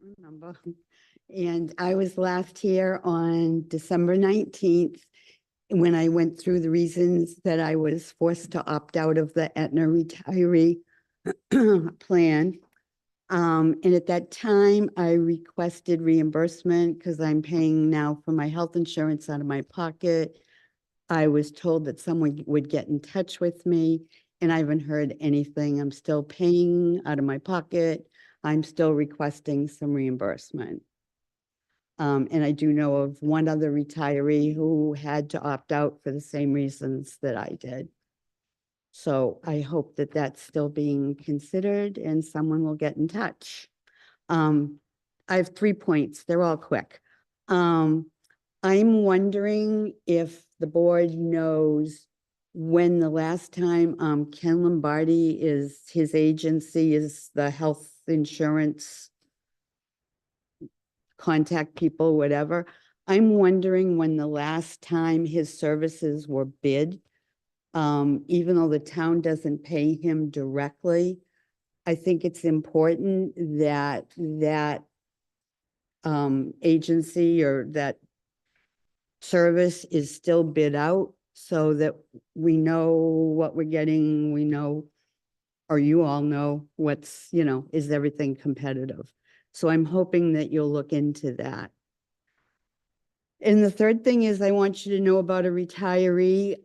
remember. And I was last here on December 19th when I went through the reasons that I was forced to opt out of the Aetna retiree plan. And at that time, I requested reimbursement because I'm paying now for my health insurance out of my pocket. I was told that someone would get in touch with me, and I haven't heard anything. I'm still paying out of my pocket. I'm still requesting some reimbursement. And I do know of one other retiree who had to opt out for the same reasons that I did. So I hope that that's still being considered and someone will get in touch. I have 3 points. They're all quick. I'm wondering if the board knows when the last time Ken Lombardi is, his agency is the health insurance contact people, whatever. I'm wondering when the last time his services were bid. Even though the town doesn't pay him directly, I think it's important that that agency or that service is still bid out so that we know what we're getting, we know, or you all know what's, is everything competitive? So I'm hoping that you'll look into that. And the third thing is I want you to know about a retiree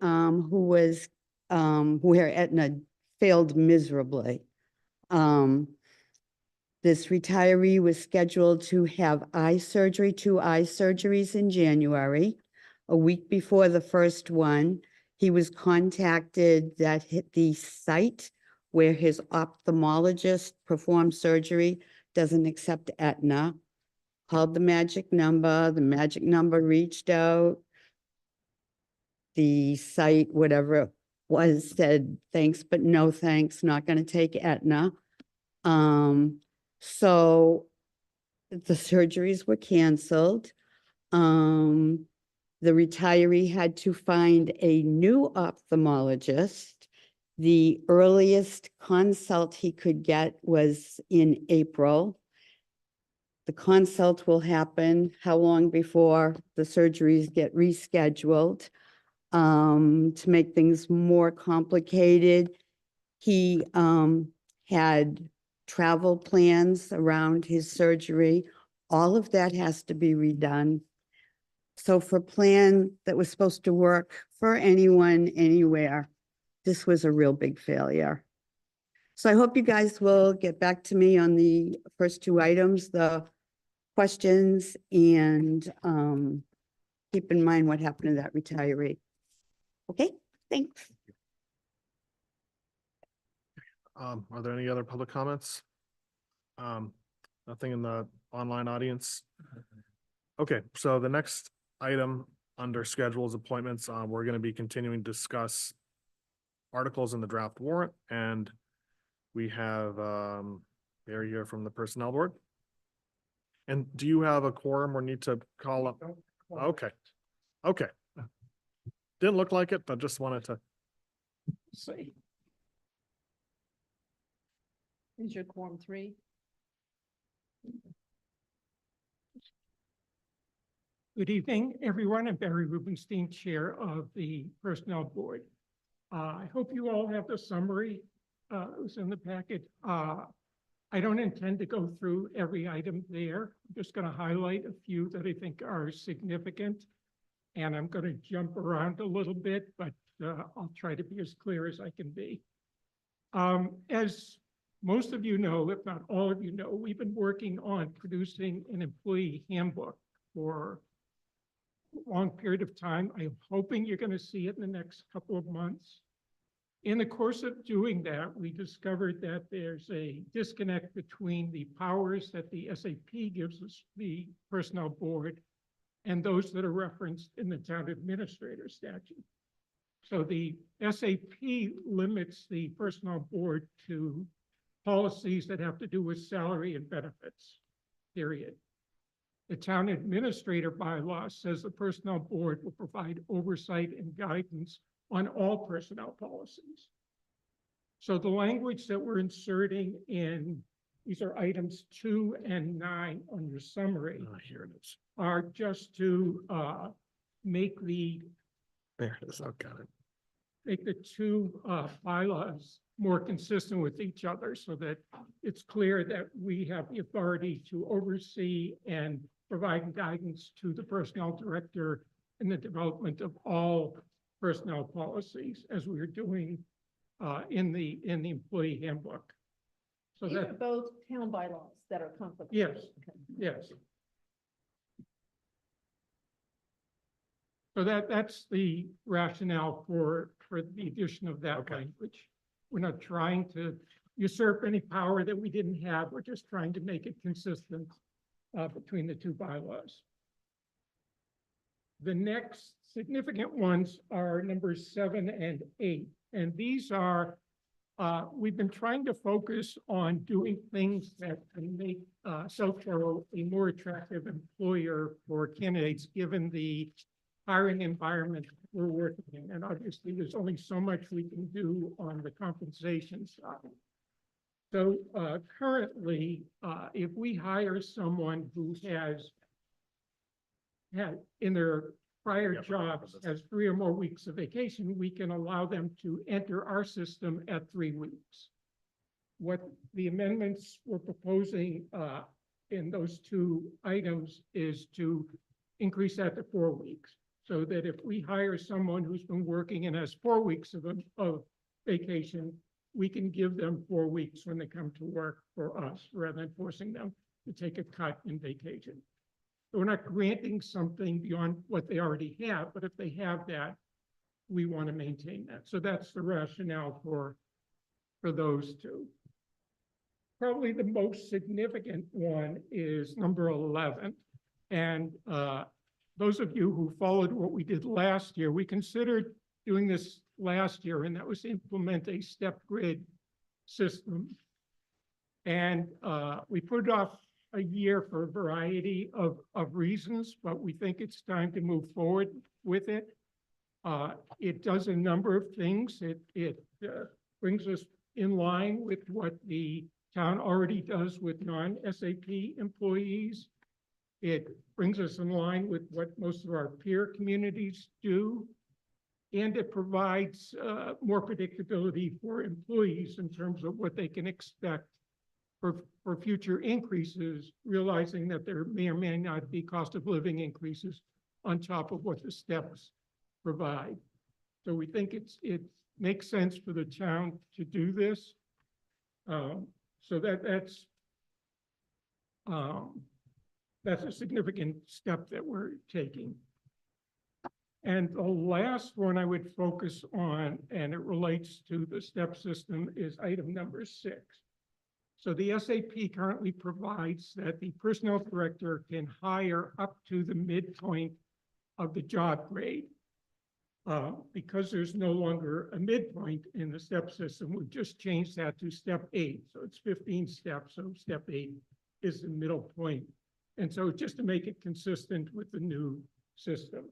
where Aetna failed miserably. This retiree was scheduled to have eye surgery, 2 eye surgeries in January. A week before the first one, he was contacted that the site where his ophthalmologist performed surgery doesn't accept Aetna. Called the magic number reached out. The site, whatever it was, said, thanks, but no thanks, not going to take Aetna. So the surgeries were canceled. The retiree had to find a new ophthalmologist. The earliest consult he could get was in April. The consult will happen how long before the surgeries get rescheduled? To make things more complicated, he had travel plans around his surgery. All of that has to be redone. So for a plan that was supposed to work for anyone, anywhere, this was a real big failure. So I hope you guys will get back to me on the first 2 items, the questions, and keep in mind what happened to that retiree. Okay, thanks. Are there any other public comments? Nothing in the online audience? Okay, so the next item under schedules appointments, we're going to be continuing to discuss articles in the draft warrant, and we have Barry here from the Personnel Board. And do you have a quorum or need to call up? Okay, okay. Didn't look like it, but just wanted to see. Is your quorum 3? Good evening, everyone. I'm Barry Rubenstein, Chair of the Personnel Board. I hope you all have the summary. It was in the packet. I don't intend to go through every item there. I'm just going to highlight a few that I think are significant. And I'm going to jump around a little bit, but I'll try to be as clear as I can be. As most of you know, if not all of you know, we've been working on producing an employee handbook for a long period of time. I'm hoping you're going to see it in the next couple of months. In the course of doing that, we discovered that there's a disconnect between the powers that the SAP gives us, the Personnel Board, and those that are referenced in the Town Administrator statute. So the SAP limits the Personnel Board to policies that have to do with salary and benefits, period. The Town Administrator bylaw says the Personnel Board will provide oversight and guidance on all personnel policies. So the language that we're inserting in these are items 2 and 9 on your summary, Here it is. are just to make There it is. Oh, got it. make the two bylaws more consistent with each other so that it's clear that we have the authority to oversee and provide guidance to the personnel director in the development of all personnel policies as we are doing in the employee handbook. So These are that, both town bylaws that are conflict. Yes. yes. So that's the rationale for the addition of that Okay. language. We're not trying to usurp any power that we didn't have. We're just trying to make it consistent between the two bylaws. The next significant ones are numbers 7 and 8. And these are, we've been trying to focus on doing things that can make Southborough a more attractive employer for candidates, given the hiring environment we're working in. And obviously, there's only so much we can do on the compensation side. So currently, if we hire someone who has had in their prior Yep. jobs has 3 or more weeks of vacation, we can allow them to enter our system at 3 weeks. What the amendments we're proposing in those 2 items is to increase that to 4 weeks. So that if we hire someone who's been working and has 4 weeks of vacation, we can give them 4 weeks when they come to work for us, rather than forcing them to take a cut in vacation. So we're not granting something beyond what they already have, but if they have that, we want to maintain that. So that's the rationale for those 2. Probably the most significant one is number 11. And those of you who followed what we did last year, we considered doing this last year, and that was implement a step grid system. And we put it off a year for a variety of reasons, but we think it's time to move forward with it. It does a number of things. It brings us in line with what the town already does with non-SAP employees. It brings us in line with what most of our peer communities do. And it provides more predictability for employees in terms of what they can expect for future increases, realizing that there may or may not be cost of living increases on top of what the steps provide. So we think it makes sense for the town to do this. So that's a significant step that we're taking. And the last one I would focus on, and it relates to the step system, is item number 6. So the SAP currently provides that the personnel director can hire up to the midpoint of the job grade. Because there's no longer a midpoint in the step system, we've just changed that to step 8. So it's 15 steps, so step 8 is the middle point. And so just to make it consistent with the new system.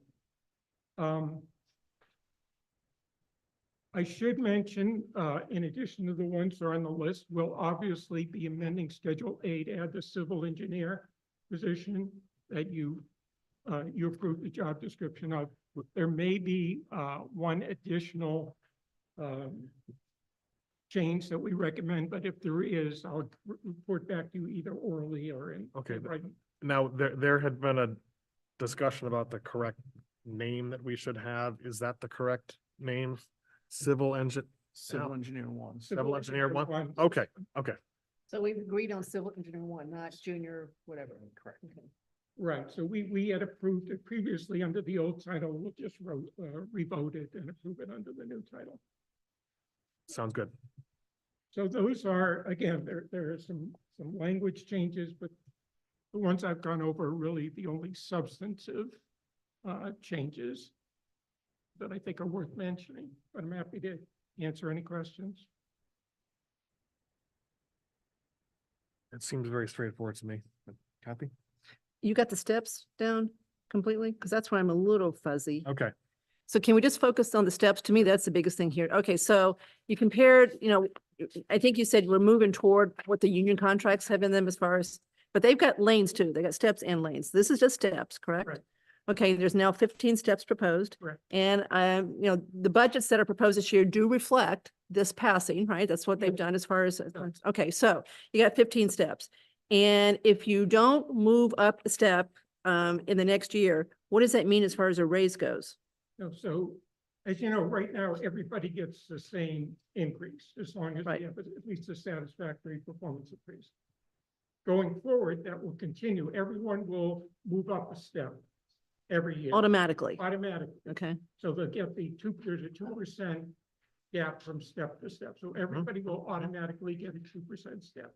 I should mention, in addition to the ones that are on the list, we'll obviously be amending Schedule A to add the civil engineer position that you approved the job description of. There may be one additional change that we recommend, but if there is, I'll report back to you either orally or in Okay. writing. Now, there had been a discussion about the correct name that we should have. Is that the correct name? Civil engineer 1. Civil engineer 1? Okay, okay. So we've agreed on civil engineer 1, not junior, whatever. Correct. Okay. Right, so we had approved it previously under the old title, we'll just revote it and approve it under the new title. Sounds good. So those are, again, there are some language changes, but the ones I've gone over are really the only substantive changes that I think are worth mentioning, but I'm happy to answer any questions. It seems very straightforward to me. Kathy? You got the steps down completely? Because that's why I'm a little fuzzy. Okay, So can we just focus on the steps? To me, that's the biggest thing here. Okay, so you compared, I think you said we're moving toward what the union contracts have in them as far as, but they've got lanes too. They got steps and lanes. This is just steps, correct? Right. Okay, there's now 15 steps proposed. Correct. And, the budgets that are proposed this year do reflect this passing, right? That's what they've Yes. done as far as, okay, so you got 15 steps. And if you don't move up a step, in the next year, what does that mean as far as a raise goes? So as you know, right now, everybody gets the same increase as long as Right. we have at least a satisfactory performance increase. Going forward, that will continue. Everyone will move up a step every year. Automatically, Automatically. okay? So they'll get there's a 2% gap from step to step. So everybody will automatically get a 2% step.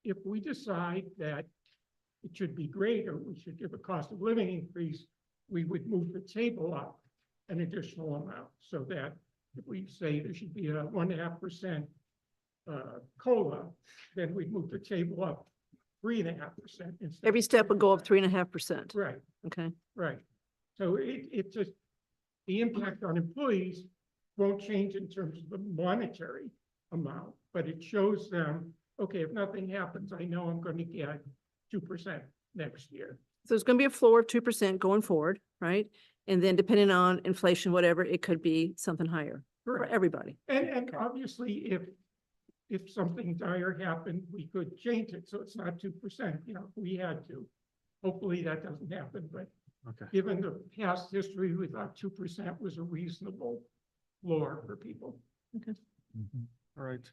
If we decide that it should be greater, we should give a cost of living increase, we would move the table up an additional amount so that if we say there should be a 1.5% COLA, then we'd move the table up 3.5%. instead Every of step would go up 3%. 3.5%, Right. okay? Right. So it just, the impact on employees won't change in terms of the monetary amount, but it shows them, okay, if nothing happens, I know I'm going to get 2% next year. So there's going to be a floor of 2% going forward, right? And then depending on inflation, whatever, it could be something higher for Correct. everybody. And Okay. obviously, if something dire happened, we could change it, so it's not 2%, if we had to. Hopefully that doesn't happen, but Okay. given the past history, we thought 2% was a reasonable floor for people. All right.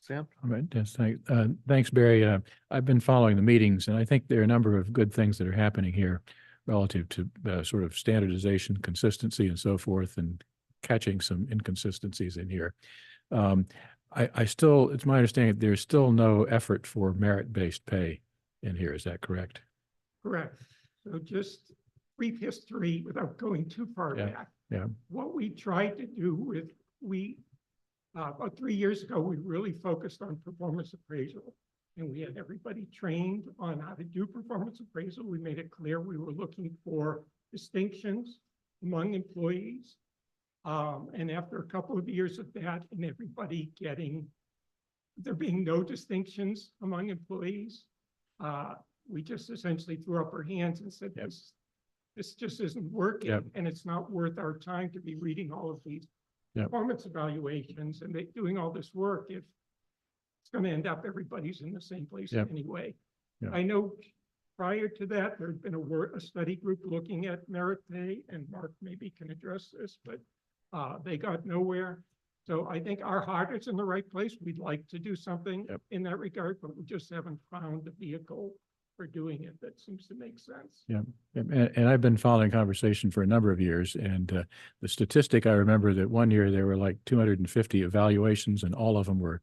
Sam? All right, yes, thanks, Barry. I've been following the meetings, and I think there are a number of good things that are happening here relative to sort of standardization, consistency, and so forth, and catching some inconsistencies in here. I still, it's my understanding, there's still no effort for merit-based pay in here. Is that correct? Correct. So just brief history without going too far Yeah, back. yeah. What we tried to do with, about 3 years ago, we really focused on performance appraisal. And we had everybody trained on how to do performance appraisal. We made it clear we were looking for distinctions among employees. And after a couple of years of that and everybody there being no distinctions among employees, we just essentially threw up our hands and said, Yep. this just isn't working. Yep. And it's not worth our time to be reading all of these Yep. performance evaluations and doing all this work if it's going to end up everybody's in the same place Yep. anyway. Yep. I know prior to that, there'd been a study group looking at merit pay, and Mark maybe can address this, but they got nowhere. So I think our heart is in the right place. We'd like to do something Yep. in that regard, but we just haven't found the vehicle for doing it that seems to make sense. Yeah, and I've been following conversation for a number of years, and the statistic, I remember that one year there were like 250 evaluations, and all of them were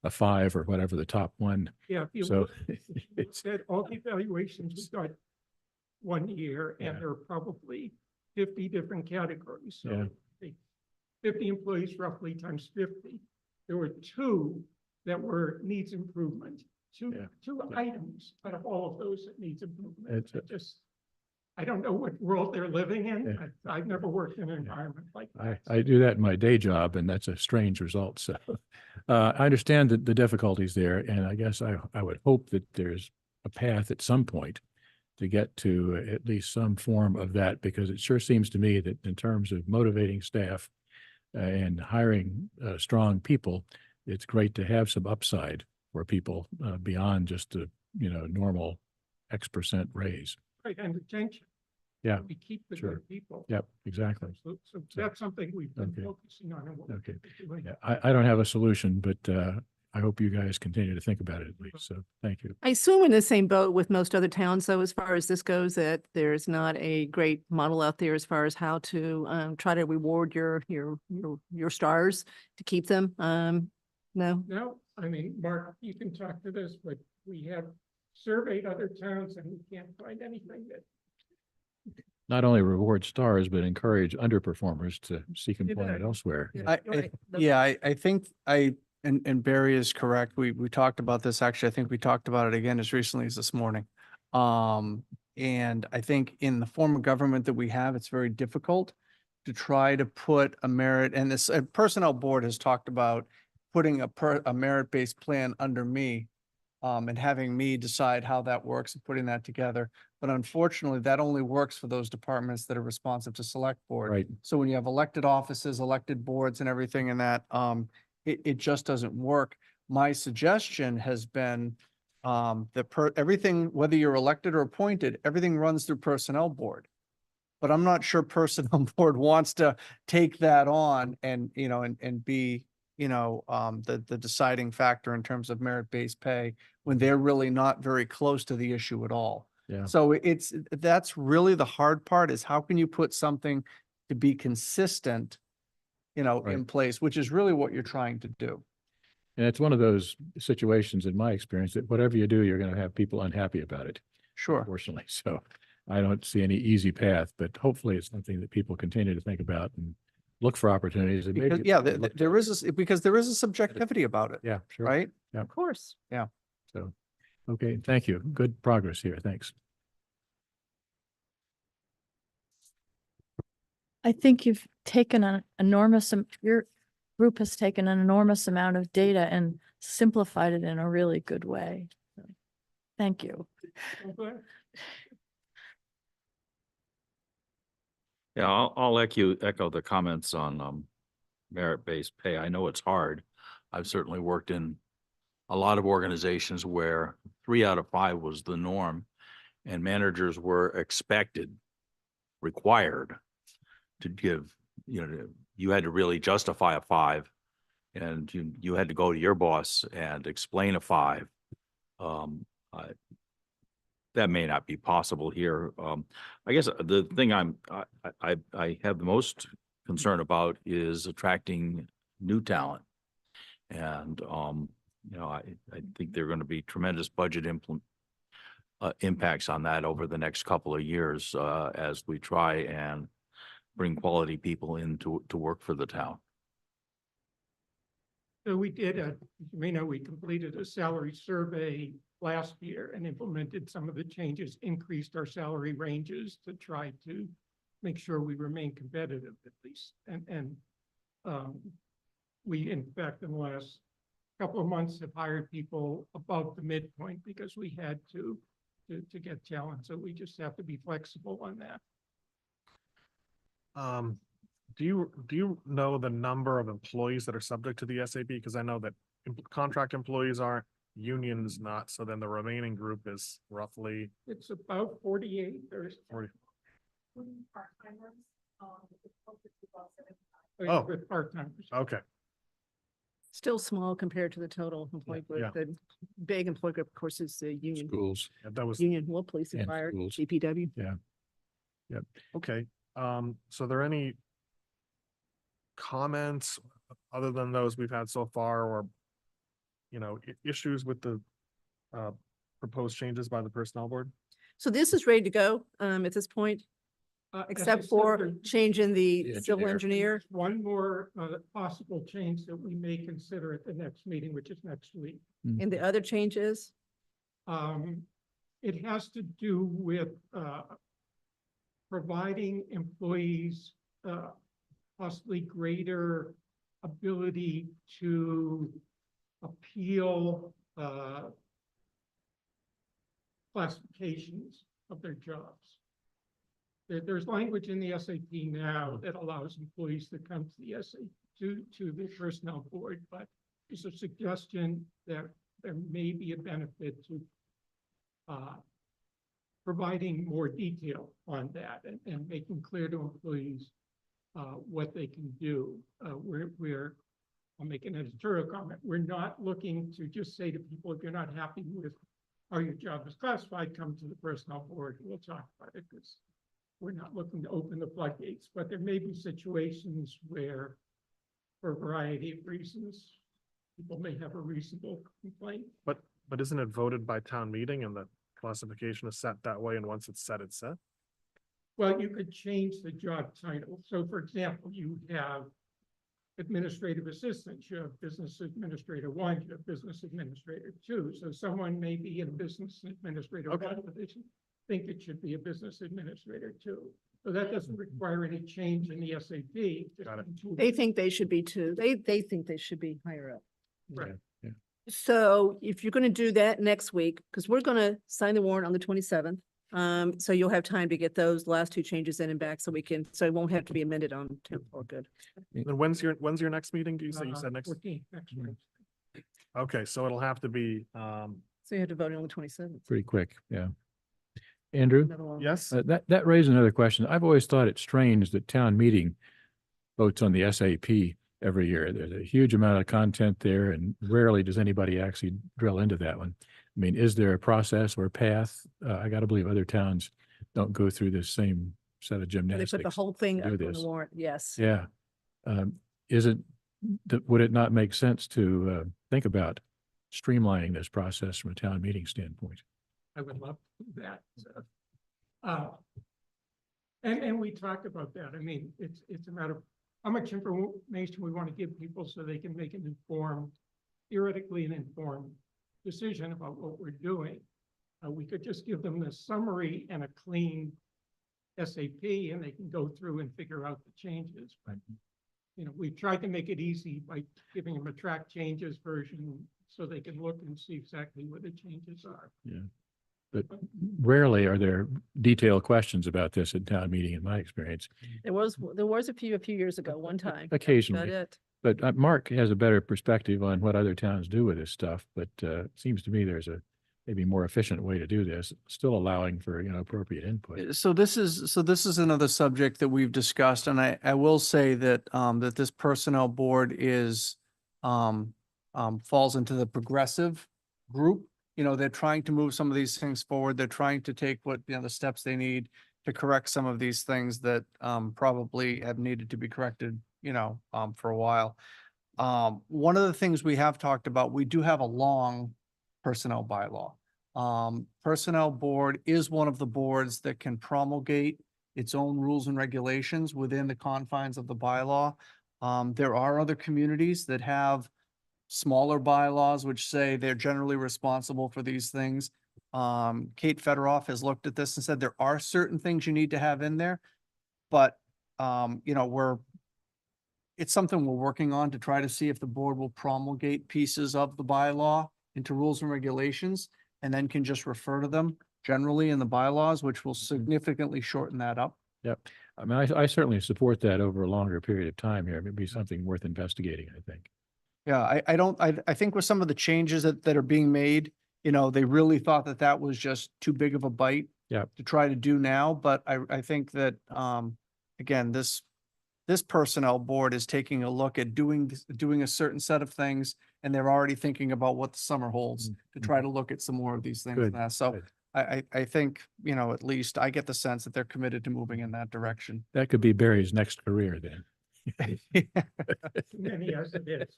a 5 or whatever the top one. Yeah, if you So look it's, at all the evaluations we got one year, and Yeah. there are probably 50 different categories. Yeah. So take 50 employees roughly times 50. There were 2 that were needs improvement, two Yeah. items out of all of those that needs improvement. It's I don't know what world they're living in. Yeah. I've never worked in an environment like that. I do that in my day job, and that's a strange result. So I understand the difficulties there, and I guess I would hope that there's a path at some point to get to at least some form of that, because it sure seems to me that in terms of motivating staff and hiring strong people, it's great to have some upside for people beyond just a normal X% raise. Right, and retention. Yeah, We keep the sure. good people. Yep, exactly. So that's something we've been Okay. focusing on and what we're Okay. doing. Yeah, I don't have a solution, but I hope you guys continue to think about it at least. So thank you. I assume in the same boat with most other towns, though, as far as this goes, that there's not a great model out there as far as how to try to reward your stars to keep them. No, No, I mean, Mark, you can talk to this, but we have surveyed other towns and we can't find anything that. Not only reward stars, but encourage underperformers to seek employment elsewhere. Yeah. I, You're I- right. yeah, I think and Barry is correct. We talked about this, actually, I think we talked about it again as recently as this morning. And I think in the form of government that we have, it's very difficult to try to put a merit, and this personnel board has talked about putting a merit-based plan under me, and having me decide how that works and putting that together. But unfortunately, that only works for those departments that are responsive to select board. Right. So when you have elected offices, elected boards and everything in that, it just doesn't work. My suggestion has been, everything, whether you're elected or appointed, everything runs through personnel board. But I'm not sure personnel board wants to take that on and, and be, the deciding factor in terms of merit-based pay when they're really not very close to the issue at all. Yeah. So that's really the hard part, is how can you put something to be consistent, Right. in place, which is really what you're trying to do. And it's one of those situations, in my experience, that whatever you do, you're going to have people unhappy about it, Sure. unfortunately. So I don't see any easy path, but hopefully it's something that people continue to think about and look for opportunities. And Because, maybe yeah, look- there is, because there is a subjectivity about it, Yeah, sure. right? Of course. So, okay, thank you. Good progress here. Thanks. I think you've taken an enormous, your group has taken an enormous amount of data and simplified it in a really good way. So, thank you. Yeah, I'll echo the comments on merit-based pay. I know it's hard. I've certainly worked in a lot of organizations where 3 out of 5 was the norm, and managers were required to give, you had to really justify a 5, and you had to go to your boss and explain a 5. That may not be possible here. I guess the thing I have the most concern about is attracting new talent. And, I think there are going to be tremendous budget impacts on that over the next couple of years, as we try and bring quality people in to work for the town. So we we completed a salary survey last year and implemented some of the changes, increased our salary ranges to try to make sure we remain competitive at least. We, in fact, in the last couple of months have hired people above the midpoint because we had to get talent. So we just have to be flexible on that. Do you know the number of employees that are subject to the SAB? Because I know that contract employees are, unions not, so then the remaining group is roughly It's about 48 or 40. oh, with part-timers. Okay, Still small compared to the total employee yeah. group. The big employee group, of course, is the union, Schools. yeah, that was, well, police and And fire, schools. DPW. okay. So are there any comments other than those we've had so far, or, issues with the proposed changes by the personnel board? So this is ready to go, at this point, As I except said, for there- changing the The civil engineer. engineer. One more possible change that we may consider at the next meeting, which is next week. And the other changes, It has to do with providing employees possibly greater ability to appeal classifications of their jobs. There's language in the SAP now that allows employees to come to the to the personnel board, but there's a suggestion that there may be a benefit to providing more detail on that and making clear to employees what they can do. I'll make an editorial comment. We're not looking to just say to people, if you're not happy with how your job is classified, come to the personnel board. We'll talk about it, because we're not looking to open the floodgates, but there may be situations where, for a variety of reasons, people may have a reasonable complaint. But isn't it voted by town meeting and the classification is set that way, and once it's set, it's set? Well, you could change the job title. So for example, you have administrative assistants, you have business administrator 1, you have business administrator 2. So someone may be in business administrator 1 position, think it should be a business administrator 2. So that doesn't require any change in the SAP. Got it. they think they should be too. They think they should be higher up. Right. So if you're gonna do that next week, because we're gonna sign the warrant on the 27th. So you'll have time to get those last two changes in and back so so it won't have to be amended on 10th. Or good. And when's your next meeting? Do you say you said next? 14th, next Mhm. week. Okay, so it'll have to be, So you have to vote on the 27th. Pretty quick, yeah. Andrew? Another long- yes? That raises another question. I've always thought it strange that town meeting votes on the SAP every year. There's a huge amount of content there and rarely does anybody actually drill into that one. I mean, is there a process or path? I gotta believe other towns don't go through this same set of They put gymnastics. the whole thing to up do on the this. warrant, yes. Yeah. Is it, would it not make sense to think about streamlining this process from a town meeting standpoint? I would love to do that. So. And we talked about that. I mean, it's a matter of how much information we want to give people so they can make an informed, theoretically an informed decision about what we're doing. We could just give them the summary and a clean SAP and they can go through and figure out the changes. But, you know, we've tried to make it easy by giving them a track changes version so they can look and see exactly where the changes are. Yeah. But rarely are there detailed questions about this at town meeting, in my experience. There was a few years ago, one time. That's Occasionally. about it. But Mark has a better perspective on what other towns do with this stuff, but it seems to me there's a maybe more efficient way to do this, still allowing for, appropriate input. So this is another subject that we've discussed, and I will say that, that this personnel board is, falls into the progressive group. You know, they're trying to move some of these things forward. They're trying to take the steps they need to correct some of these things that, probably have needed to be corrected, for a while. One of the things we have talked about, we do have a long personnel bylaw. Personnel board is one of the boards that can promulgate its own rules and regulations within the confines of the bylaw. There are other communities that have smaller bylaws which say they're generally responsible for these things. Kate Federoff has looked at this and said there are certain things you need to have in there, but it's something we're working on to try to see if the board will promulgate pieces of the bylaw into rules and regulations and then can just refer to them generally in the bylaws, which will significantly shorten that up. Yep. I mean, I certainly support that over a longer period of time here. It would be something worth investigating, I think. Yeah, I think with some of the changes that are being made, they really thought that was just too big of a bite. Yep. To try to do now, but I think that, again, this personnel board is taking a look at doing a certain set of things, and they're already thinking about what the summer holds to try to look at some more of these things Good, now. So good. I think, at least I get the sense that they're committed to moving in that direction. That could be Barry's next career then. Many as it is.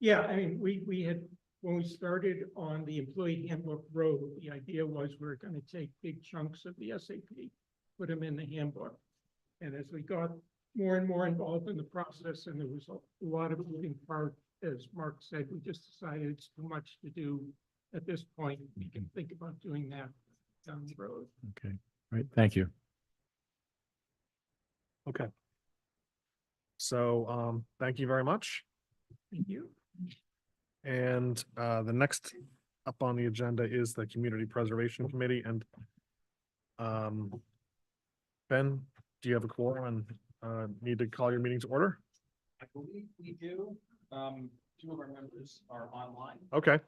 Yeah, I mean, we had, when we started on the employee handbook road, the idea was we're gonna take big chunks of the SAP, put them in the handbook. And as we got more and more involved in the process, and there was a lot of moving parts, as Mark said, we just decided it's too much to do at this point. We can think about doing that down the road. Okay, right. Thank you. Okay. So, thank you very much. Thank you. And the next up on the agenda is the Community Preservation Committee and Ben, do you have a quorum and need to call your meeting to order? I believe we do. Two of our members are online. Okay,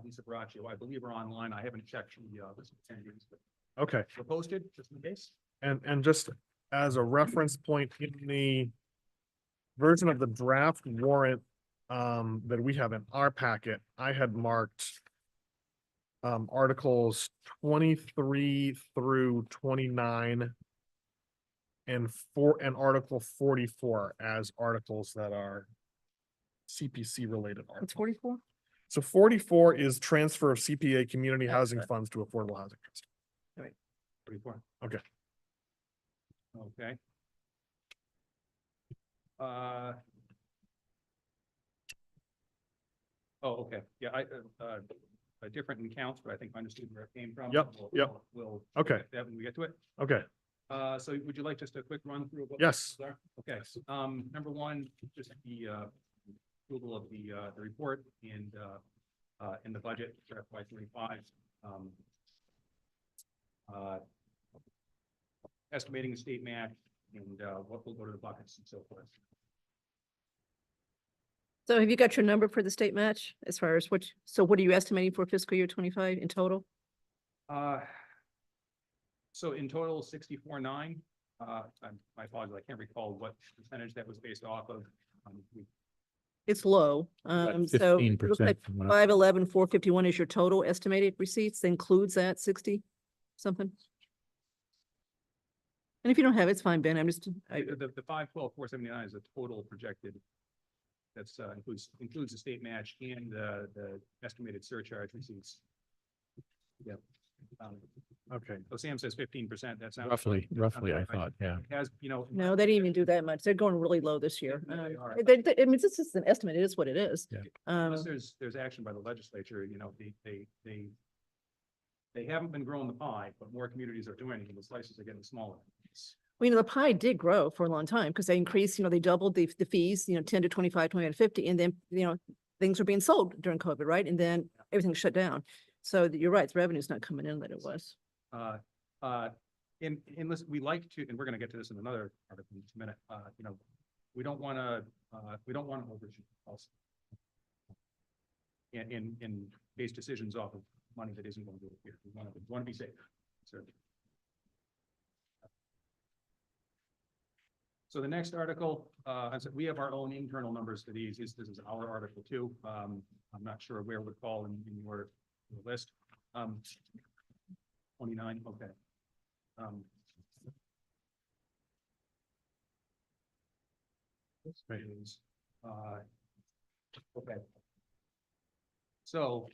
Lisa Braccio, I believe are online. I haven't checked the list of attendees, but okay. we're posted just in case. And just as a reference point in the version of the draft warrant that we have in our packet, I had marked articles 23 through 29 and article 44 as articles that are CPC related What's articles. 44? So 44 is transfer of CPA community housing right. funds to affordable housing trust. 34. Okay. Okay. Oh, okay. Yeah, different in counts, but I think I understood where it came from. Yep, yep. We'll. Okay. That when we get to it. Okay. So would you like just a quick run through of what? Yes. those are? Okay, number one, just the, approval of the report and, in the budget for FY 25. Estimating the state match and, what will go to the buckets and so forth. So have you got your number for the state match as far as so what are you estimating for fiscal year 25 in total? So in total, 64.9. I apologize, I can't recall what percentage that was based off of. It's low. So it looks 15% like from what I- 511, 451 is your total estimated receipts, includes that 60 something? And if you don't have it, it's fine, Ben. I'm just, The 512, 479 is a total projected. That's, includes the state match and, the estimated surcharge receipts. Yeah. Okay. So Sam says 15%, that's not. Roughly, I thought, yeah. Has, no, they didn't even do that much. They're going really low this year. Yeah, they are. I mean, this is an estimate. It is what it is. Yeah. Unless there's action by the legislature, they haven't been growing the pie, but more communities are doing it, and the slices are getting smaller. Well, the pie did grow for a long time because they increased, they doubled the fees, 10 to 25, 25 to 50, and then, things were being sold during COVID, right? And then everything shut down. So you're right, the revenue's not coming in that it was. And listen, we like to, and we're gonna get to this in another article in just a minute, we don't wanna overshoot also. And base decisions off of money that isn't going to appear. We wanna be safe. So the next article, I said, we have our own internal numbers for these. This is our article too. I'm not sure where it would fall in your list. 29, okay. This is, okay. So,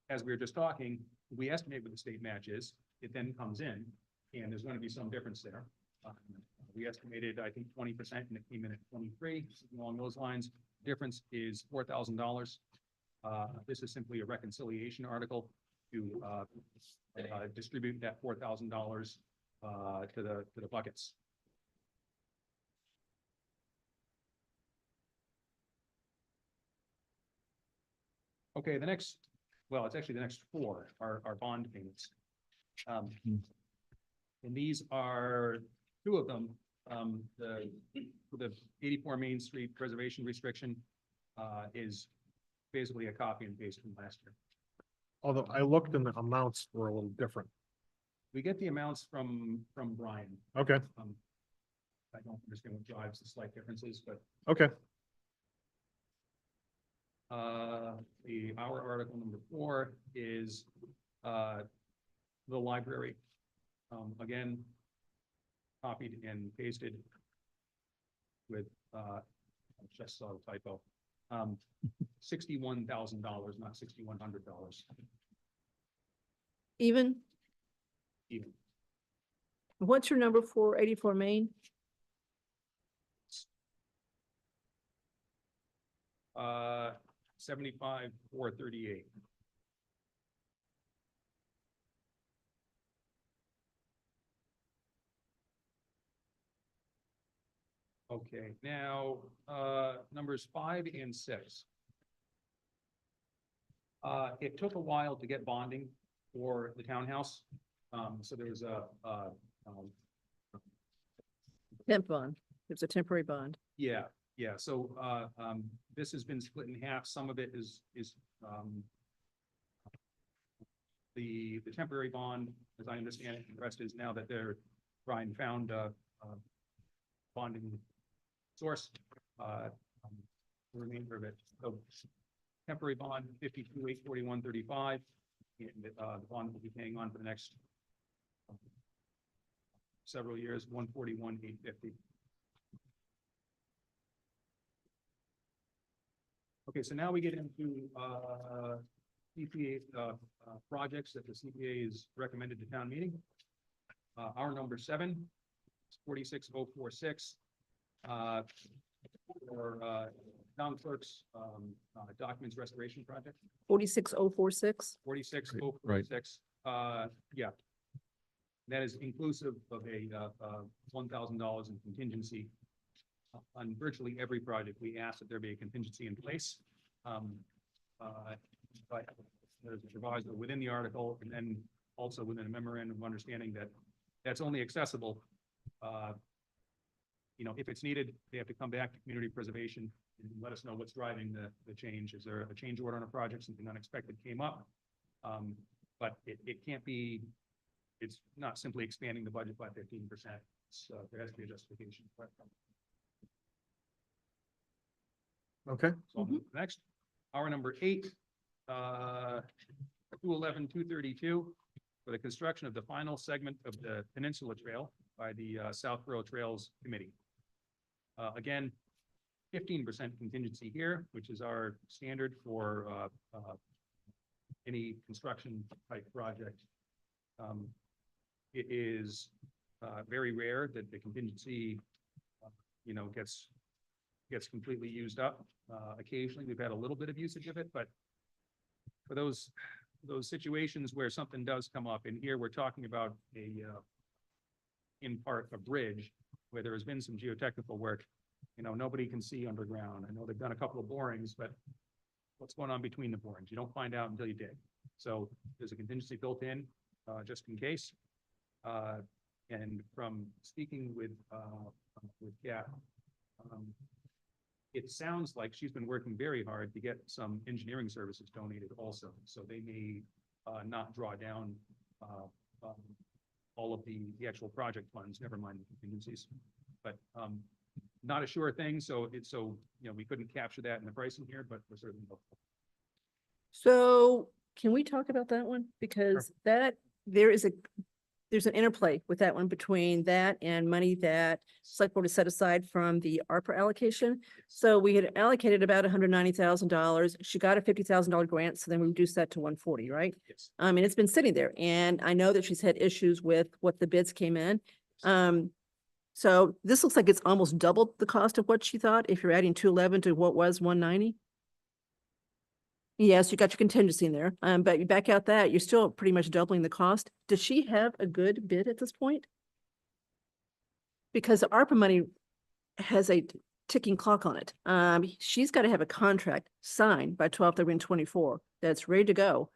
as we were just talking, we estimate what the state match is. It then comes in, and there's going to be some difference there. We estimated, I think, 20%, and it came in at 23, along those lines. Difference is $4,000. This is simply a reconciliation article to distribute that $4,000 to the buckets. Okay, it's actually the next four are bond payments. And these are two of them. The 84 Main Street preservation restriction is basically a copy and paste from last year. Although I looked and the amounts were a little different. We get the amounts from Brian. Okay, I don't understand what drives the slight differences, but okay. our article number 4 is the library. Again, copied and pasted with I just saw a typo. $61,000, not $6,100. Even? Even. What's your number for 84 Main? 75,438. Okay, now, numbers 5 and 6. It took a while to get bonding for the townhouse. So there was Temp bond. It's a temporary bond. yeah. So, this has been split in half. Some of it is the temporary bond, as I understand it, and the rest is now that Brian found a bonding source, the remainder of it. So temporary bond, 52,841.35, and the bond will be paying on for the next several years, 141,850. Okay, so now we get into CPA projects that the CPA is recommended to town meeting. Our number 7 is 46046. For town clerk's documents restoration project, 46046. 46046. Yeah. That is inclusive of a $1,000 in contingency. On virtually every project, we ask that there be a contingency in place. But there's a proviso within the article, and then also within a memorandum of understanding that that's only accessible. If it's needed, they have to come back to community preservation and let us know what's driving the change. Is there a change order on a project, something unexpected came up? But it can't be, it's not simply expanding the budget by 15%. So there has to be a justification. Okay, So I'll move to the next, hour number 8, 211-232, for the construction of the final segment of the Peninsula Trail by the Southborough Trails Committee. Again, 15% contingency here, which is our standard for any construction type project. It is very rare that the contingency, gets completely used up. Occasionally, we've had a little bit of usage of it, but for those situations where something does come up, and here we're talking about in part, a bridge where there has been some geotechnical work, nobody can see underground. I know they've done a couple of borings, but what's going on between the borings? You don't find out until you dig. So there's a contingency built in, just in case. And from speaking with Gap, it sounds like she's been working very hard to get some engineering services donated also. So they may not draw down all of the actual project funds, never mind the contingencies. But not a sure thing. So we couldn't capture that in the pricing here, but we're certainly hopeful. So can we talk about that one? Because there's an interplay with that one between that and money that select board has set aside from the ARPA allocation. So we had allocated about $190,000. She got a $50,000 grant, so then we reduced that to 140, right? Yes. And it's been sitting there, and I know that she's had issues with what the bids came in. So this looks like it's almost doubled the cost of what she thought, if you're adding 211 to what was 190. Yes, you got your contingency in there, but you back out that, you're still pretty much doubling the cost. Does she have a good bid at this point? Because the ARPA money has a ticking clock on it. She's got to have a contract signed by 12/31/24 that's ready to go.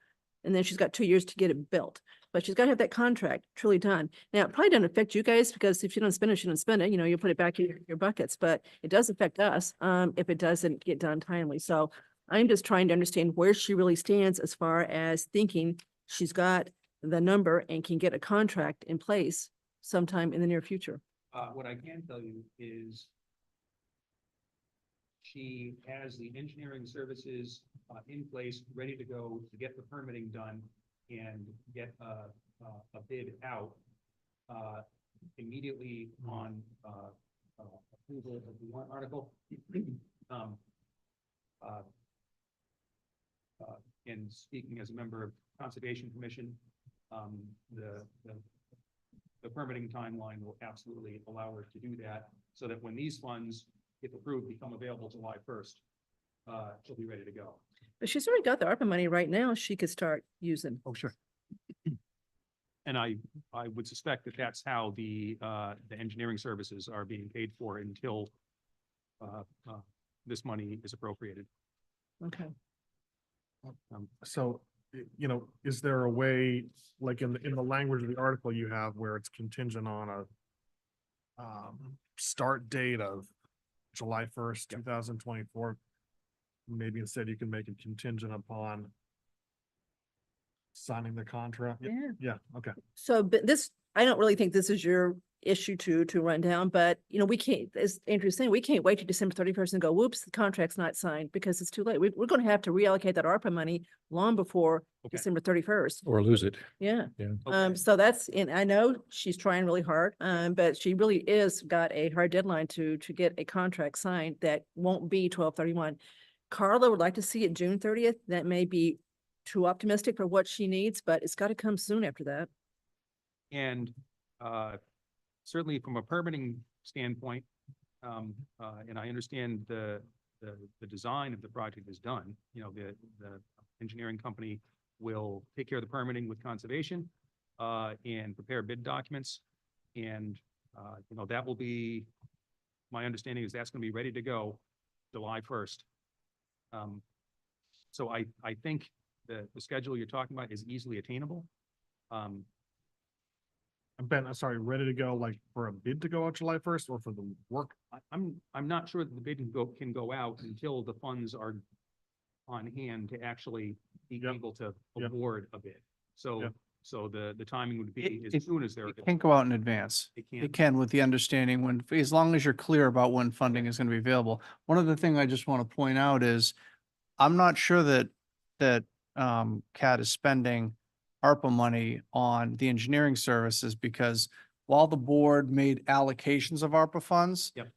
And then she's got 2 years to get it built, but she's got to have that contract truly done. Now, it probably doesn't affect you guys, because if you don't spend it, you don't spend it, you put it back in your buckets, but it does affect us, if it doesn't get done timely. So I'm just trying to understand where she really stands as far as thinking she's got the number and can get a contract in place sometime in the near future. What I can tell you is she has the engineering services in place, ready to go to get the permitting done and get a bid out immediately on approval of the warrant article. And speaking as a member of Conservation Commission, the permitting timeline will absolutely allow her to do that, so that when these funds, if approved, become available July 1st, she'll be ready to go. But she's already got the ARPA money right now she could start using. Oh, sure. And I would suspect that that's how the engineering services are being paid for until this money is appropriated. Okay. so, is there a way, like in the language of the article you have, where it's contingent on a start date of July 1st, 2024? Maybe instead you can make it contingent upon signing the contract? Yeah. Yeah, okay. So, but this, I don't really think this is your issue to run down, but we can't, as Andrew's saying, we can't wait to December 31st and go, whoops, the contract's not signed, because it's too late. We're going to have to reallocate that ARPA money long before Okay. December 31st. Or lose it. Yeah. Okay. So that's, and I know she's trying really hard, but she really is got a hard deadline to get a contract signed that won't be 12/31. Carla would like to see it June 30th. That may be too optimistic for what she needs, but it's got to come soon after that. And certainly from a permitting standpoint, and I understand the design of the project is done. The engineering company will take care of the permitting with conservation. and prepare bid documents. And, that will be, my understanding is that's gonna be ready to go July 1st. So I think the schedule you're talking about is easily attainable. Ben, I'm sorry, ready to go, like for a bid to go out July 1st or for the work? I'm not sure that the bid can go out until the funds are on hand to actually be Yep. able to Yep. award a bid. So, Yep. so the timing would be It- as soon as they're. It can't go out in advance. It It can't. can with the understanding when, as long as you're clear about when funding is going to be available. One other thing I just want to point out is I'm not sure that CAT is spending ARPA money on the engineering services because while the board made allocations of ARPA funds. Yep.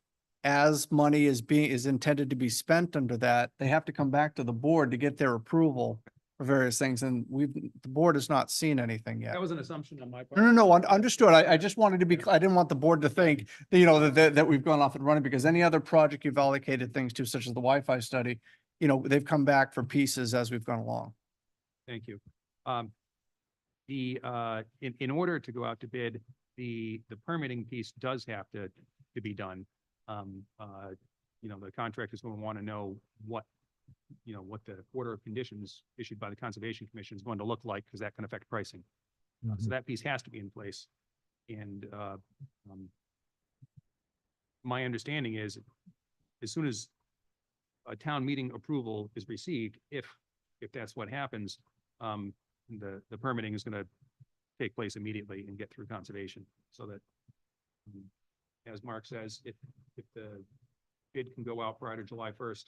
As money is intended to be spent under that, they have to come back to the board to get their approval for various things. And the board has not seen anything yet. That was an assumption on my part. No, understood. I just wanted to be, I didn't want the board to think, that, that we've gone off and running because any other project you've allocated things to, such as the Wi-Fi study, they've come back for pieces as we've gone along. Thank you. In order to go out to bid, the permitting piece does have to be done. The contractor's going to want to know what the order of conditions issued by the Conservation Commission is going to look like, because that can affect pricing. So that piece has to be in place. And my understanding is, as soon as a town meeting approval is received, if that's what happens, the permitting is going to take place immediately and get through conservation, so that, as Mark says, if the bid can go out prior to July 1st,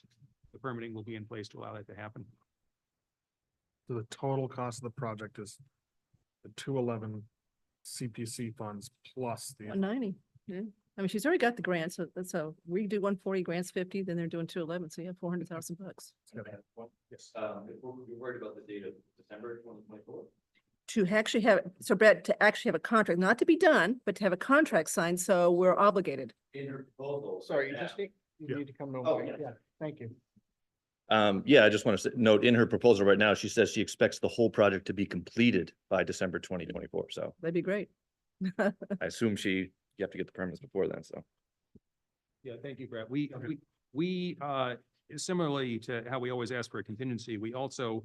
the permitting will be in place to allow that to happen. So the total cost of the project is the 211 CPC funds plus the. 190, yeah. I mean, she's already got the grant, so we do 140, grants 50, then they're doing 211, so you have $400,000. Yes. We're worried about the date of December 2024. To actually have, so Brett, to actually have a contract, not to be done, but to have a contract signed, so we're obligated. In her proposal. Sorry, right you just now. need to come Oh, yeah. Thank you. Yeah, I just want to note in her proposal right now, she says she expects the whole project to be completed by December 2024. So That'd be great. I assume you have to get the permits before then, so. Yeah, thank you, Brett. We similarly to how we always ask for a contingency, we also,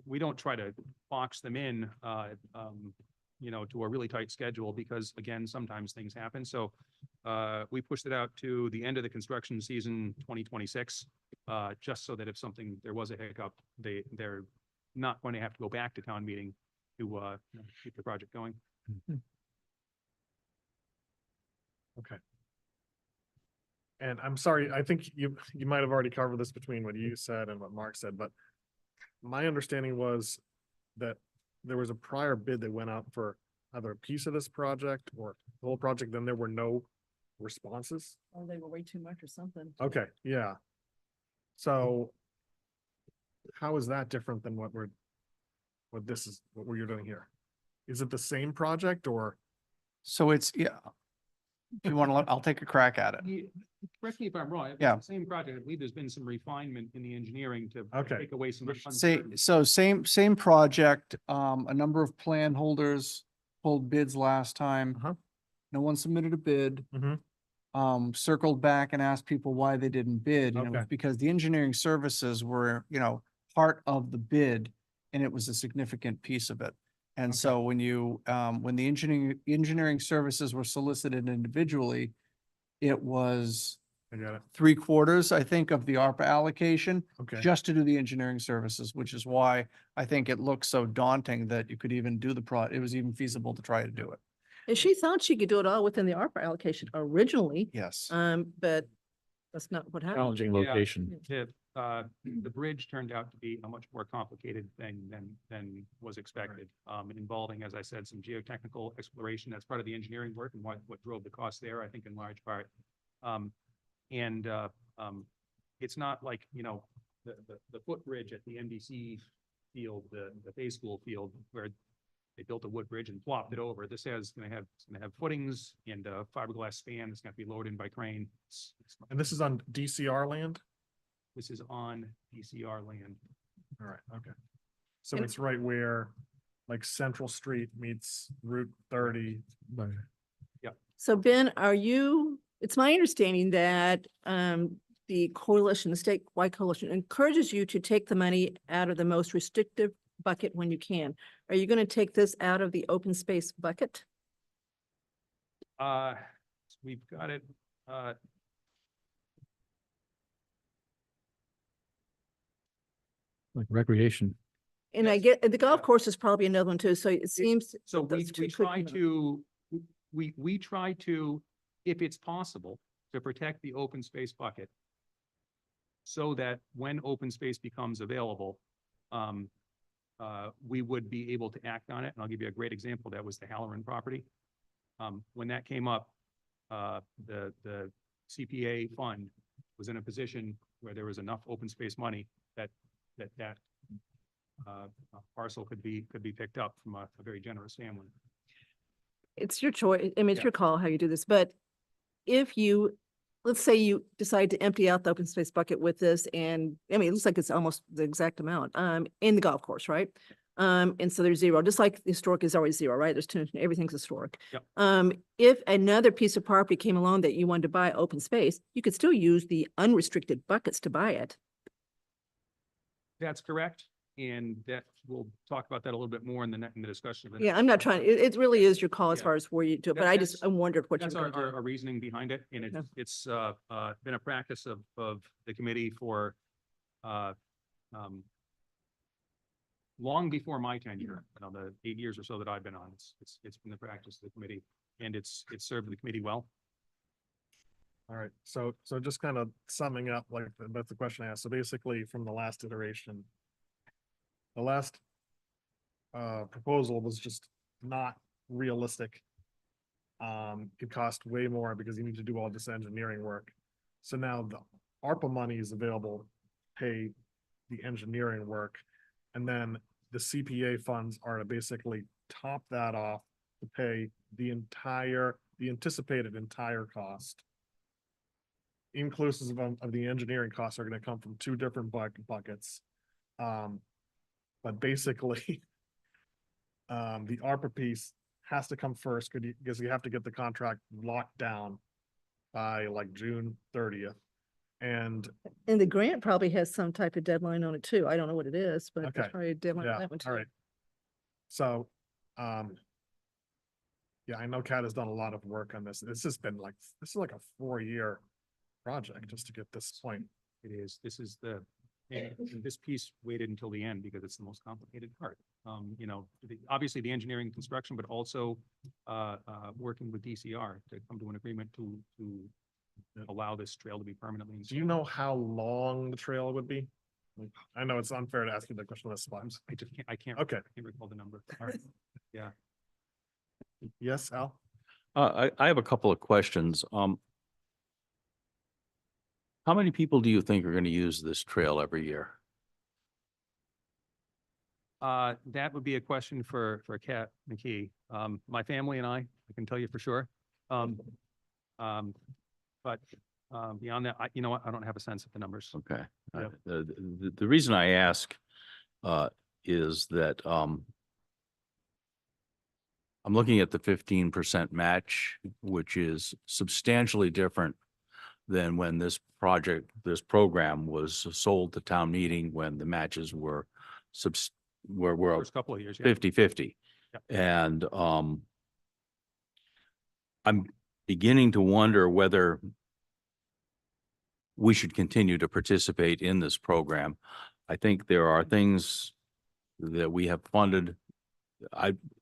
we don't try to box them in, to a really tight schedule, because again, sometimes things happen. So we pushed it out to the end of the construction season, 2026, just so that if there was a hiccup, they're not going to have to go back to town meeting to keep the project going. Okay. And I'm sorry, I think you might have already covered this between what you said and what Mark said, but my understanding was that there was a prior bid that went out for either a piece of this project or the whole project, then there were no responses. Oh, they were way too much or something. Okay, yeah. So how is that different than what you're doing here? Is it the same project or? So it's, yeah. If you want to, I'll take a crack at it. Correct me if I'm wrong. It's Yeah. the same project. I believe there's been some refinement in the engineering to Okay. take away some. Same project, a number of plan holders pulled bids last time. Uh-huh. No one submitted a bid. Mhm. Circled back and asked people why they didn't bid, and it was Okay. because the engineering services were, part of the bid, and it was a significant piece of it. And Okay. so when the engineering services were solicited individually, it was I got it. 3/4, I think, of the ARPA allocation Okay. just to do the engineering services, which is why I think it looks so daunting that you could even do it was even feasible to try to do it. And she thought she could do it all within the ARPA allocation originally, Yes. but that's not what happened. Challenging Yeah. location. The bridge turned out to be a much more complicated thing than was expected, involving, as I said, some geotechnical exploration. That's part of the engineering work and what drove the cost there, I think, in large part. It's not like, the footbridge at the NBC field, the Bay School field, where they built a wood bridge and plopped it over. This it's gonna have footings and a fiberglass span that's gonna be lowered in by crane. And this is on DCR land? This is on DCR land. All right, okay. So And- it's right where like Central Street meets Route 30. But So Ben, it's my understanding that the coalition, the statewide coalition encourages you to take the money out of the most restrictive bucket when you can. Are you going to take this out of the open space bucket? We've got it, like recreation, And I Yes. get, the golf course is probably another one too, so it seems. so that we, those two we could try come out. to, we try to, if it's possible, to protect the open space bucket so that when open space becomes available, we would be able to act on it. And I'll give you a great example. That was the Halloran property. When that came up, the CPA fund was in a position where there was enough open space money that parcel could be picked up from a very generous family. It's your choice. I mean, it's Yeah. your call how you do this, but if you, let's say you decide to empty out the open space bucket with this and, I mean, it looks like it's almost the exact amount, in the golf course, right? And so there's zero, just like historic is always zero, right? There's two, everything's historic. Yep. If another piece of property came along that you wanted to buy open space, you could still use the unrestricted buckets to buy it. That's correct. And that, we'll talk about that a little bit more in the discussion. of the Yeah, next I'm not part. trying, it really is your call as Yeah. far as where you do it, That- but I just, that's- I wondered what you're That's gonna do. our reasoning behind it, and Yeah. it's been a practice of the committee for long before my tenure, the 8 years or so that I've been on. It's been the practice of the committee, and it's served the committee well. All right, so just kind of summing up, like, that's the question I asked. So basically, from the last iteration, the last proposal was just not realistic. It cost way more because you need to do all this engineering work. So now the ARPA money is available, to pay the engineering work. And then the CPA funds are to basically top that off to pay the anticipated entire cost. Inclusive of the engineering costs are gonna come from two different buckets. But basically, the ARPA piece has to come first, because you have to get the contract locked down by like June 30th. And And the grant probably has some type of deadline on it too. I don't know what it is, but Okay. there's probably a deadline on yeah, that one too. all right. So, yeah, I know Kat has done a lot of work on this. This is like a 4-year project just to get this point. It is, and this piece waited until the end because it's the most complicated part. Obviously the engineering and construction, but also working with DCR to come to an agreement to allow this trail to be permanently Do you installed. know how long the trail would be? Like, I know it's unfair to ask you the question on the spot. I just can't, Okay, I can't recall the number. all right. Yeah. Yes, Al? I have a couple of questions. How many people do you think are going to use this trail every year? That would be a question for Kat McKee. My family and I can tell you for sure. But beyond that, you know what, I don't have a sense of the numbers. Okay. Yep. The reason I ask is that I'm looking at the 15% match, which is substantially different than when this program was sold to town meeting, when the matches were were First couple of years, yeah. 50-50. Yep. And I'm beginning to wonder whether we should continue to participate in this program. I think there are things that we have funded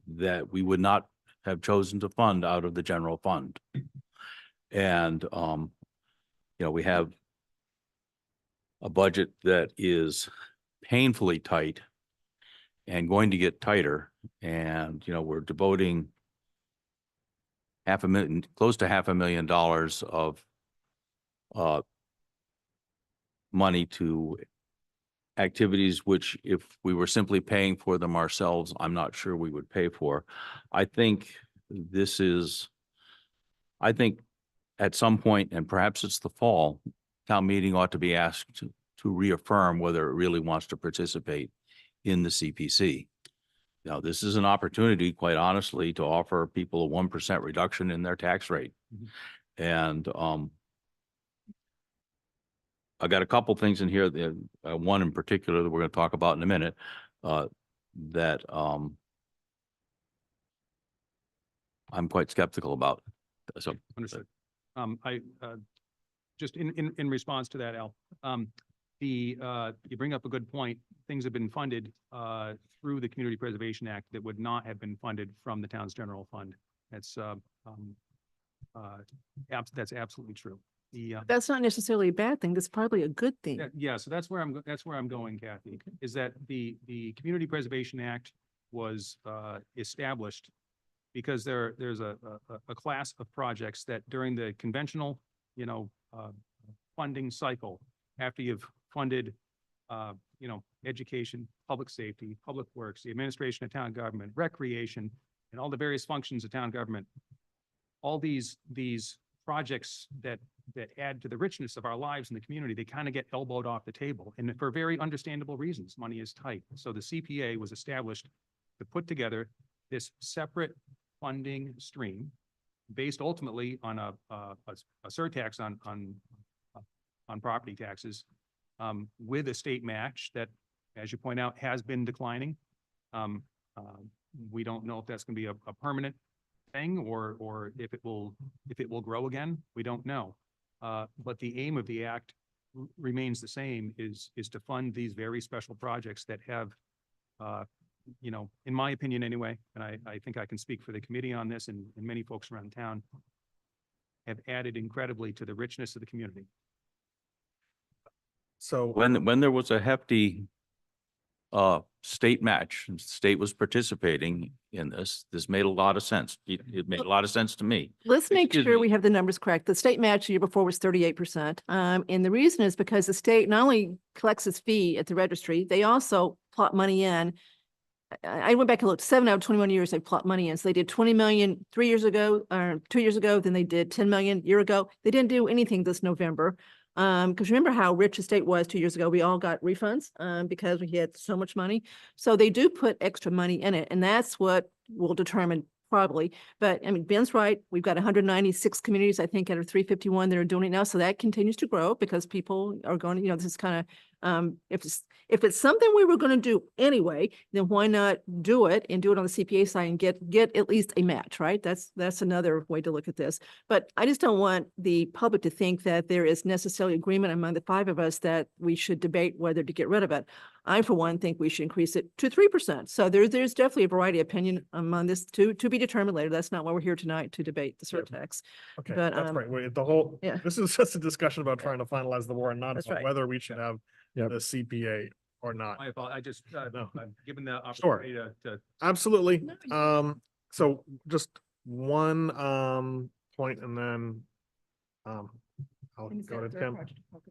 that we would not have chosen to fund out of the general fund. And we have a budget that is painfully tight and going to get tighter. And, we're devoting close to $500,000 of money to activities which, if we were simply paying for them ourselves, I'm not sure we would pay for. I think at some point, and perhaps it's the fall, town meeting ought to be asked to reaffirm whether it really wants to participate in the CPC. Now, this is an opportunity, quite honestly, to offer people a 1% reduction in their tax rate. Mhm. And, I got a couple things in here, that, one in particular that we're gonna talk about in a minute, that, I'm quite skeptical about. So, Understood. Just in response to that, Al, you bring up a good point. Things have been funded, through the Community Preservation Act that would not have been funded from the town's general fund. That's, that's absolutely true. That's not necessarily a bad thing. That's probably a good thing. Yeah, so that's where I'm going, Kathy, is that the Community Preservation Act was, established because there's a class of projects that during the conventional, funding cycle, after you've funded, education, public safety, public works, the administration of town government, recreation, and all the various functions of town government, all these projects that add to the richness of our lives in the community, they kind of get elbowed off the table, and for very understandable reasons. Money is tight. So the CPA was established to put together this separate funding stream based ultimately on a surtax on property taxes, with a state match that, as you point out, has been declining. We don't know if that's going to be a permanent thing or if it will grow again. We don't know. But the aim of the act remains the same, is to fund these very special projects that have, in my opinion anyway, and I think I can speak for the committee on this and many folks around town, have added incredibly to the richness of the community. So when there was a hefty, state match, and the state was participating in this made a lot of sense. It made a lot of sense to me. Let's make Excuse sure me. we have the numbers correct. The state match the year before was 38%. And the reason is because the state not only collects its fee at the registry, they also plot money in. I went back and looked, 7 out of 21 years they plot money in. So they did 20 million 3 years ago, or 2 years ago, then they did 10 million a year ago. They didn't do anything this November. Because remember how rich the state was 2 years ago? We all got refunds because we had so much money. So they do put extra money in it, and that's what will determine probably. But I mean, Ben's right. We've got 196 communities, I think, out of 351 that are doing it now. So that continues to grow because people are going to, this is kind of, if it's something we were going to do anyway, then why not do it and do it on the CPA side and get at least a match, right? That's another way to look at this. But I just don't want the public to think that there is necessarily agreement among the 5 of us that we should debate whether to get rid of it. I, for one, think we should increase it to 3%. So there's definitely a variety of opinion among this to be determined later. That's not why we're here tonight, to debate the surtax. okay, But, that's um, right. yeah. This is just a discussion about trying to finalize the warrant, not That's about right. whether we should have Yep. the CPA or not. I just, No. given the Sure. opportunity to Absolutely. No, So just one, point and then, I'll And is go to that their Tim. project? Okay.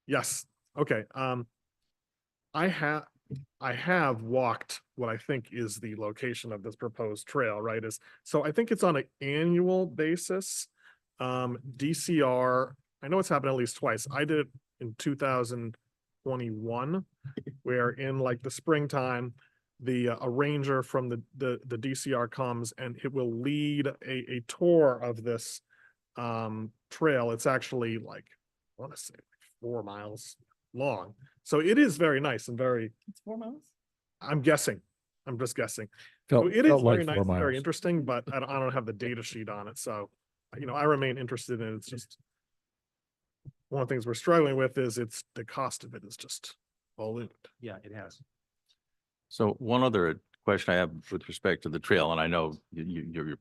Yes, okay, I have walked what I think is the location of this proposed trail, right? So I think it's on an annual basis. DCR, I know it's happened at least twice. I did it in 2021, where in like the springtime, a ranger from the DCR comes and it will lead a tour of this trail. It's actually like, I want to say like 4 miles long. So it is very nice and very, It's 4 miles? I'm just guessing. So Felt it is felt like very nice, 4 and very miles. interesting, but I don't have the data sheet on it. So, I remain interested in it. It's just one of the things we're struggling with is the cost of it is just ballooned. yeah, it has. So one other question I have with respect to the trail, and I know you're,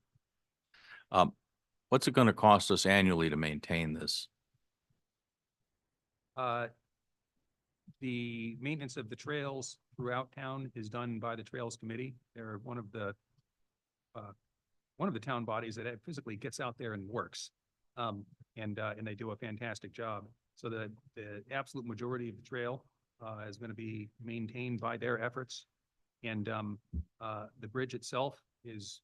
what's it going to cost us annually to maintain this? The maintenance of the trails throughout town is done by the Trails Committee. They're one of the town bodies that physically gets out there and works. And they do a fantastic job. So the absolute majority of the trail is going to be maintained by their efforts. And the bridge itself is,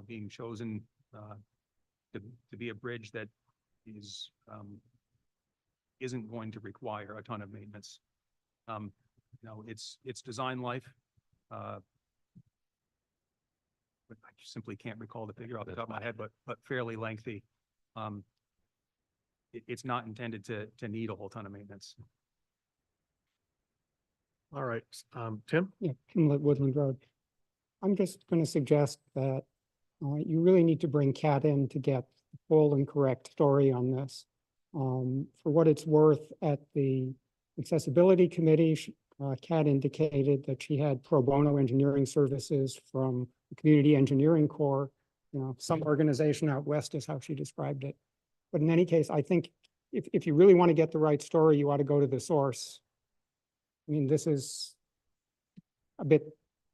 being chosen to be a bridge that isn't going to require a ton of maintenance. It's design life. simply can't recall the figure off the top of my head, but fairly lengthy. It's not intended to need a whole ton of maintenance. All right, Tim? Yeah, Kimlet Woodland Road. I'm just going to suggest that you really need to bring Kat in to get the full and correct story on this. For what it's worth, at the Accessibility Committee, Kat indicated that she had pro bono engineering services from the Community Engineering Corps. Some organization out west is how she described it. But in any case, I think if you really want to get the right story, you ought to go to the source. I mean, this is a bit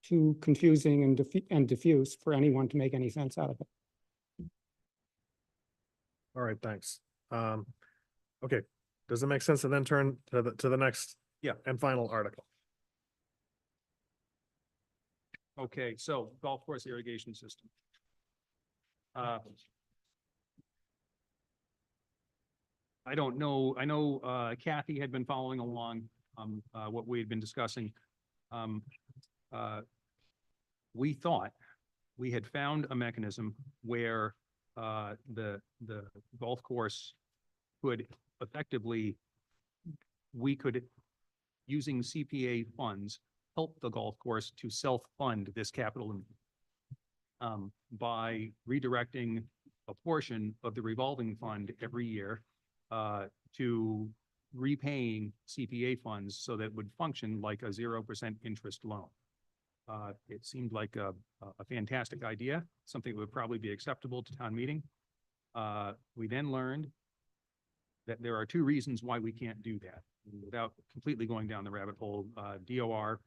too confusing and diffuse for anyone to make any sense out of it. All right, thanks. Okay, does it make sense to then turn to the next? Yeah. And final article? Okay, so golf course irrigation system. I don't know, I know Kathy had been following along what we had been discussing. We thought we had found a mechanism where the golf course could effectively, we could, using CPA funds, help the golf course to self-fund this capital by redirecting a portion of the revolving fund every year to repaying CPA funds so that it would function like a 0% interest loan. It seemed like a fantastic idea, something that would probably be acceptable to town meeting. We then learned that there are two reasons why we can't do that. Without completely going down the rabbit hole, DOR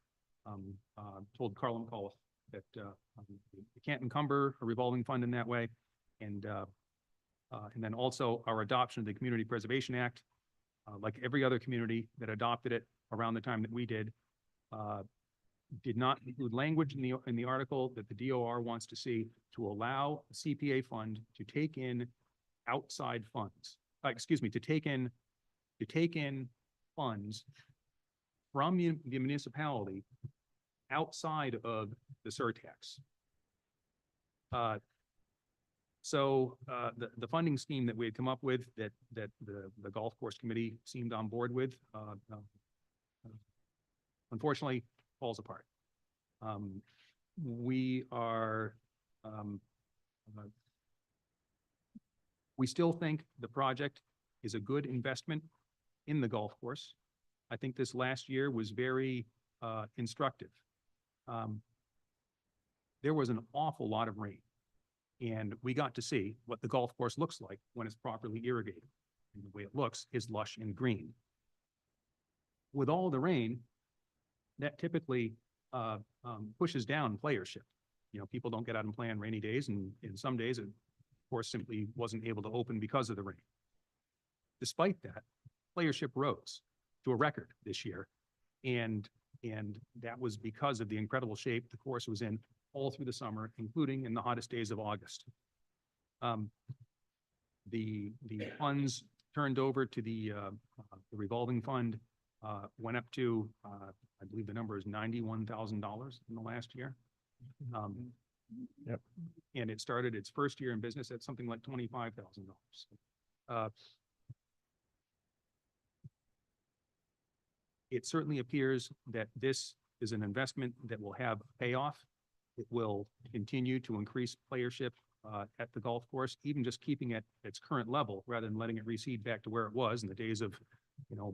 told Carl McCullough that you can't encumber a revolving fund in that way. And then also our adoption of the Community Preservation Act, like every other community that adopted it around the time that we did not include language in the article that the DOR wants to see to allow a CPA fund to take in outside funds. To take in funds from the municipality outside of the surtax. So the funding scheme that we had come up with that the golf course committee seemed on board with, unfortunately falls apart. We still think the project is a good investment in the golf course. I think this last year was very instructive. There was an awful lot of rain, and we got to see what the golf course looks like when it's properly irrigated. And the way it looks is lush and green. With all the rain, that typically pushes down playership. People don't get out and play on rainy days, and in some days, it, of course, simply wasn't able to open because of the rain. Despite that, playership rose to a record this year, and that was because of the incredible shape the course was in all through the summer, including in the hottest days of August. The funds turned over to the revolving fund went up to, I believe the number is $91,000 in the last year. Yep. And it started its first year in business at something like $25,000. It certainly appears that this is an investment that will have payoff. It will continue to increase playership at the golf course, even just keeping it at its current level rather than letting it recede back to where it was in the days of,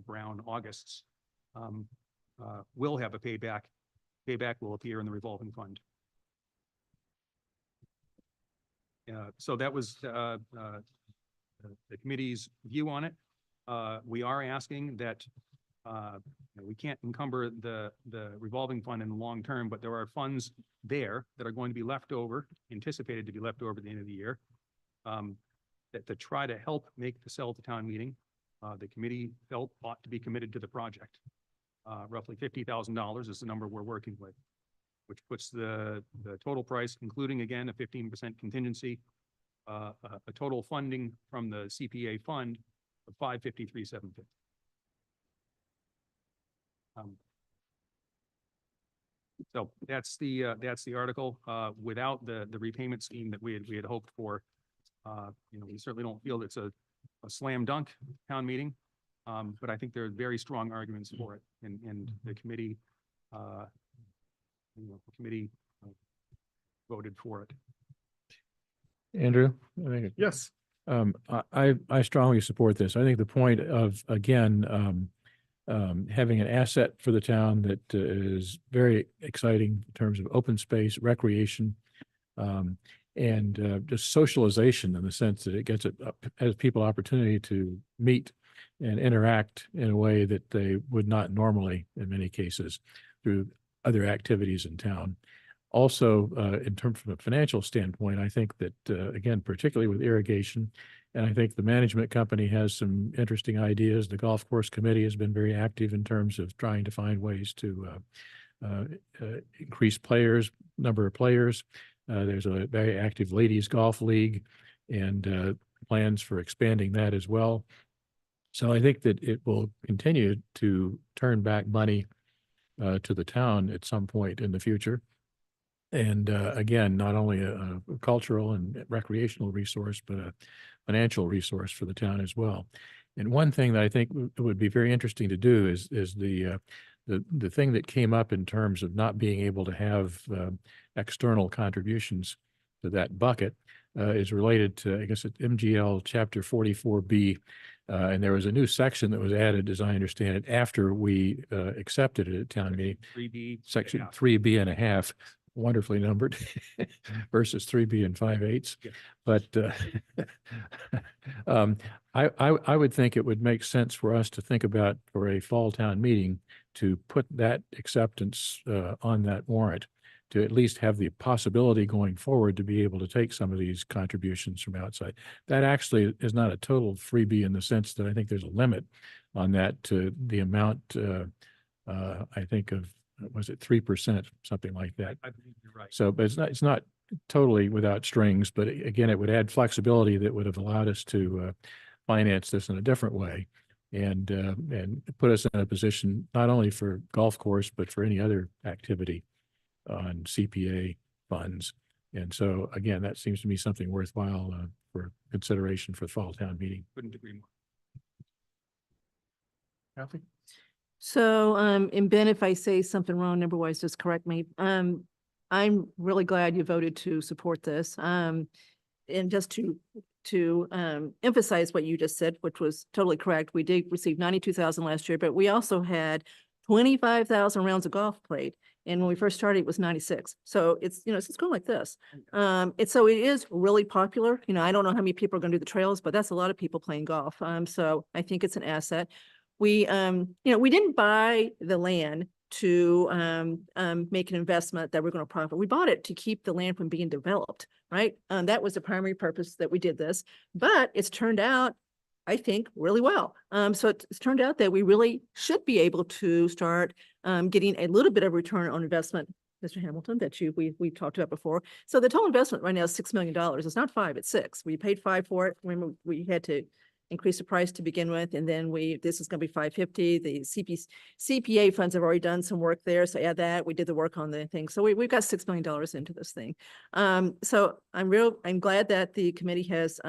brown Augusts. Will have a payback. Payback will appear in the revolving fund. So that was the committee's view on it. We are asking that we can't encumber the revolving fund in the long term, but there are funds there that are going to be left over, anticipated to be left over at the end of the year, that to try to help make the sell to town meeting, the committee felt ought to be committed to the project. Roughly $50,000 is the number we're working with, which puts the total price, including again a 15% contingency, a total funding from the CPA fund of $553,750. So that's the article, without the repayment scheme that we had hoped for. We certainly don't feel it's a slam dunk town meeting. But I think there are very strong arguments for it, and the committee, uh, voted for it. Andrew? I think Yes. I strongly support this. I think the point of, again, having an asset for the town that is very exciting in terms of open space, recreation, and just socialization in the sense that it has people opportunity to meet and interact in a way that they would not normally, in many cases, through other activities in town. Also, in terms from a financial standpoint, I think that, again, particularly with irrigation, and I think the management company has some interesting ideas. The golf course committee has been very active in terms of trying to find ways to increase number of players. There's a very active ladies golf league and plans for expanding that as well. So I think that it will continue to turn back money to the town at some point in the future. And again, not only a cultural and recreational resource, but a financial resource for the town as well. And one thing that I think would be very interesting to do is the thing that came up in terms of not being able to have external contributions to that bucket is related to, I guess, it's MGL Chapter 44B. And there was a new section that was added, as I understand it, after we accepted it at town meeting. 3B. Section 3B and a half, wonderfully numbered versus 3B and 5/8. Yeah. But I would think it would make sense for us to think about for a fall town meeting to put that acceptance on that warrant, to at least have the possibility going forward to be able to take some of these contributions from outside. That actually is not a total freebie in the sense that I think there's a limit on that to the amount, I think of, was it 3%, something like that. I believe you're right. So, but it's not totally without strings, but again, it would add flexibility that would have allowed us to finance this in a different way and put us in a position not only for golf course, but for any other activity on CPA funds. And so again, that seems to me something worthwhile for consideration for the fall town meeting. Couldn't agree more. Kathy? So, and Ben, if I say something wrong, number-wise, just correct me. I'm really glad you voted to support this. And just to emphasize what you just said, which was totally correct. We did receive 92,000 last year, but we also had 25,000 rounds of golf played. And when we first started, it was 96. So it's, it's going like this. So it is really popular. I don't know how many people are going to do the trails, but that's a lot of people playing golf. So I think it's an asset. We, we didn't buy the land to make an investment that we're going to profit. We bought it to keep the land from being developed, right? That was the primary purpose that we did this, but it's turned out, I think, really well. So it's turned out that we really should be able to start getting a little bit of return on investment, Mr. Hamilton, that we talked about before. So the total investment right now is $6 million. It's not 5, it's 6. We paid 5 for it. Remember, we had to increase the price to begin with, and then this is going to be 550. The CPA funds have already done some work there, so add that. We did the work on the thing, so we've got $6 million into this thing. So I'm glad that the committee has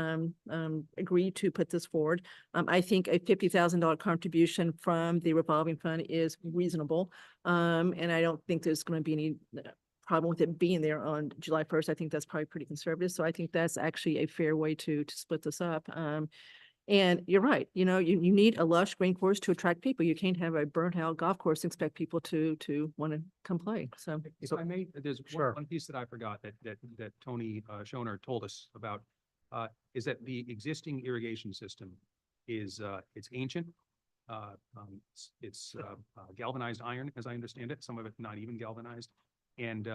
agreed to put this forward. I think a $50,000 contribution from the revolving fund is reasonable, and I don't think there's going to be any problem with it being there on July 1st. I think that's probably pretty conservative, so I think that's actually a fair way to split this up. And you're right, you need a lush green course to attract people. You can't have a burnt out golf course and expect people to want to come play. So If I may, there's Sure. one piece that I forgot that Tony Schoner told us about, is that the existing irrigation system is, it's ancient. It's galvanized iron, as I understand it, some of it not even galvanized. And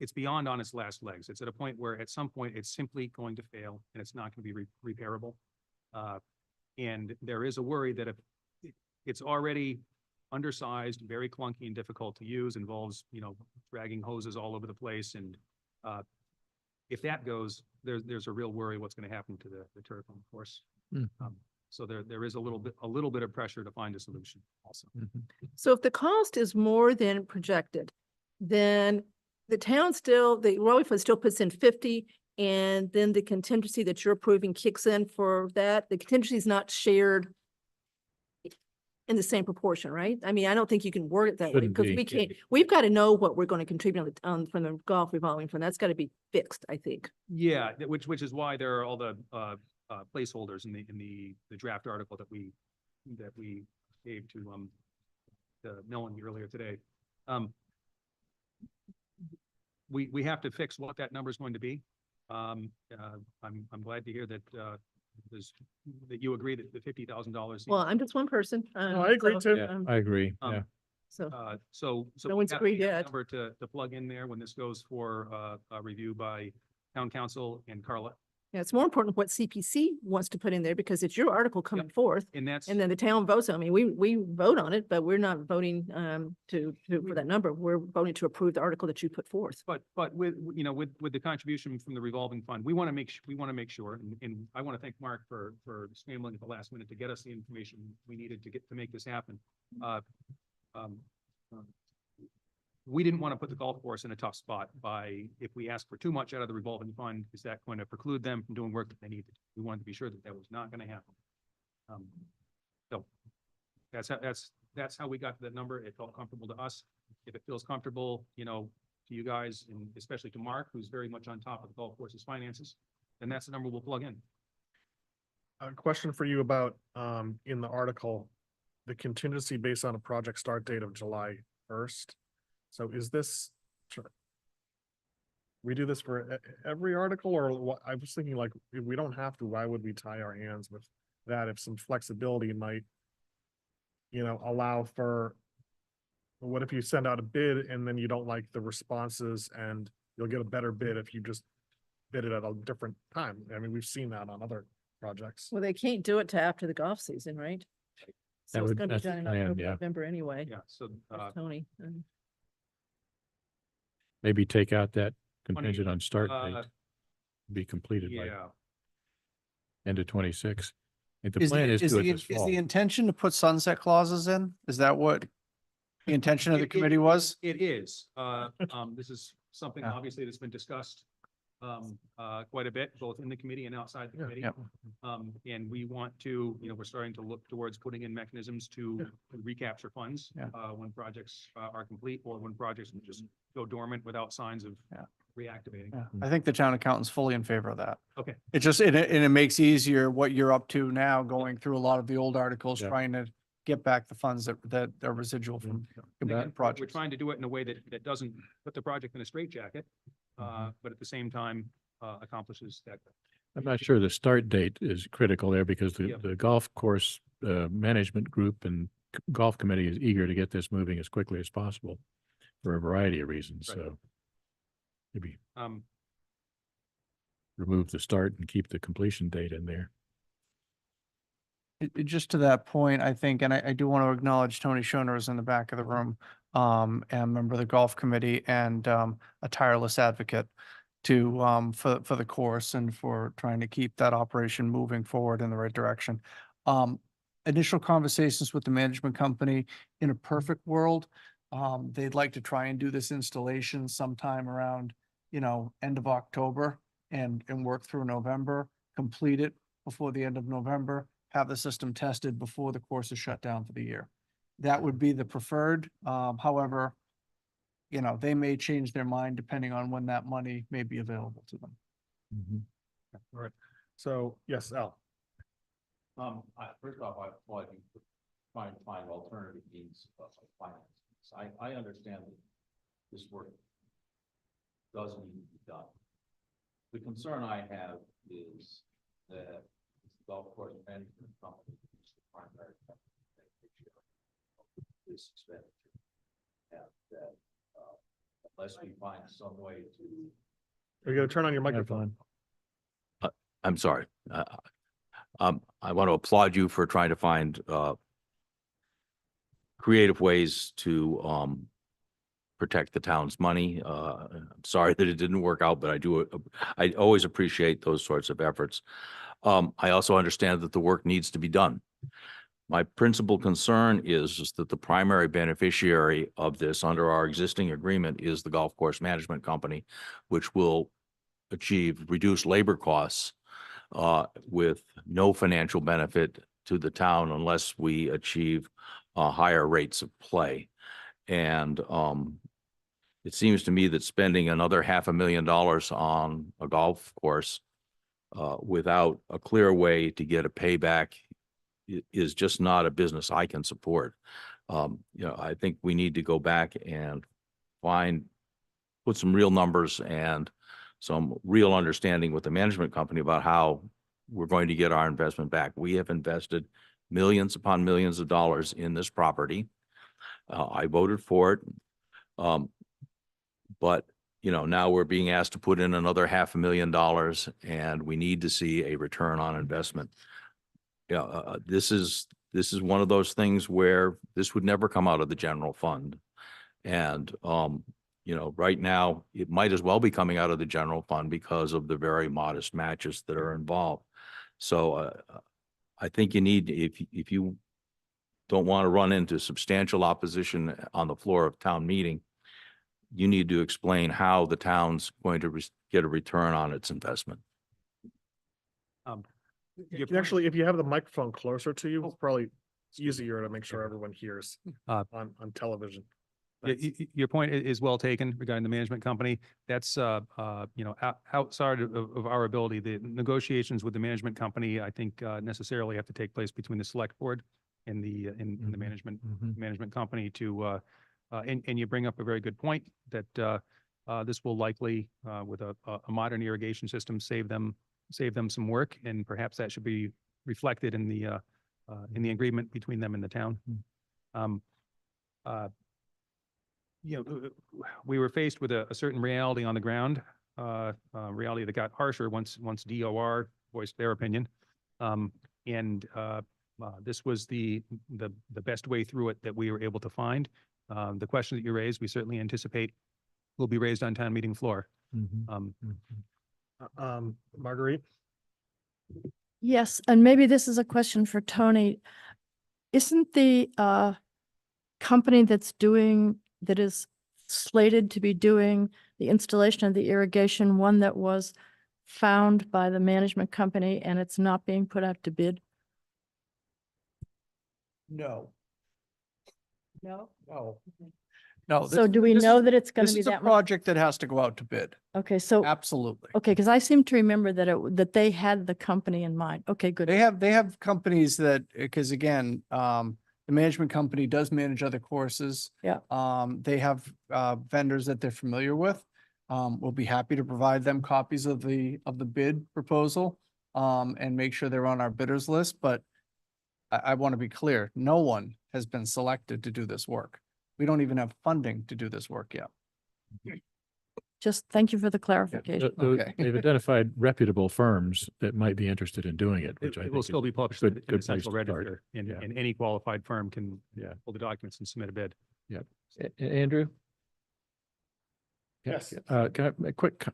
it's beyond on its last legs. It's at a point where at some point it's simply going to fail and it's not going to be repairable. And there is a worry that if it's already undersized, very clunky and difficult to use, involves, dragging hoses all over the place. And if that goes, there's a real worry what's going to happen to the turf on the course. So there is a little bit of pressure to find a solution also. So if the cost is more than projected, then the town still, the Raleigh Fund still puts in 50, and then the contingency that you're approving kicks in for that. The contingency is not shared in the same proportion, right? I mean, I don't think you can word it that way Shouldn't because be. we can't, we've got to know what we're going to contribute from the golf revolving fund. That's got to be fixed, I think. Yeah, which is why there are all the placeholders in the draft article that we gave to Melanie earlier today. We have to fix what that number is going to be. I'm glad to hear that that you agree that the $50,000. Well, I'm just one person. No, I agree too. Yeah, I agree. Um, Yeah. So So No we one's have agreed that yet. number to plug in there when this goes for a review by town council and Carla. yeah, it's more important what CPC wants to put in there because it's your article coming forth. And that's, And then the town votes. I mean, we vote on it, but we're not voting for that number. We're voting to approve the article that you put forth. but with, you know, with the contribution from the revolving fund, we want to make sure, and I want to thank Mark for scrambling at the last minute to get us the information we needed to make this happen. We didn't want to put the golf course in a tough spot by, if we ask for too much out of the revolving fund, is that going to preclude them from doing work that they needed? We wanted to be sure that that was not going to happen. So that's how we got to that number. It felt comfortable to us. If it feels comfortable, you know, to you guys, and especially to Mark, who's very much on top of the golf course's finances, then that's the number we'll plug in. A question for you about, in the article, the contingency based on a project start date of July 1st. So is this, we do this for every article, or what? I was thinking like, if we don't have to, why would we tie our hands with that? If some flexibility might, you know, allow for, what if you send out a bid and then you don't like the responses and you'll get a better bid if you just bid it at a different time? I mean, we've seen that on other projects. Well, they can't do it till after the golf season, right? So it's would- gonna be that's the done in plan, October, yeah. November anyway. Yeah, so, That's Tony. Maybe take out that contingent on start uh, date. Be completed by yeah, end of 26. And the Is plan the, is is to do the, it this is fall. the intention to put sunset clauses in? Is that what the intention of the committee was? It is. This is something Yeah. obviously that's been discussed quite a bit, both in the committee and outside the Yeah. committee. Yep. And we want to, you know, we're starting to look towards putting in mechanisms to recapture funds Yeah. when projects are complete, or when projects just go dormant without signs of Yeah. reactivating. Yeah, I think the town accountant's fully in favor of that. Okay. It just, and it makes easier what you're up to now, going through a lot of the old articles, Yeah. trying to get back the funds that are residual from completed Again, we're projects. trying to do it in a way that doesn't put the project in a straitjacket, but at the same time accomplishes that. I'm not sure the start date is critical there because the, Yep. the golf course, management group and golf committee is eager to get this moving as quickly as possible for a variety of reasons, Right. so maybe Um, remove the start and keep the completion date in there. Just to that point, I think, and I do want to acknowledge Tony Schoner is in the back of the room, and a member of the golf committee and, a tireless advocate to, for the course and for trying to keep that operation moving forward in the right direction. Initial conversations with the management company, in a perfect world, they'd like to try and do this installation sometime around, you know, end of October and work through November, complete it before the end of November, have the system tested before the course is shut down for the year. That would be the preferred. However, you know, they may change their mind depending on when that money may be available to them. All right. So, yes, Al. First off, I applaud you for trying to find alternative means of finance. I understand that this work does need to be done. The concern I have is that golf course management company is the primary this expenditure. And that, unless we find some way to. Are you gonna turn on your microphone? I'm sorry. I want to applaud you for trying to find creative ways to protect the town's money. I'm sorry that it didn't work out, but I always appreciate those sorts of efforts. I also understand that the work needs to be done. My principal concern is that the primary beneficiary of this under our existing agreement is the golf course management company, which will achieve reduced labor costs with no financial benefit to the town unless we achieve higher rates of play. And it seems to me that spending another $500,000 on a golf course without a clear way to get a payback is just not a business I can support. I think we need to go back and put some real numbers and some real understanding with the management company about how we're going to get our investment back. We have invested millions upon millions of dollars in this property. I voted for it. But now we're being asked to put in another $500,000 and we need to see a return on investment. This is one of those things where this would never come out of the general fund. And, right now it might as well be coming out of the general fund because of the very modest matches that are involved. So, I think you need, if you don't want to run into substantial opposition on the floor of town meeting, you need to explain how the town's going to get a return on its investment. You can actually, if you have the microphone closer to you, it's probably easier to make sure everyone hears on television. Your point is well taken regarding the management company. That's, outside of our ability. The negotiations with the management company, I think, necessarily have to take place between the select board and the management company to, and you bring up a very good point that this will likely, with a modern irrigation system, save them some work, and perhaps that should be reflected in the agreement between them and the town. We were faced with a certain reality on the ground, reality that got harsher once DOR voiced their opinion. This was the best way through it that we were able to find. The question that you raised, we certainly anticipate will be raised on town meeting floor. Marguerite? Yes, and maybe this is a question for Tony. Isn't the company that is slated to be doing the installation of the irrigation one that was found by the management company and it's not being put out to bid? No. No. No. So do we know that it's going This to be is a that much? project that has to go out to bid. Okay, so, Absolutely. okay, because I seem to remember that they had the company in mind. Okay, good. They have companies that, because again, the management company does manage other courses. Yeah. They have vendors that they're familiar with. We'll be happy to provide them copies of the bid proposal and make sure they're on our bidders list. But I want to be clear, no one has been selected to do this work. We don't even have funding to do this work yet. Just thank you for the clarification. Okay. They've identified reputable firms that might be interested in doing it, which I It think will is still be published good- in the good place central to start. register, and Yeah. any qualified firm can Yeah. pull the documents and submit a bid. Andrew? Yes. Can I make quick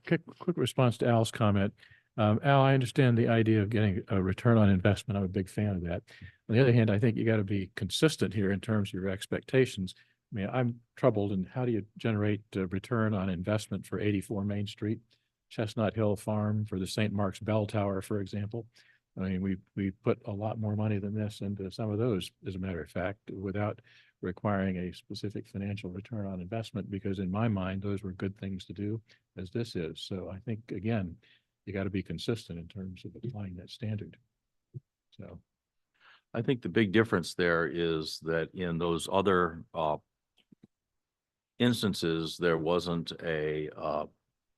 response to Al's comment? Al, I understand the idea of getting a return on investment. I'm a big fan of that. On the other hand, I think you got to be consistent here in terms of your expectations. I mean, I'm troubled in how do you generate a return on investment for 84 Main Street, Chestnut Hill Farm, for the St. Mark's Bell Tower, for example. I mean, we put a lot more money than this into some of those, as a matter of fact, without requiring a specific financial return on investment, because in my mind, those were good things to do, as this is. So I think, again, you got to be consistent in terms of applying that standard. So. I think the big difference there is that in those other instances, there wasn't a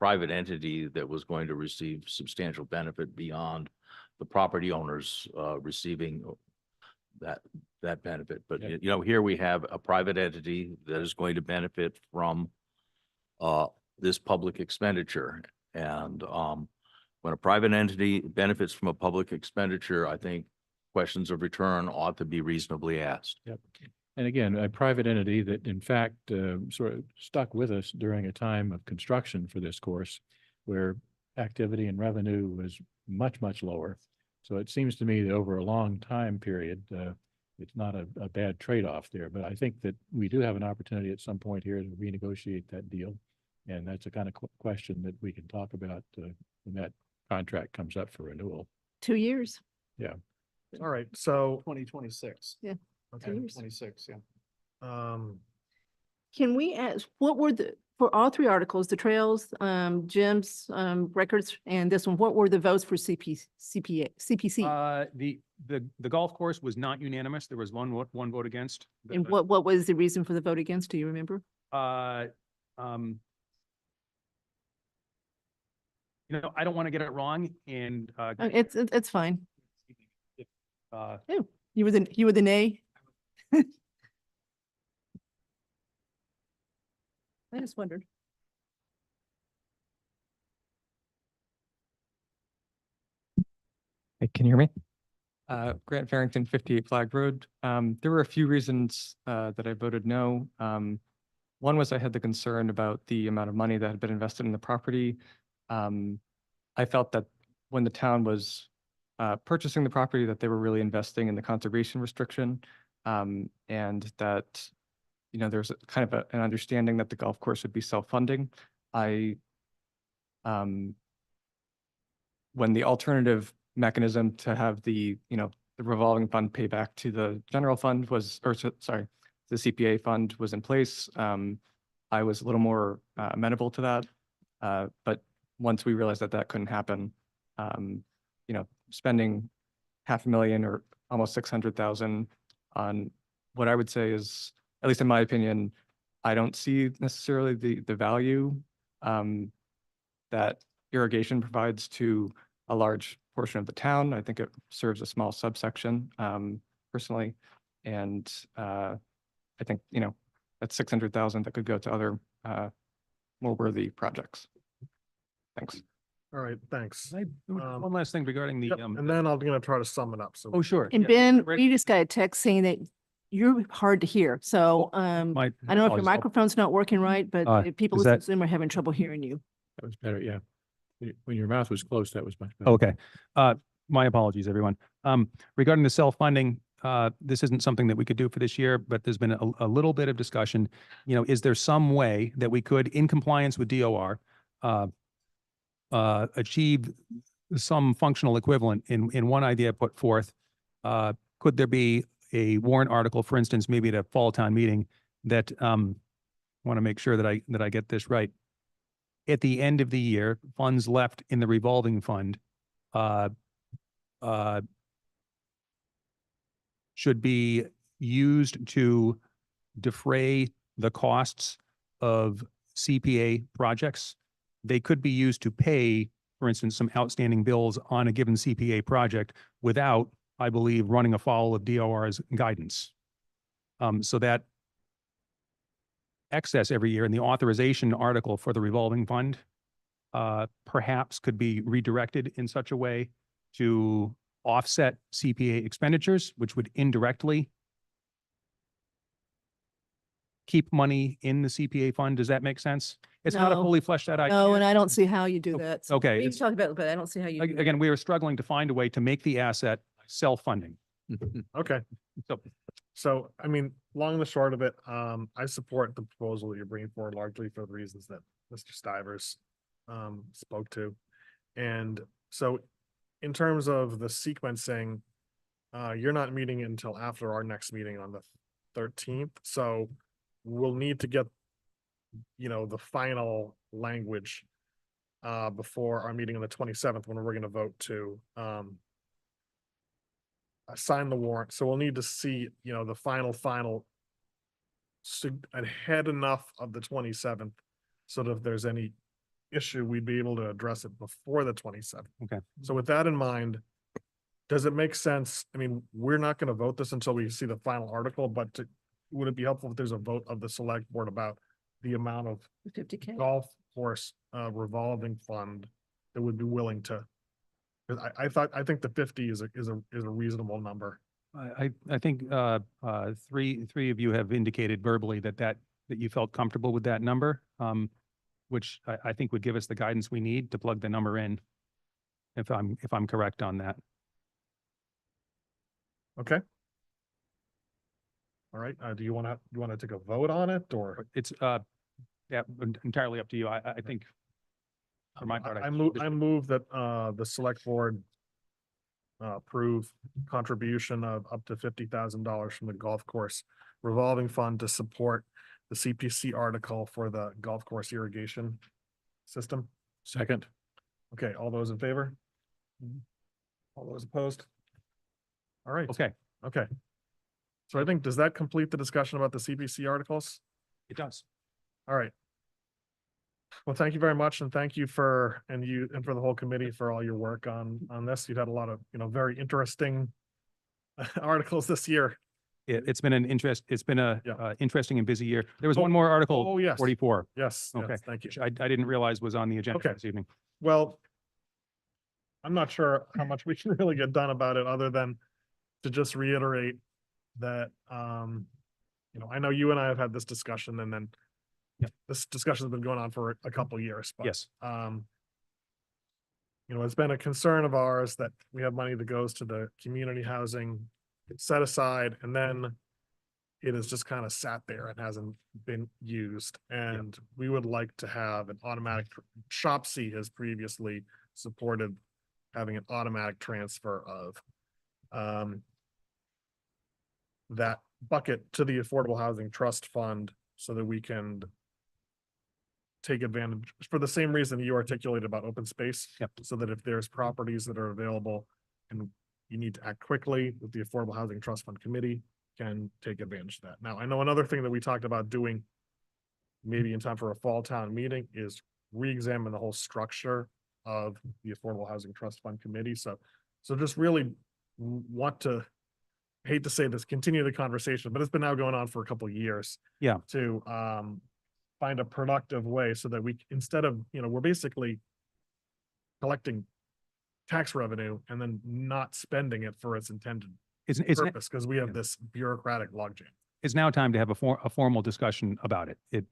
private entity that was going to receive substantial benefit beyond the property owners receiving that benefit. But, Yeah. Here we have a private entity that is going to benefit from this public expenditure. And when a private entity benefits from a public expenditure, I think questions of return ought to be reasonably asked. Yep. And again, a private entity that in fact sort of stuck with us during a time of construction for this course, where activity and revenue was much, much lower. So it seems to me that over a long time period, it's not a bad trade-off there, but I think that we do have an opportunity at some point here to renegotiate that deal. And that's a kind of question that we can talk about when that contract comes up for renewal. 2 years. All right, so, 2026. Yeah. okay, years. 26, yeah. Can we ask, what were for all three articles, the trails, gyms, records, and this one, what were the votes for CPC? The golf course was not unanimous. There was one vote against. And what was the reason for the vote against? Do you remember? You know, I don't want to get it wrong and, It's fine. uh, Oh, you were the nay? I just wondered. Hey, can you hear me? Grant Farrington, 58 Flag Road. There were a few reasons that I voted no. One was I had the concern about the amount of money that had been invested in the property. I felt that when the town was purchasing the property, that they were really investing in the conservation restriction, and that, you know, there's kind of an understanding that the golf course would be self-funding. When the alternative mechanism to have the revolving fund pay back to the general fund was, sorry, the CPA fund was in place, I was a little more amenable to that. But once we realized that that couldn't happen, spending $500,000 or almost 600,000 on what I would say is, at least in my opinion, I don't see necessarily the value that irrigation provides to a large portion of the town. I think it serves a small subsection, personally. And I think, that's 600,000 that could go to other more worthy projects. Thanks. all right, thanks. one last thing regarding the, Yep, and then I'm gonna try to sum it up, so. oh, sure. And yeah, Ben, Rick- we just got a text saying that you're hard to hear. So I don't know if your apologies. microphone's not working right, but if people is listening that- to Zoom are having trouble hearing you. That was better, yeah. When your mouth was closed, that was much better. Okay. My apologies, everyone. Regarding the self-funding, this isn't something that we could do for this year, but there's been a little bit of discussion. Is there some way that we could, in compliance with DOR, achieve some functional equivalent in one idea put forth? Could there be a warrant article, for instance, maybe at a fall town meeting that, want to make sure that I get this right. At the end of the year, funds left in the revolving fund, should be used to defray the costs of CPA projects. They could be used to pay, for instance, some outstanding bills on a given CPA project without, I believe, running afoul of DOR's guidance. So that excess every year in the authorization article for the revolving fund perhaps could be redirected in such a way to offset CPA expenditures, which would indirectly keep money in the CPA fund. Does that make sense? It's not a No. fully fleshed out idea. No, and I don't see how you do that. So okay, We can it's- talk about it, but I don't see how you. do that. Again, we were struggling to find a way to make the asset self-funding. Okay, so, I mean, long and the short of it, I support the proposal that you're bringing forward largely for the reasons that Mr. Stivers spoke to. And so in terms of the sequencing, you're not meeting until after our next meeting on the 13th, so we'll need to get, the final language before our meeting on the 27th, when we're gonna vote to sign the warrant. So we'll need to see, the final ahead enough of the 27th, so that if there's any issue, we'd be able to address it before the 27th. Okay. So with that in mind, does it make sense? I mean, we're not gonna vote this until we see the final article, but would it be helpful if there's a vote of the select board about the amount of 50K. golf course revolving fund that would be willing to? 'Cause I think the 50 is a reasonable number. I think three of you have indicated verbally that you felt comfortable with that number, which I think would give us the guidance we need to plug the number in. If I'm correct on that. Okay. All right, do you want to take a vote on it or? It's, yeah, entirely up to you. I think for my part, I move that, the select board approve contribution of up to $50,000 from the golf course revolving fund to support the CPC article for the golf course irrigation system. Second, Okay, all those in favor? All those opposed? All right. Okay, Okay. So I think, does that complete the discussion about the CPC articles? it does. All right. Well, thank you very much, and thank you for, and for the whole committee for all your work on this. You've had a lot of, very interesting articles this year. It's been it's been a Yeah. interesting and busy year. There was Oh, one more article, oh, yes. 44, Yes, Okay. yes, thank you. which I didn't realize was on the agenda Okay. this evening. Well, I'm not sure how much we can really get done about it, other than to just reiterate that, I know you and I have had this discussion, and then this discussion has been going on for a couple years, but Yes. It's been a concern of ours that we have money that goes to the community housing set aside, and then it has just kind of sat there and hasn't been used. And we would like to have an automatic, ShopC has previously supported having an automatic transfer of that bucket to the Affordable Housing Trust Fund so that we can take advantage, for the same reason you articulated about open space. Yep. So that if there's properties that are available and you need to act quickly, with the Affordable Housing Trust Fund Committee can take advantage of that. Now, I know another thing that we talked about doing maybe in time for a fall town meeting is re-examine the whole structure of the Affordable Housing Trust Fund Committee. So just really want to, hate to say this, continue the conversation, but it's been now going on for a couple of years. Yeah. To find a productive way so that we, instead of, we're basically collecting tax revenue and then not spending it for its intended It's purpose, because we have this bureaucratic logjam. it's now time to have a formal discussion about it. I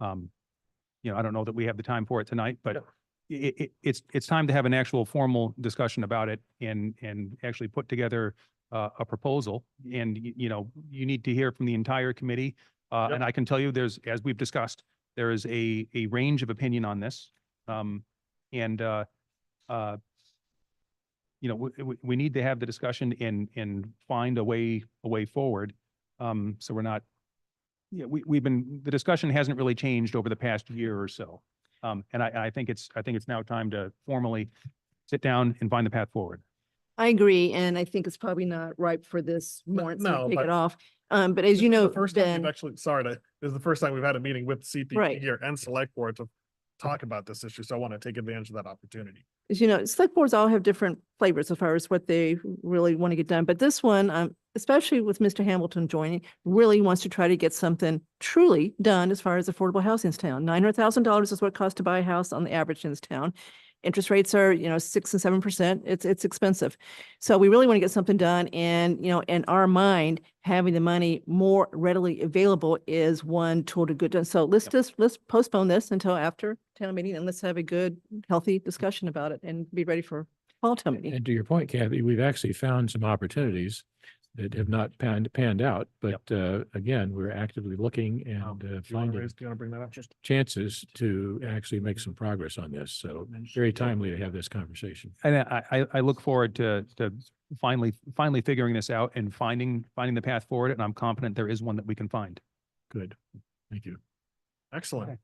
don't know that we have the time for it tonight, but it's time to have an actual formal discussion about it and actually put together a proposal. And, you need to hear from the entire committee. And I can tell you, as we've discussed, there is a range of opinion on this. We need to have the discussion and find a way forward. So we're not, the discussion hasn't really changed over the past year or so. And I think it's now time to formally sit down and find the path forward. I agree, and I think it's probably not ripe for this warrant, so no, take but it off. But as you know, The first time Ben, we've actually, this is the first time we've had a meeting with CPC Right. here and select board to talk about this issue. So I want to take advantage of that opportunity. as you know, select boards all have different flavors as far as what they really want to get done. But this one, especially with Mr. Hamilton joining, really wants to try to get something truly done as far as affordable housing in this town. $900,000 is what it costs to buy a house on the average in this town. Interest rates are, 6 and 7%. It's expensive. So we really want to get something done. And, in our mind, having the money more readily available is one tool to get done. So let's postpone this until after town meeting, and let's have a good, healthy discussion about it and be ready for fall town meeting. and to your point, Kathy, we've actually found some opportunities that have not panned out, but again, we're actively looking and Do you want finding to bring that up? chances to actually make some progress on this. So very timely to have this conversation. And I look forward to finally figuring this out and finding the path forward. And I'm confident there is one that we can find. Good. Thank you. Excellent.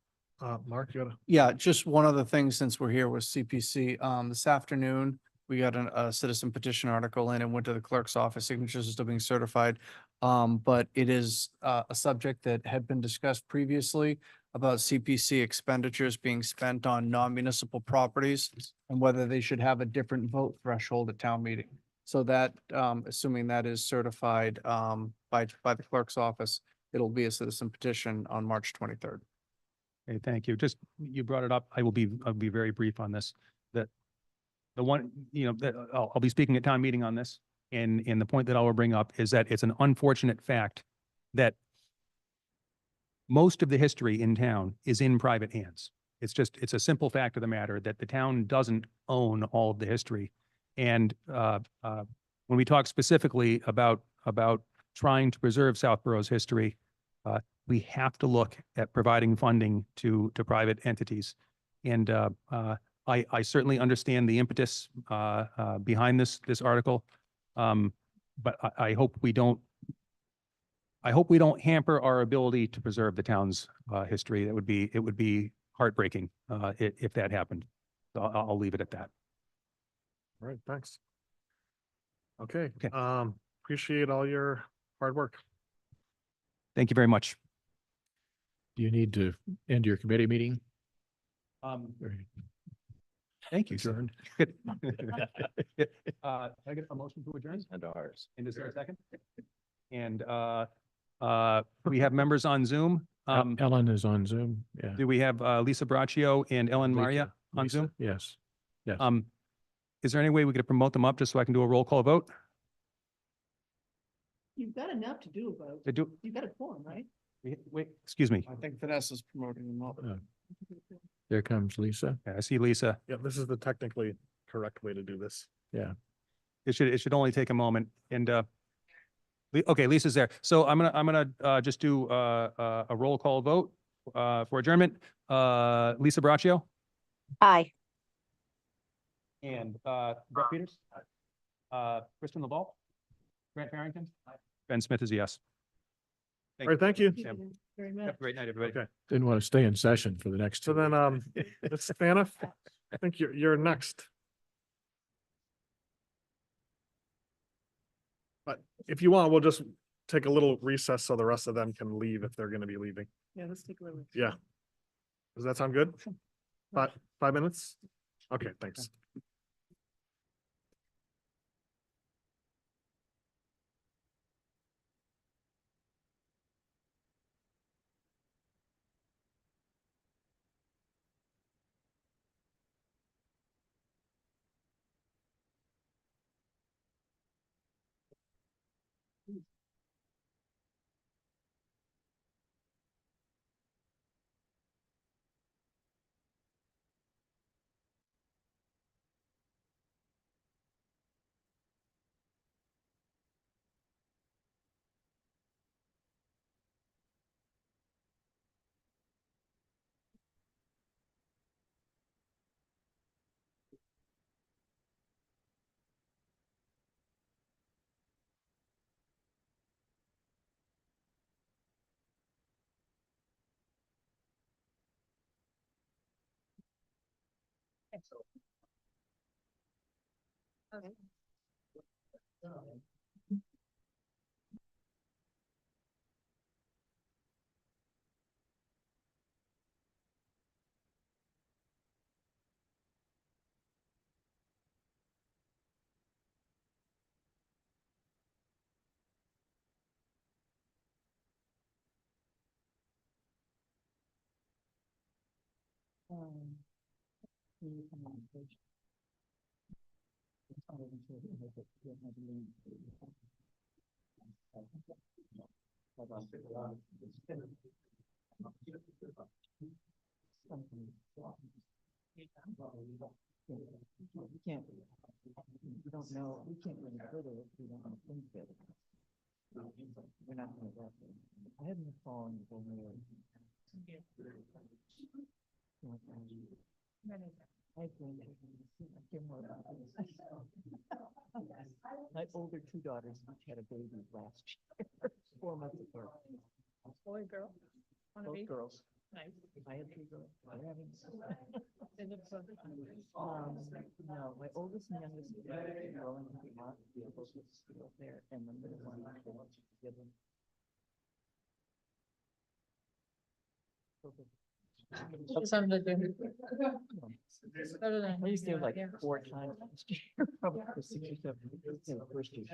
Mark, you gotta, Yeah, just one other thing since we're here with CPC. This afternoon, we got a citizen petition article in and went to the clerk's office. Signatures are still being certified. But it is a subject that had been discussed previously about CPC expenditures being spent on non-municipal properties and whether they should have a different vote threshold at town meeting. So that, assuming that is certified by the clerk's office, it'll be a citizen petition on March 23rd. Okay, thank you. Just, you brought it up. I'll be very brief on this. That the one, that I'll be speaking at town meeting on this. And the point that I will bring up is that it's an unfortunate fact that most of the history in town is in private hands. It's a simple fact of the matter that the town doesn't own all of the history. And when we talk specifically about trying to preserve Southborough's history, we have to look at providing funding to private entities. And I certainly understand the impetus behind this article. But I hope we don't hamper our ability to preserve the town's history. It would be heartbreaking if that happened. So I'll leave it at that. All right, thanks. Okay, Okay. appreciate all your hard work. Thank you very much. Do you need to end your committee meeting? Or Thank you, sir. adjourn? Good. Can I get a motion to adjourn? And ours. And is there a second? And we have members on Zoom. Ellen is on Zoom, yeah. Do we have Lisa Braccio and Ellen Maria on Lisa, Zoom? Yes, yes. Is there any way we could promote them up just so I can do a roll call vote? You've got enough to do about, you've got a quorum, right? Wait, excuse me. I think Vanessa's promoting them up. There comes Lisa. Yeah, I see Lisa. Yeah, this is the technically correct way to do this. Yeah. It should only take a moment. And okay, Lisa's there. So I'm gonna just do a roll call vote for adjournment. Lisa Braccio Aye. and Brett Peters. Kristen LeBall. Grant Farrington. Ben Smith is a yes. All right, thank you. Very Have much. a great night, everybody. Okay, Didn't want to stay in session for the next so two. then, Ms. Staniff, I think you're next. But if you want, we'll just take a little recess so the rest of them can leave if they're gonna be leaving. Yeah, let's take a little. Yeah. Does that sound good? 5 minutes? Okay, thanks. We can't, we don't know, we can't really further if we don't know things better. We're not gonna go there. I haven't fallen when we were. My older two daughters each had a baby last year, 4 months apart. Boy, girl? Both girls. Nice. I had 2 girls. They're having. No, my oldest and youngest are growing to be out to be able to school there, and the middle one, I want to give them. What time did they do? I used to have like 4 times last year, probably for 6 or 7 weeks. They were first year.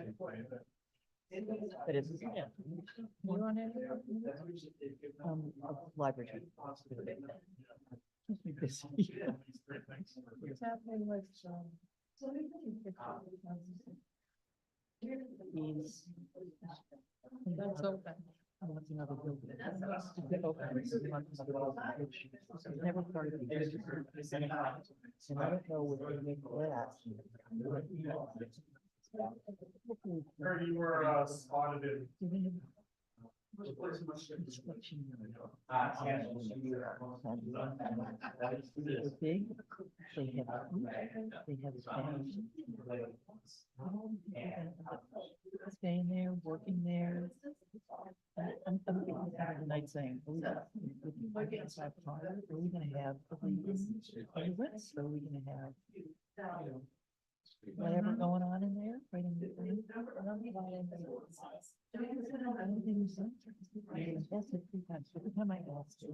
But it's, yeah. You want it? Library. Keeps me busy. What's happening with, He's. That's open. What's another building? Never started. And I don't know what they make that. You were spotted in. Staying there, working there. I'm getting tired of the night saying, are we gonna have toilets? Are we gonna have, you know, whatever going on in there? Right in the room? I don't think so. I asked it 3 times. Every time I asked.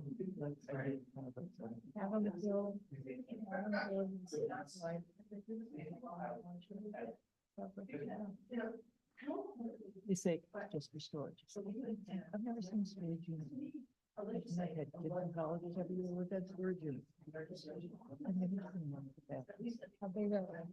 Have them feel. They say just for storage. I've never seen storage unit. I've had kids in colleges every year with that storage unit. I've never seen one with that. How big are they?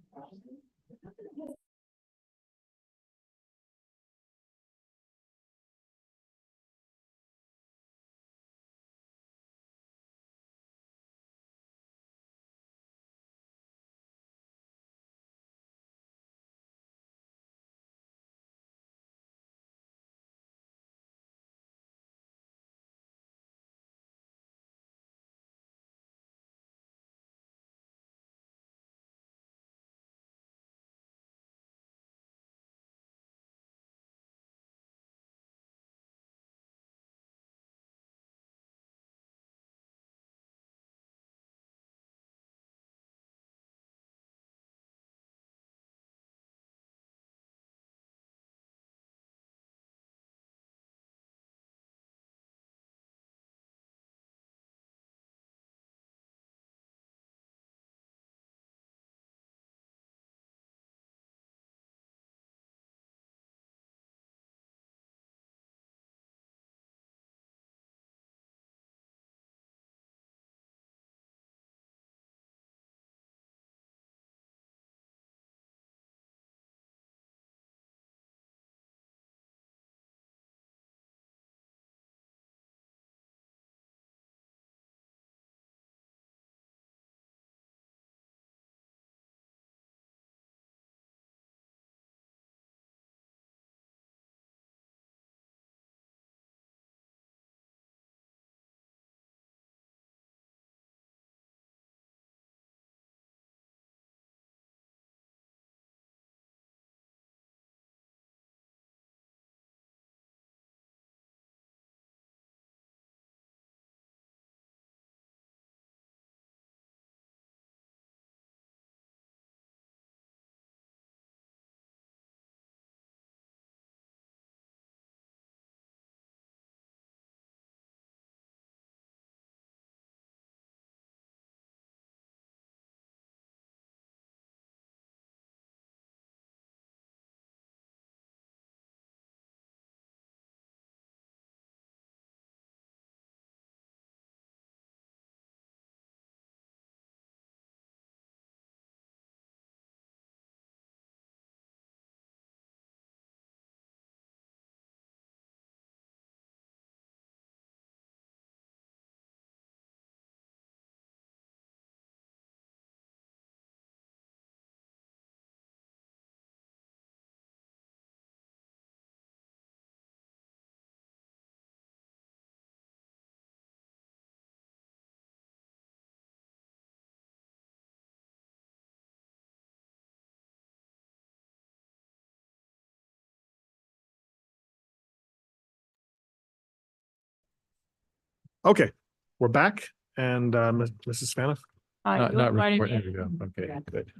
Okay, we're back and Mrs. Faniff. Not recording. There we go. Okay, good.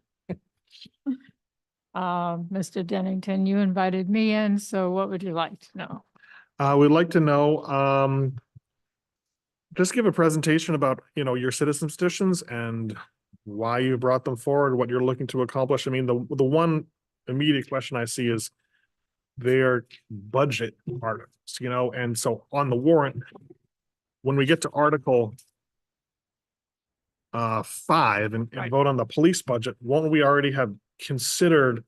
Mr. Dennington, you invited me in, so what would you like to know? We'd like to know, just give a presentation about, your citizen petitions and why you brought them forward, what you're looking to accomplish. I mean, the one immediate question I see is their budget articles, and so on the warrant, when we get to Article 5 and Right. vote on the police budget, won't we already have considered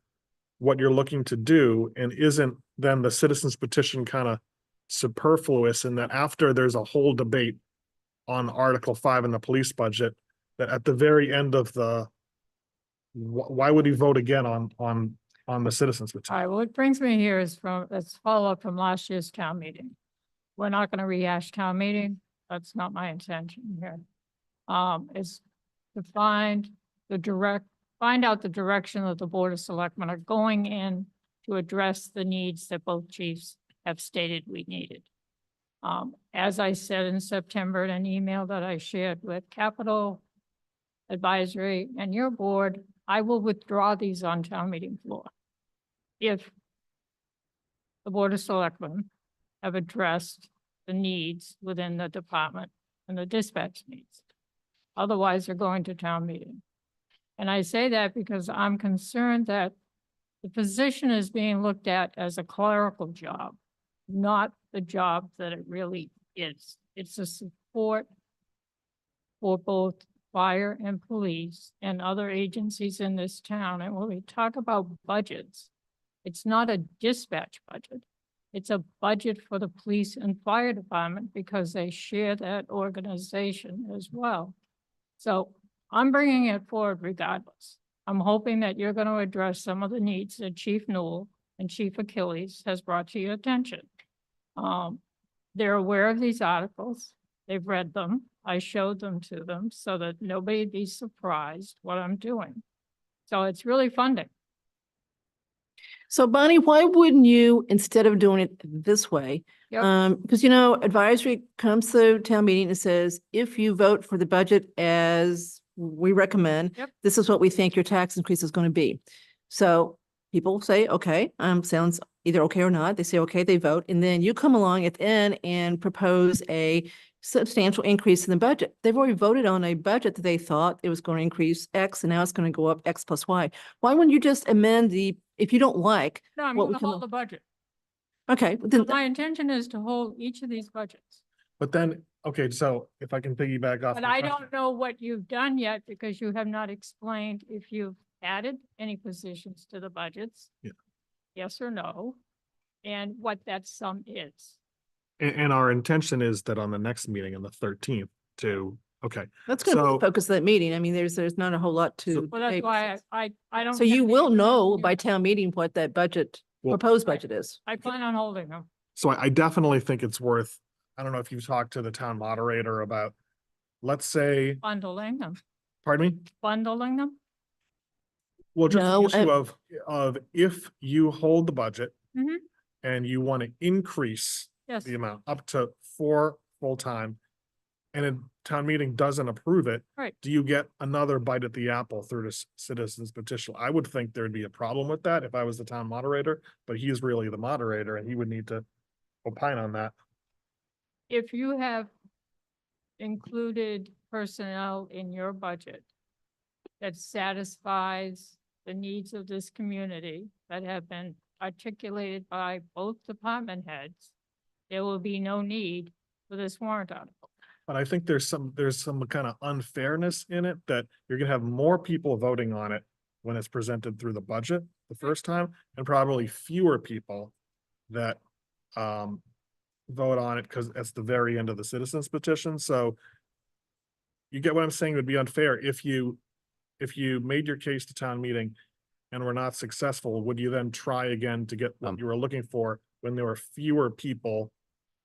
what you're looking to do? And isn't then the citizens petition kind of superfluous in that after there's a whole debate on Article 5 in the police budget, that at the very end of why would he vote again on on the citizens All petition. right, what brings me here is let's follow up from last year's town meeting. We're not gonna rehash town meeting. That's not my intention here. Is to find out the direction that the Board of Selectmen are going in to address the needs that both chiefs have stated we needed. As I said in September in an email that I shared with Capital Advisory and your board, I will withdraw these on town meeting floor. If the Board of Selectmen have addressed the needs within the department and the dispatch needs. Otherwise, they're going to town meeting. And I say that because I'm concerned that the position is being looked at as a clerical job, not the job that it really is. It's a support for both fire and police and other agencies in this town. And when we talk about budgets, it's not a dispatch budget. It's a budget for the police and fire department because they share that organization as well. So I'm bringing it forward regardless. I'm hoping that you're going to address some of the needs that Chief Newell and Chief Achilles has brought to your attention. They're aware of these articles. They've read them. I showed them to them so that nobody'd be surprised what I'm doing. So it's really funding. So Bonnie, why wouldn't you, instead of doing it this way? Yep. Because, you know, advisory comes to town meeting and says, if you vote for the budget as we recommend, Yep. this is what we think your tax increase is going to be. So people say, okay, sounds either okay or not. They say, okay, they vote. And then you come along at the end and propose a substantial increase in the budget. They've already voted on a budget that they thought it was going to increase X and now it's going to go up X plus Y. Why wouldn't you just amend if you don't like? No, I'm what going we to come hold the budget. Okay, So then, my intention is to hold each of these budgets. But then, okay, so if I can piggyback off. But the I question- don't know what you've done yet because you have not explained if you've added any positions to the budgets. Yeah. Yes or no, and what that sum is. And our intention is that on the next meeting on the 13th okay, that's going to be So- the focus of that meeting. I mean, there's not a whole lot to. Well, that's say why besides- I don't. So have you will anything know else by here. town meeting what that budget, Well- proposed budget is. I plan on holding them. so I definitely think it's worth, I don't know if you've talked to the town moderator about, let's say, Bundling them, pardon me? bundling them. Well, just No, the issue of if you hold the budget Mhm. and you want to increase Yes, the amount up to 4 full-time and a town meeting doesn't approve it, right. do you get another bite at the apple through this citizens petition? I would think there'd be a problem with that if I was the town moderator, but he's really the moderator and he would need to opine on that. If you have included personnel in your budget that satisfies the needs of this community that have been articulated by both department heads, there will be no need for this warrant article. But I think there's some kind of unfairness in it that you're gonna have more people voting on it when it's presented through the budget the first time, and probably fewer people that vote on it because it's the very end of the citizens petition. So you get what I'm saying? It would be unfair if you made your case to town meeting and were not successful, would you then try again to get what you were looking for when there were fewer people?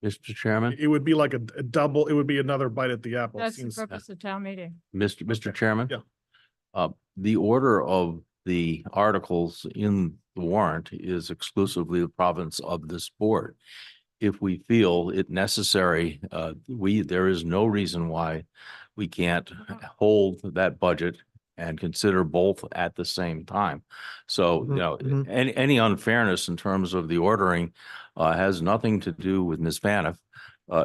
Mr. Chairman, It would be like a double, it would be another bite at the apple. It That's the seems- purpose of town meeting. Mr. Chairman. Yeah. The order of the articles in the warrant is exclusively the province of this board. If we feel it necessary, there is no reason why we can't hold that budget and consider both at the same time. So, you know, mhm. any unfairness in terms of the ordering has nothing to do with Ms. Faniff.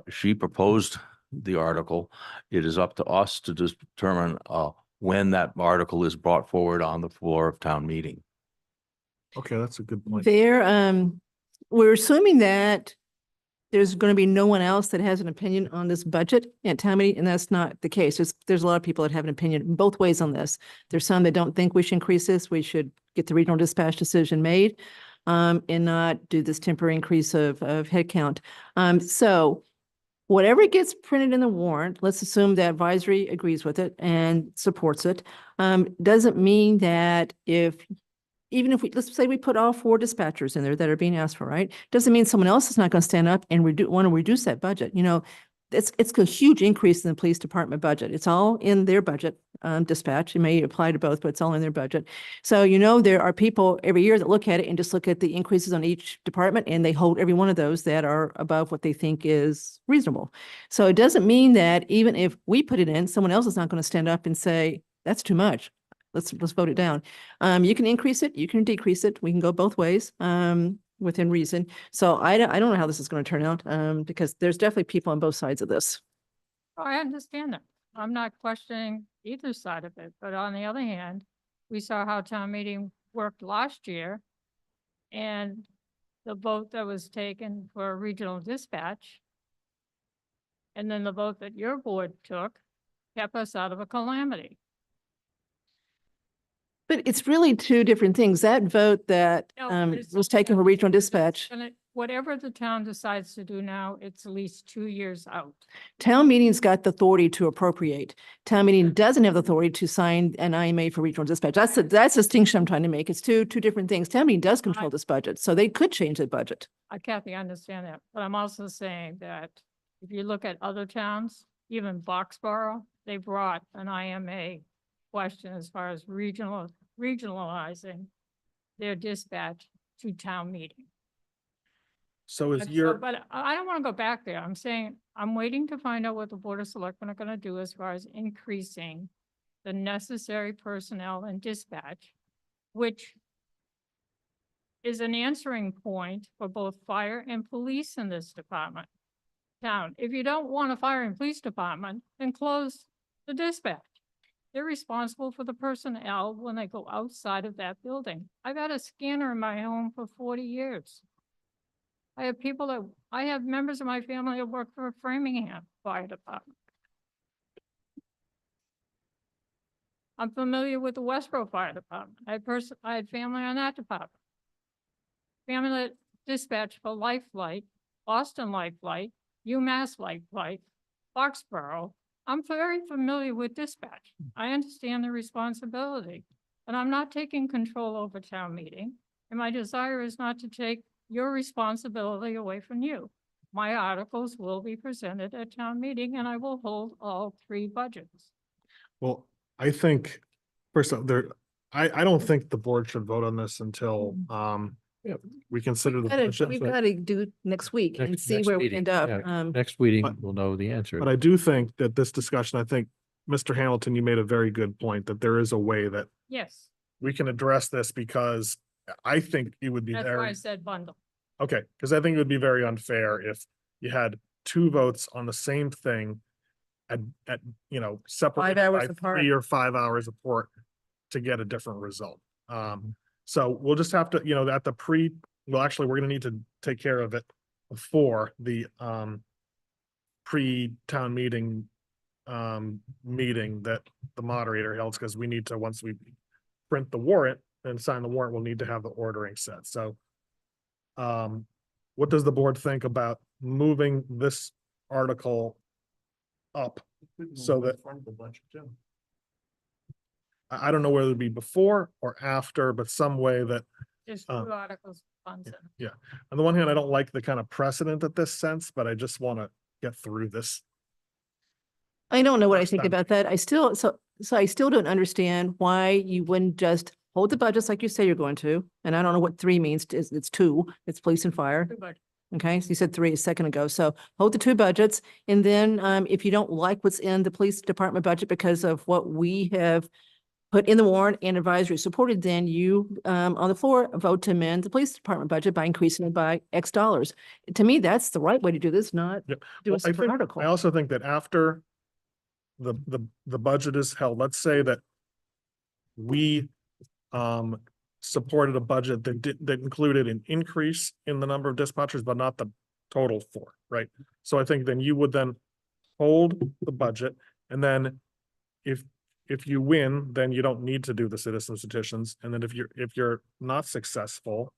She proposed the article. It is up to us to determine when that article is brought forward on the floor of town meeting. Okay, that's a good point. We're assuming that there's going to be no one else that has an opinion on this budget at town meeting, and that's not the case. There's a lot of people that have an opinion both ways on this. There's some that don't think we should increase this. We should get the regional dispatch decision made and not do this temporary increase of headcount. So whatever gets printed in the warrant, let's assume that advisory agrees with it and supports it. Doesn't mean that if even if we, let's say we put all 4 dispatchers in there that are being asked for, right? Doesn't mean someone else is not going to stand up and want to reduce that budget. You know, it's a huge increase in the police department budget. It's all in their budget, dispatch. It may apply to both, but it's all in their budget. So, you know, there are people every year that look at it and just look at the increases on each department, and they hold every one of those that are above what they think is reasonable. So it doesn't mean that even if we put it in, someone else is not going to stand up and say, that's too much. Let's vote it down. You can increase it, you can decrease it. We can go both ways, within reason. So I don't know how this is going to turn out, because there's definitely people on both sides of this. Oh, I understand that. I'm not questioning either side of it, but on the other hand, we saw how town meeting worked last year. And the vote that was taken for regional dispatch, and then the vote that your board took, kept us out of a calamity. But it's really 2 different things. That vote that No, but it's- was taken for regional dispatch, And whatever the town decides to do now, it's at least 2 years out. town meeting's got the authority to appropriate. Town meeting doesn't have the authority to sign an IMA for regional dispatch. That's the distinction I'm trying to make. It's two different things. Town meeting does control this budget, so they could change the budget. Kathy, I understand that, but I'm also saying that if you look at other towns, even Boxborough, they brought an IMA question as far as regionalizing their dispatch to town meeting. So is But your, but I don't want to go back there. I'm saying, I'm waiting to find out what the Board of Selectmen are going to do as far as increasing the necessary personnel and dispatch, which is an answering point for both fire and police in this department. Town, if you don't want a fire and police department, then close the dispatch. They're responsible for the personnel when they go outside of that building. I've had a scanner in my home for 40 years. I have members of my family that work for Framingham Fire Department. I'm familiar with the Westboro Fire Department. I had family on that department. Family that dispatched for Lifelight, Boston Lifelight, UMass Lifelight, Foxborough. I'm very familiar with dispatch. I understand the responsibility, but I'm not taking control over town meeting. And my desire is not to take your responsibility away from you. My articles will be presented at town meeting and I will hold all 3 budgets. well, I think, first off, I don't think the board should vote on this until, Yep. we consider the budget. We've got to do it next week and see where we meeting, end up. yeah, Next meeting, but- we'll know the answer. But I do think that this discussion, I think, Mr. Hamilton, you made a very good point, that there is a way that Yes, we can address this, because I think it would be that's why I very, said bundle. okay, because I think it would be very unfair if you had 2 votes on the same thing at, separate 5 hours by apart. 3 or 5 hours apart to get a different result. So we'll just have to, at the well, actually, we're gonna need to take care of it before the, pre-town meeting, meeting that the moderator held, because we need to, once we print the warrant and sign the warrant, we'll need to have the ordering set. So, what does the board think about moving this article up so that I don't know whether it'd be before or after, but some way that, Just 2 articles, funds. on the one hand, I don't like the kind of precedent that this sets, but I just want to get through this. I don't know what I First think time. about that. I still don't understand why you wouldn't just hold the budgets like you say you're going to. And I don't know what 3 means. It's 2, it's police and fire. Okay, so you said 3 a second ago. So hold the 2 budgets. And then if you don't like what's in the police department budget because of what we have put in the warrant and advisory supported, then you on the floor vote to amend the police department budget by increasing it by X dollars. To me, that's the right way to do this, not Yep. do Well, a separate article. I also think that after the budget is held, let's say that we supported a budget that included an increase in the number of dispatchers, but not the total 4, right? So I think then you would then hold the budget, and then if you win, then you don't need to do the citizen petitions, and then if you're not successful,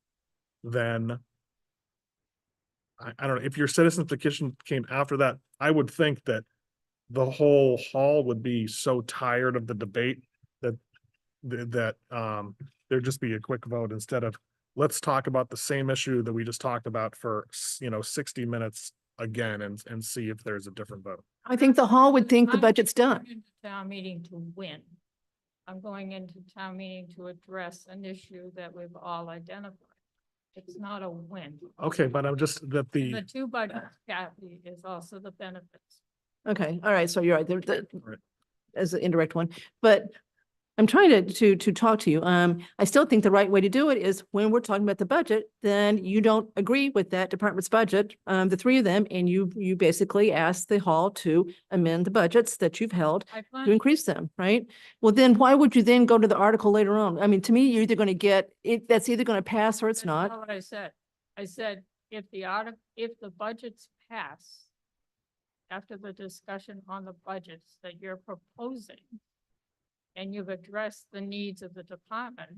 then I don't know, if your citizen petition came after that, I would think that the whole hall would be so tired of the debate that that there'd just be a quick vote instead of, let's talk about the same issue that we just talked about for, 60 minutes again and see if there's a different vote. I think the hall would think the I'm budget's done. going into Town meeting to win. I'm going into town meeting to address an issue that we've all identified. It's not a win. Okay, but I'm just that And the the, two budgets, Kathy, is also the benefits. Okay, all right, so you're right, Right. as an indirect one, but I'm trying to talk to you. I still think the right way to do it is when we're talking about the budget, then you don't agree with that department's budget, the three of them, and you basically ask the hall to amend the budgets that you've held I to find increase them, right? Well, then why would you then go to the article later on? I mean, to me, you're either going to get it, that's either going to pass or it's that's not. not what I said. I said, if the budgets pass after the discussion on the budgets that you're proposing, and you've addressed the needs of the department,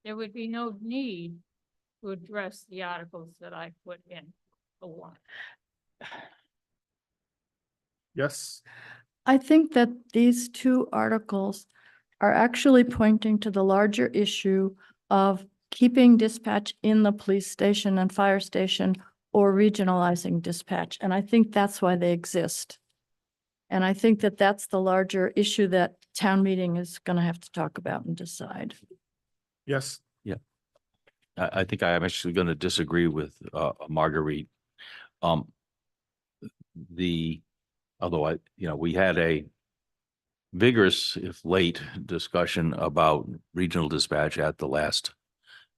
there would be no need to address the articles that I put in the warrant. yes, I think that these two articles are actually pointing to the larger issue of keeping dispatch in the police station and fire station or regionalizing dispatch. And I think that's why they exist. And I think that that's the larger issue that town meeting is going to have to talk about and decide. yes, I think I am actually going to disagree with Marguerite. Although we had a vigorous, if late, discussion about regional dispatch at the last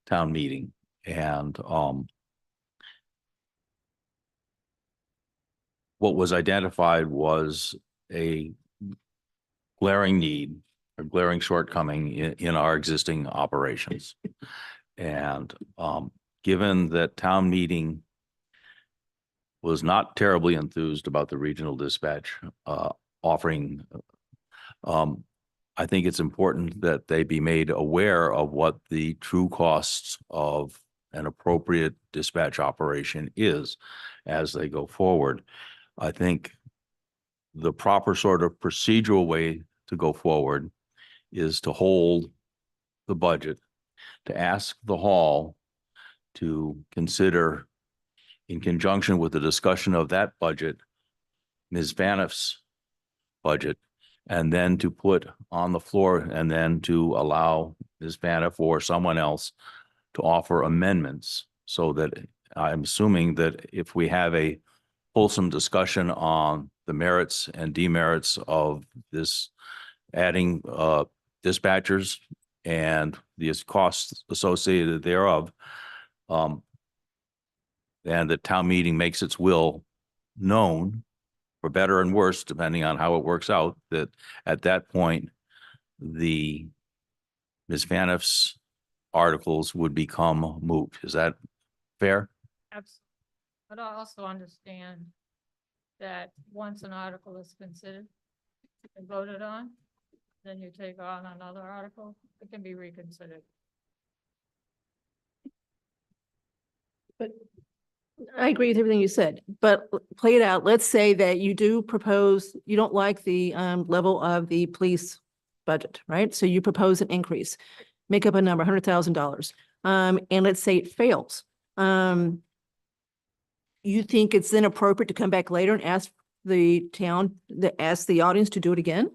town meeting. And what was identified was a glaring need, a glaring shortcoming in our existing operations. And given that town meeting was not terribly enthused about the regional dispatch offering, I think it's important that they be made aware of what the true costs of an appropriate dispatch operation is as they go forward. I think the proper sort of procedural way to go forward is to hold the budget, to ask the hall to consider, in conjunction with the discussion of that budget, Ms. Vaniff's budget, and then to put on the floor and then to allow Ms. Vaniff or someone else to offer amendments, so that I'm assuming that if we have a wholesome discussion on the merits and demerits of this adding dispatchers and the costs associated thereof, and the town meeting makes its will known, for better and worse, depending on how it works out, that at that point, the Ms. Vaniff's articles would become moot. Is that fair? Absolutely. But I also understand that once an article is considered and voted on, then you take on another article, it can be reconsidered. But I agree with everything you said, but play it out. Let's say that you do propose, you don't like the level of the police budget, right? So you propose an increase, make up a number, $100,000. And let's say it fails. You think it's then appropriate to come back later and ask the town, ask the audience to do it again?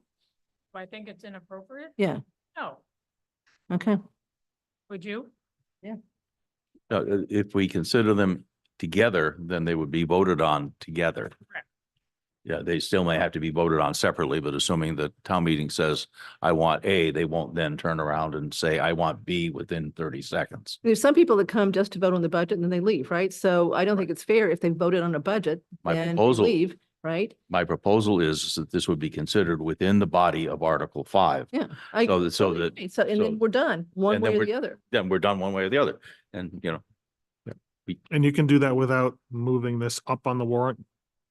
Do I think it's inappropriate? Yeah, No. okay. Would you? If we consider them together, then they would be voted on together. Correct. Yeah, they still may have to be voted on separately, but assuming the town meeting says, I want A, they won't then turn around and say, I want B within 30 seconds. There's some people that come just to vote on the budget and then they leave, right? So I don't think it's fair if they voted on a budget My and they proposal- leave, right? My proposal is that this would be considered within the body of Article 5. Yeah. So that- and then so- we're done, one and then way or we're- the other. Then we're done one way or the other. And, and you can do that without moving this up on the warrant.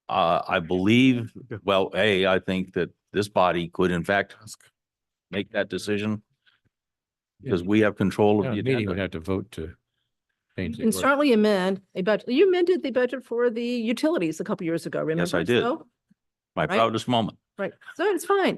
I believe, Okay. well, I think that this body could in fact make that decision because we have control of Yeah, the the meeting would agenda. have to vote to change You can the order. certainly amend a budget. You amended the budget for the utilities a couple years ago, remember? I did. So, My right? proudest moment. Right, so it's fine.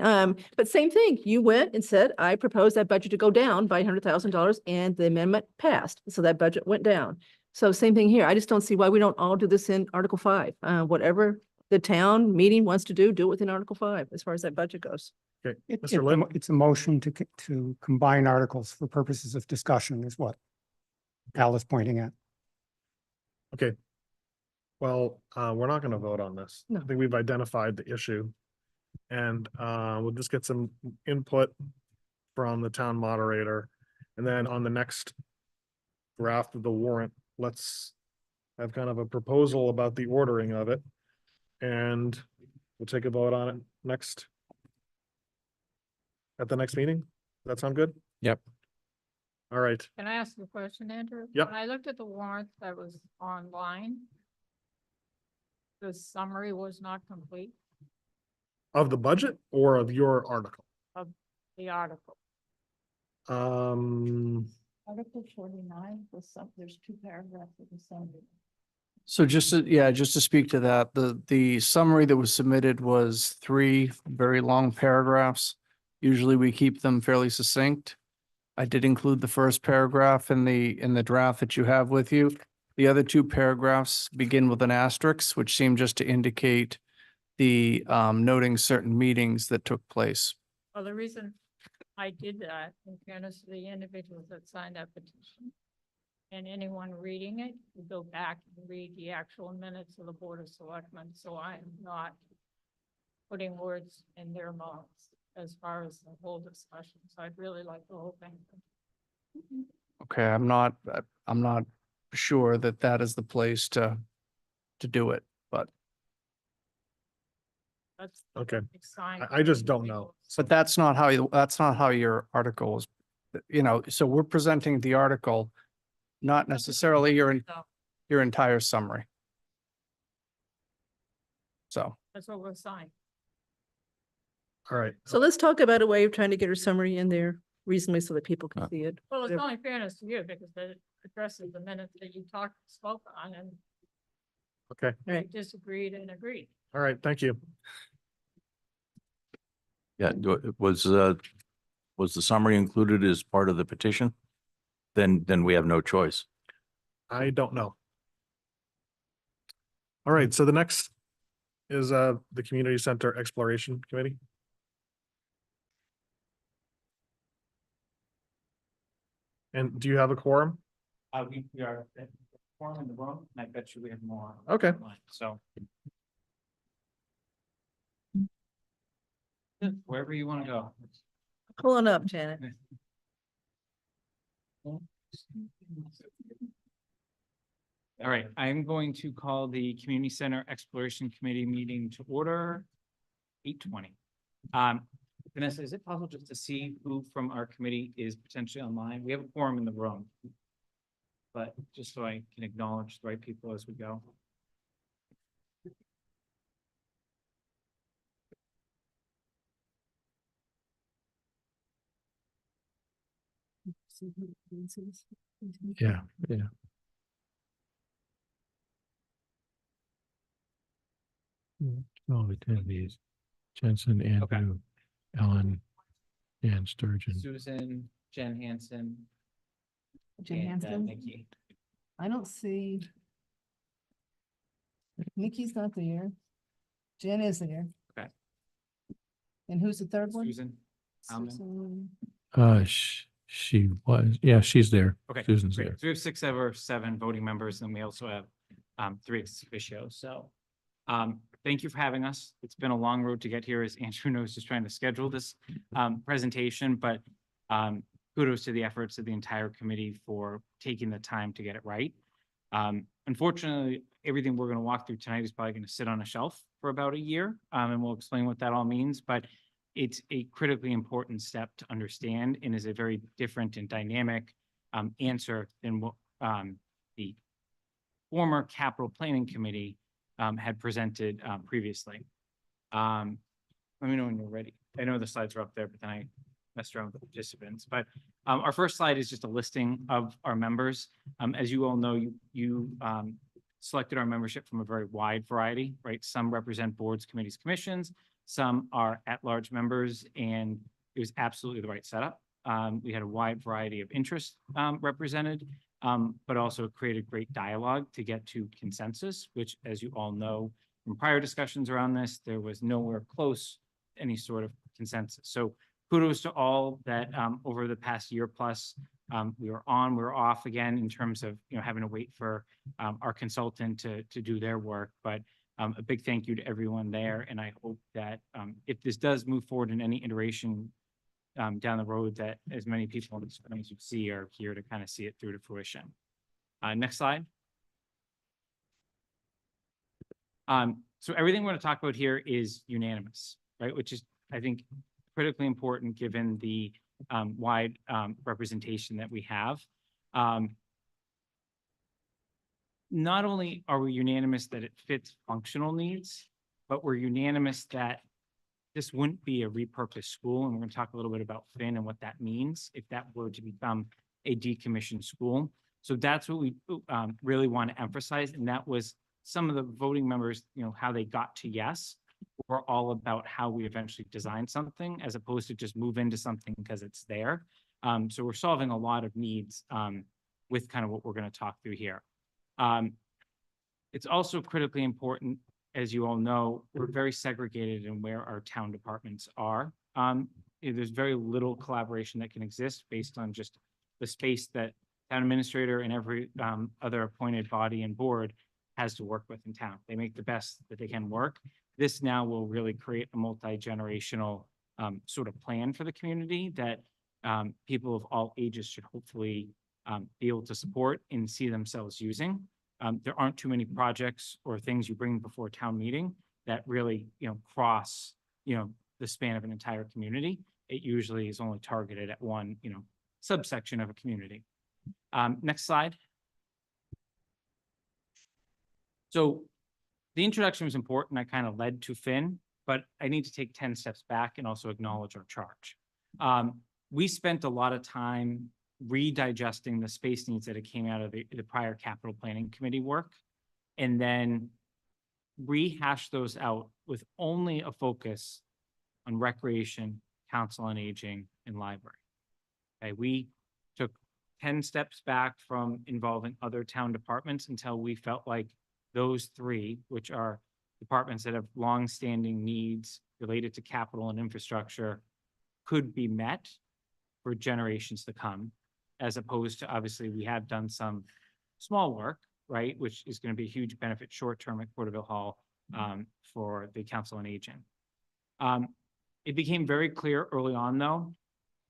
But same thing, you went and said, I propose that budget to go down by $100,000 and the amendment passed. So that budget went down. So same thing here. I just don't see why we don't all do this in Article 5. Whatever the town meeting wants to do it within Article 5 as far as that budget goes. Okay, It's Mr. Lynn, it's a motion to combine articles for purposes of discussion is what Al is pointing at. okay. Well, we're not gonna vote on this. I No. think we've identified the issue. And we'll just get some input from the town moderator. And then on the next draft of the warrant, let's have kind of a proposal about the ordering of it. And we'll take a vote on it next. At the next meeting? Does that sound good? Yep. All right. Can I ask you a question, Andrew? Yep. When I looked at the warrant that was online, the summary was not complete Of the budget or of your article? of the article. Article 49 was there's 2 paragraphs of the summary. So just to speak to that, the summary that was submitted was 3 very long paragraphs. Usually we keep them fairly succinct. I did include the first paragraph in the draft that you have with you. The other 2 paragraphs begin with an asterisk, which seem just to indicate the noting certain meetings that took place. Well, the reason I did that, in fairness to the individuals that signed that petition, and anyone reading it, you go back and read the actual minutes of the Board of Selectmen, so I am not putting words in their mouths as far as the whole discussion, so I'd really like the whole thing. Okay, I'm not sure that is the place to do it, but That's. Okay. Signed. I just don't know. but that's not how your article is, so we're presenting the article, not necessarily your entire summary. So. That's what we're signed. All right. So let's talk about a way of trying to get our summary in there reasonably so that people can see it. Well, it's Whatever. only fairness to you because it addresses the minutes that you spoke on and Okay. we Right. disagreed and agreed. All right. Thank you. Yeah, was the summary included as part of the petition? Then we have no choice. I don't know. All right. So the next is the Community Center Exploration Committee. And do you have a quorum? We are forming the room, and I bet you we have more. Okay. online, So. Wherever you want to go. Pull on up, Janet. All right, I'm going to call the Community Center Exploration Committee meeting to order 8:20. Vanessa, is it possible just to see who from our committee is potentially online? We have a quorum in the room. But just so I can acknowledge the right people as we go. Yeah, yeah. Oh, attendees, Jensen, Andrew, Ellen, and Sturgeon. Susan, Jen Hansen. Jen and, Hansen? Nikki. I don't see. Nikki's not there. Jen is there. Okay. And who's the third one? Susan. Alman. Susan. She was, yeah, she's there. Okay. Susan's great. there. So we have 6 out of 7 voting members, and we also have 3 ex officio. So thank you for having us. It's been a long road to get here, as Andrew knows, just trying to schedule this presentation, but kudos to the efforts of the entire committee for taking the time to get it right. Unfortunately, everything we're going to walk through tonight is probably going to sit on a shelf for about a year, and we'll explain what that all means, but it's a critically important step to understand and is a very different and dynamic answer than what the former capital planning committee had presented previously. Let me know when you're ready. I know the slides are up there, but then I messed around with the participants. But our first slide is just a listing of our members. As you all know, you selected our membership from a very wide variety, right? Some represent boards, committees, commissions. Some are at-large members, and it was absolutely the right setup. We had a wide variety of interests represented, but also created great dialogue to get to consensus, which, as you all know from prior discussions around this, there was nowhere close to any sort of consensus. So kudos to all that over the past year plus, we were on, we were off again in terms of, having to wait for our consultant to do their work. But a big thank you to everyone there. And I hope that if this does move forward in any iteration down the road, that as many people in this room as you see are here to kind of see it through to fruition. Next slide. So everything we're going to talk about here is unanimous, right? Which is, I think, critically important given the wide representation that we have. Not only are we unanimous that it fits functional needs, but we're unanimous that this wouldn't be a repurposed school. And we're going to talk a little bit about Finn and what that means if that were to become a decommissioned school. So that's what we really want to emphasize. And that was some of the voting members, how they got to yes, were all about how we eventually design something as opposed to just move into something because it's there. So we're solving a lot of needs with kind of what we're going to talk through here. It's also critically important, as you all know, we're very segregated in where our town departments are. There's very little collaboration that can exist based on just the space that town administrator and every other appointed body and board has to work with in town. They make the best that they can work. This now will really create a multi-generational sort of plan for the community that people of all ages should hopefully be able to support and see themselves using. There aren't too many projects or things you bring before town meeting that really, cross, the span of an entire community. It usually is only targeted at one, subsection of a community. Next slide. So the introduction was important. I kind of led to Finn, but I need to take 10 steps back and also acknowledge our charge. We spent a lot of time redigesting the space needs that came out of the prior capital planning committee work, and then rehash those out with only a focus on recreation, council on aging, and library. Okay, we took 10 steps back from involving other town departments until we felt like those three, which are departments that have longstanding needs related to capital and infrastructure, could be met for generations to come, as opposed to, obviously, we have done some small work, right, which is going to be a huge benefit short-term at Porterville Hall for the Council on Aging. It became very clear early on, though,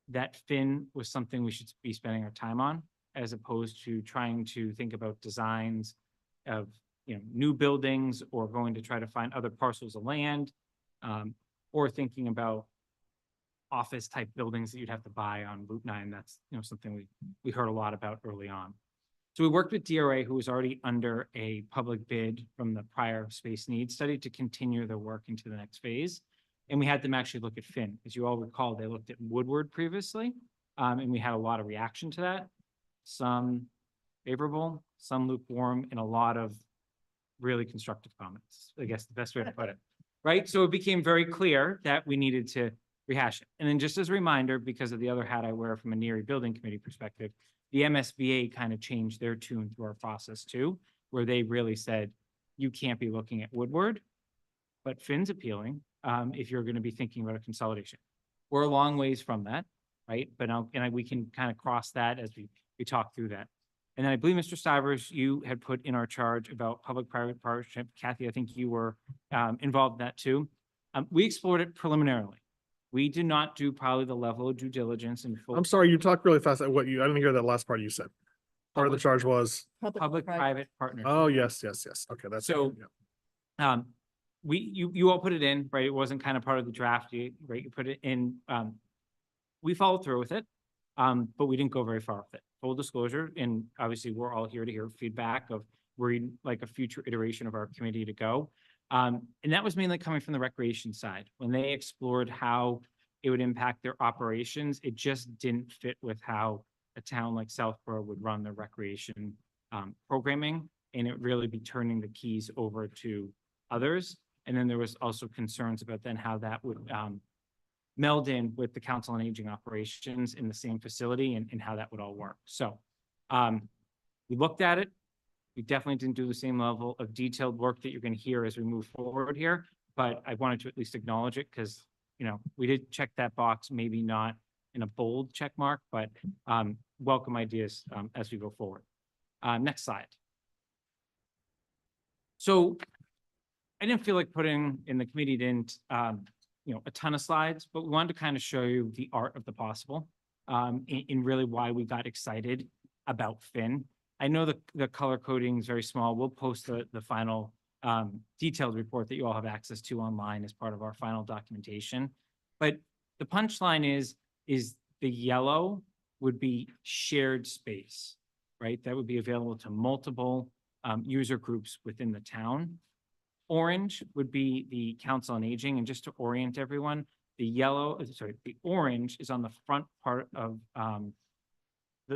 that Finn was something we should be spending our time on, as opposed to trying to think about designs of new buildings or going to try to find other parcels of land, or thinking about office type buildings that you'd have to buy on Route 9. That's something we heard a lot about early on. So we worked with DRA, who was already under a public bid from the prior space needs study, to continue their work into the next phase. And we had them actually look at Finn. As you all recall, they looked at Woodward previously, and we had a lot of reaction to that. Some favorable, some lukewarm, and a lot of really constructive comments, I guess the best way to put it, right? So it became very clear that we needed to rehash it. And then just as a reminder, because of the other hat I wear from a NERI building committee perspective, the MSBA kind of changed their tune through our process too, where they really said, you can't be looking at Woodward, but Finn's appealing if you're going to be thinking about a consolidation. We're a long ways from that, right? But we can kind of cross that as we talk through that. And then I believe, Mr. Stivers, you had put in our charge about public-private partnership. Kathy, I think you were involved in that too. We explored it preliminarily. We do not do probably the level of due diligence and full. I'm sorry, you talked really fast. I didn't hear that last part you said. Part of the charge was, Public-private partnership. oh, yes. Okay, that's. So, yeah. You all put it in, right? It wasn't kind of part of the draft, right? You put it in. We followed through with it, but we didn't go very far with it. Full disclosure, and obviously we're all here to hear feedback of where you'd like a future iteration of our committee to go. And that was mainly coming from the recreation side. When they explored how it would impact their operations, it just didn't fit with how a town like Southborough would run their recreation programming, and it really be turning the keys over to others. And then there was also concerns about then how that would meld in with the Council on Aging operations in the same facility and how that would all work. So we looked at it. We definitely didn't do the same level of detailed work that you're going to hear as we move forward here, but I wanted to at least acknowledge it because, you know, we did check that box, maybe not in a bold check mark, but welcome ideas as we go forward. Next slide. So I didn't feel like putting in the committee didn't, you know, a ton of slides, but we wanted to kind of show you the art of the possible in really why we got excited about Finn. I know the color coding is very small. We'll post the final detailed report that you all have access to online as part of our final documentation. But the punchline is the yellow would be shared space, right? That would be available to multiple user groups within the town. Orange would be the Council on Aging, and just to orient everyone, the orange is on the front part of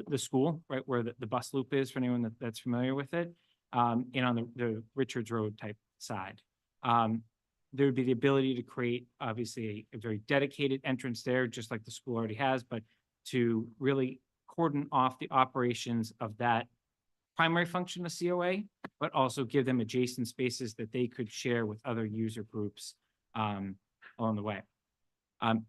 the school, right, where the bus loop is, for anyone that's familiar with it, and on the Richards Road type side. There would be the ability to create, obviously, a very dedicated entrance there, just like the school already has, but to really cordon off the operations of that primary function of COA, but also give them adjacent spaces that they could share with other user groups along the way.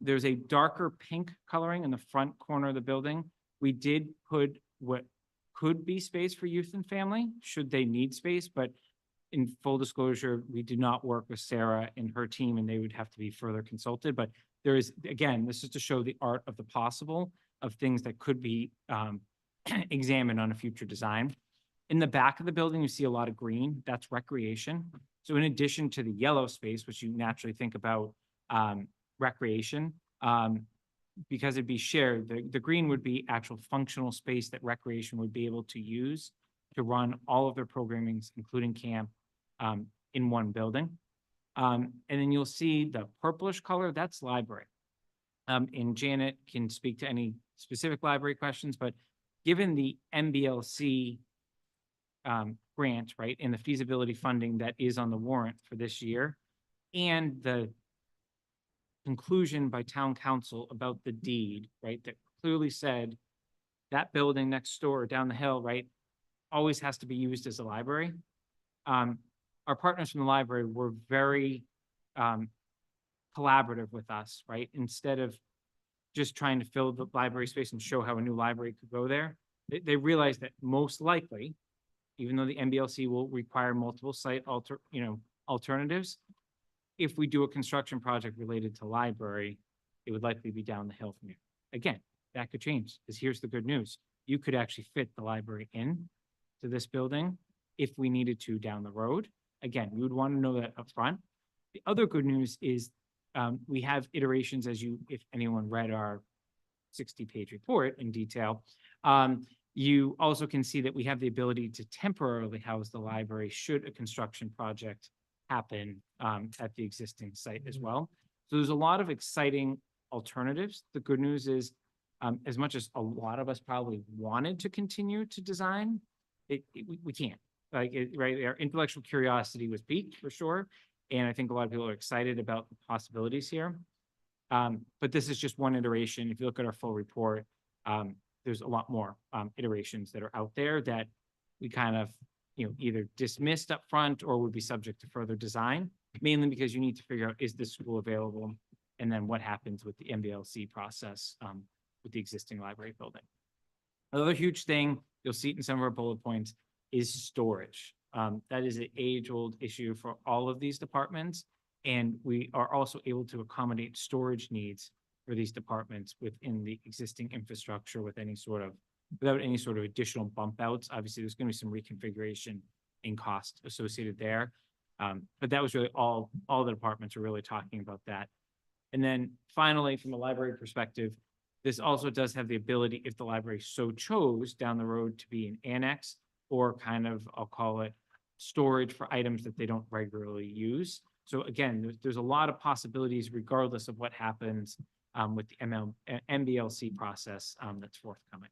There's a darker pink coloring in the front corner of the building. We did put what could be space for youth and family, should they need space, but in full disclosure, we do not work with Sarah and her team, and they would have to be further consulted. But there is, again, this is to show the art of the possible of things that could be examined on a future design. In the back of the building, you see a lot of green. That's recreation. So in addition to the yellow space, which you naturally think about recreation, because it'd be shared, the green would be actual functional space that recreation would be able to use to run all of their programmings, including camp, in one building. And then you'll see the purplish color, that's library. And Janet can speak to any specific library questions, but given the MBLC grant, right, and the feasibility funding that is on the warrant for this year, and the conclusion by town council about the deed, right, that clearly said that building next door or down the hill, right, always has to be used as a library. Our partners from the library were very collaborative with us, right? Instead of just trying to fill the library space and show how a new library could go there, they realized that most likely, even though the MBLC will require multiple site alternatives, if we do a construction project related to library, it would likely be down the hill from here. Again, that could change, because here's the good news. You could actually fit the library in to this building if we needed to down the road. Again, we would want to know that up front. The other good news is we have iterations, if anyone read our 60-page report in detail, you also can see that we have the ability to temporarily house the library should a construction project happen at the existing site as well. So there's a lot of exciting alternatives. The good news is, as much as a lot of us probably wanted to continue to design, we can't. Right? Our intellectual curiosity was piqued for sure. And I think a lot of people are excited about the possibilities here. But this is just one iteration. If you look at our full report, there's a lot more iterations that are out there that we kind of, either dismissed up front or would be subject to further design, mainly because you need to figure out, is this school available? And then what happens with the MBLC process with the existing library building. Another huge thing, you'll see it in some of our bullet points, is storage. That is an age-old issue for all of these departments. And we are also able to accommodate storage needs for these departments within the existing infrastructure without any sort of additional bump outs. Obviously, there's going to be some reconfiguration in cost associated there. But that was really all the departments are really talking about that. And then finally, from a library perspective, this also does have the ability, if the library so chose down the road, to be an annex or kind of, I'll call it, storage for items that they don't regularly use. So again, there's a lot of possibilities regardless of what happens with the MBLC process that's forthcoming.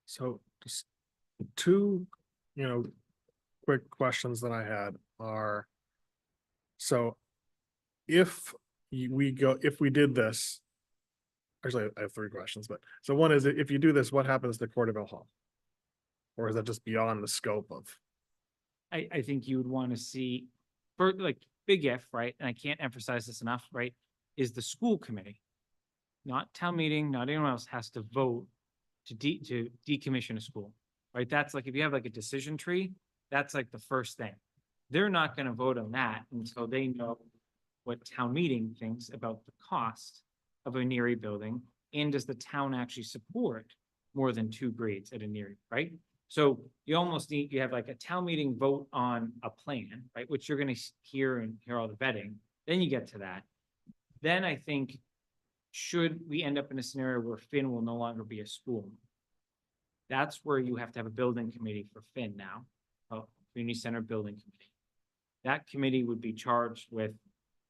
So just two, quick questions that I had are, So if if we did this, actually, I have three questions, but, so one is, if you do this, what happens to Corderville Hall? Or is that just beyond the scope of? I think you would want to see, for like, big if, right, and I can't emphasize this enough, right, is the school committee. Not town meeting, not anyone else has to vote to decommission a school, right? That's like, if you have like a decision tree, that's like the first thing. They're not gonna vote on that until they know what town meeting thinks about the cost of a Neary building, and does the town actually support more than 2 grades at a Neary, right? So you almost need, you have like a town meeting vote on a plan, right, which you're gonna hear all the vetting, then you get to that. Then I think, should we end up in a scenario where Finn will no longer be a school, that's where you have to have a building committee for Finn now, a community center building committee. That committee would be charged with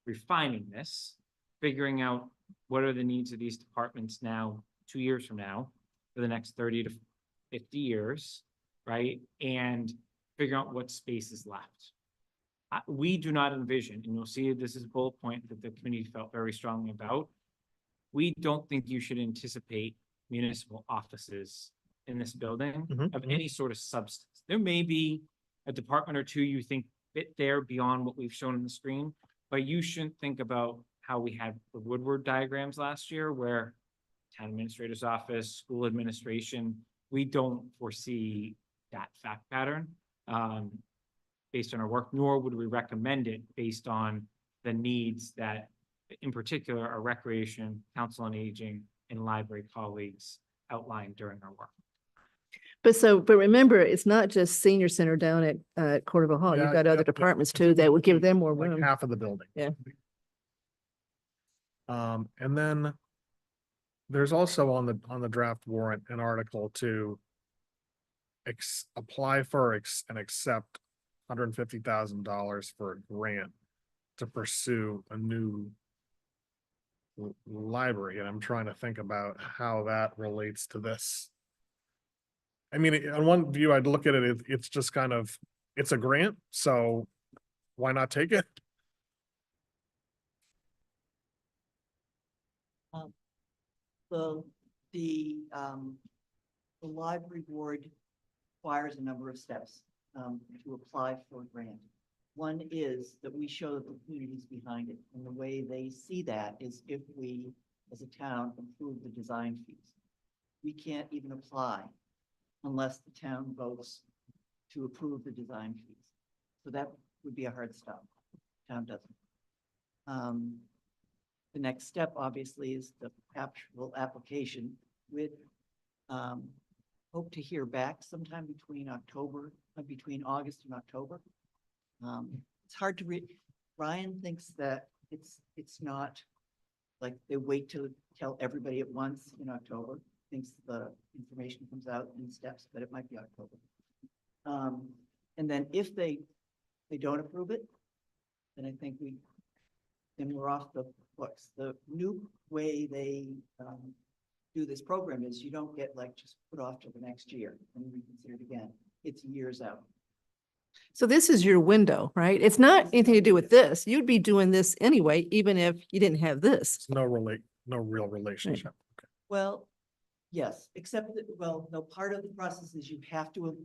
refining this, figuring out what are the needs of these departments now, 2 years from now, for the next 30 to 50 years, right? And figure out what space is left. We do not envision, and you'll see this is a bullet point that the committee felt very strongly about. We don't think you should anticipate municipal offices in this building of any sort of substance. There may be a department or two you think fit there beyond what we've shown on the screen, but you shouldn't think about how we had the Woodward diagrams last year, where town administrator's office, school administration, we don't foresee that fact pattern based on our work, nor would we recommend it based on the needs that, in particular, our recreation, council on aging, and library colleagues outlined during our work. But remember, it's not just senior center down at Corderville Hall. Yeah, You've got yeah, other yeah. departments too that would give them more Like room. half of the building. Yeah. And then there's also on the draft warrant, an article to apply for and accept $150,000 for a grant to pursue a new library, and I'm trying to think about how that relates to this. I mean, on one view, I'd look at it, it's just kind of, it's a grant, so why not take it? The library board requires a number of steps to apply for a grant. One is that we show that the community is behind it, and the way they see that is if we, as a town, approve the design fees. We can't even apply unless the town votes to approve the design fees. So that would be a hard stop. Town doesn't. The next step, obviously, is the actual application. We'd hope to hear back sometime between August and October. It's hard to read. Ryan thinks that it's not like they wait to tell everybody at once in October. Thinks the information comes out in steps, but it might be October. And then if they don't approve it, then I think we're off the books. The new way they do this program is you don't get like just put off till the next year and reconsider it again. It's years out. So this is your window, right? It's not anything to do with this. You'd be doing this anyway, even if you didn't have this. No real relationship. Okay. Well, yes, except that, well, no, part of the process is you have to,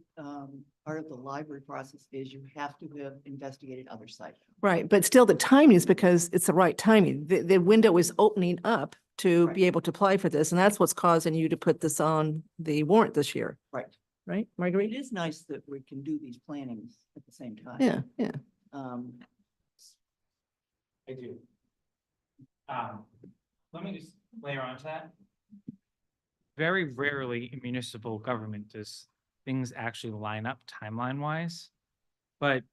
part of the library process is you have to have investigated other sites. Right, but still the timing is because it's the right timing. The window is opening up to be able to apply for this, and that's what's causing you to put this on the warrant this year. Right. Right, It Marguerite? is nice that we can do these plannings at the same time. Yeah, yeah. I do. Let me just layer onto that. Very rarely in municipal government does things actually line up timeline wise. But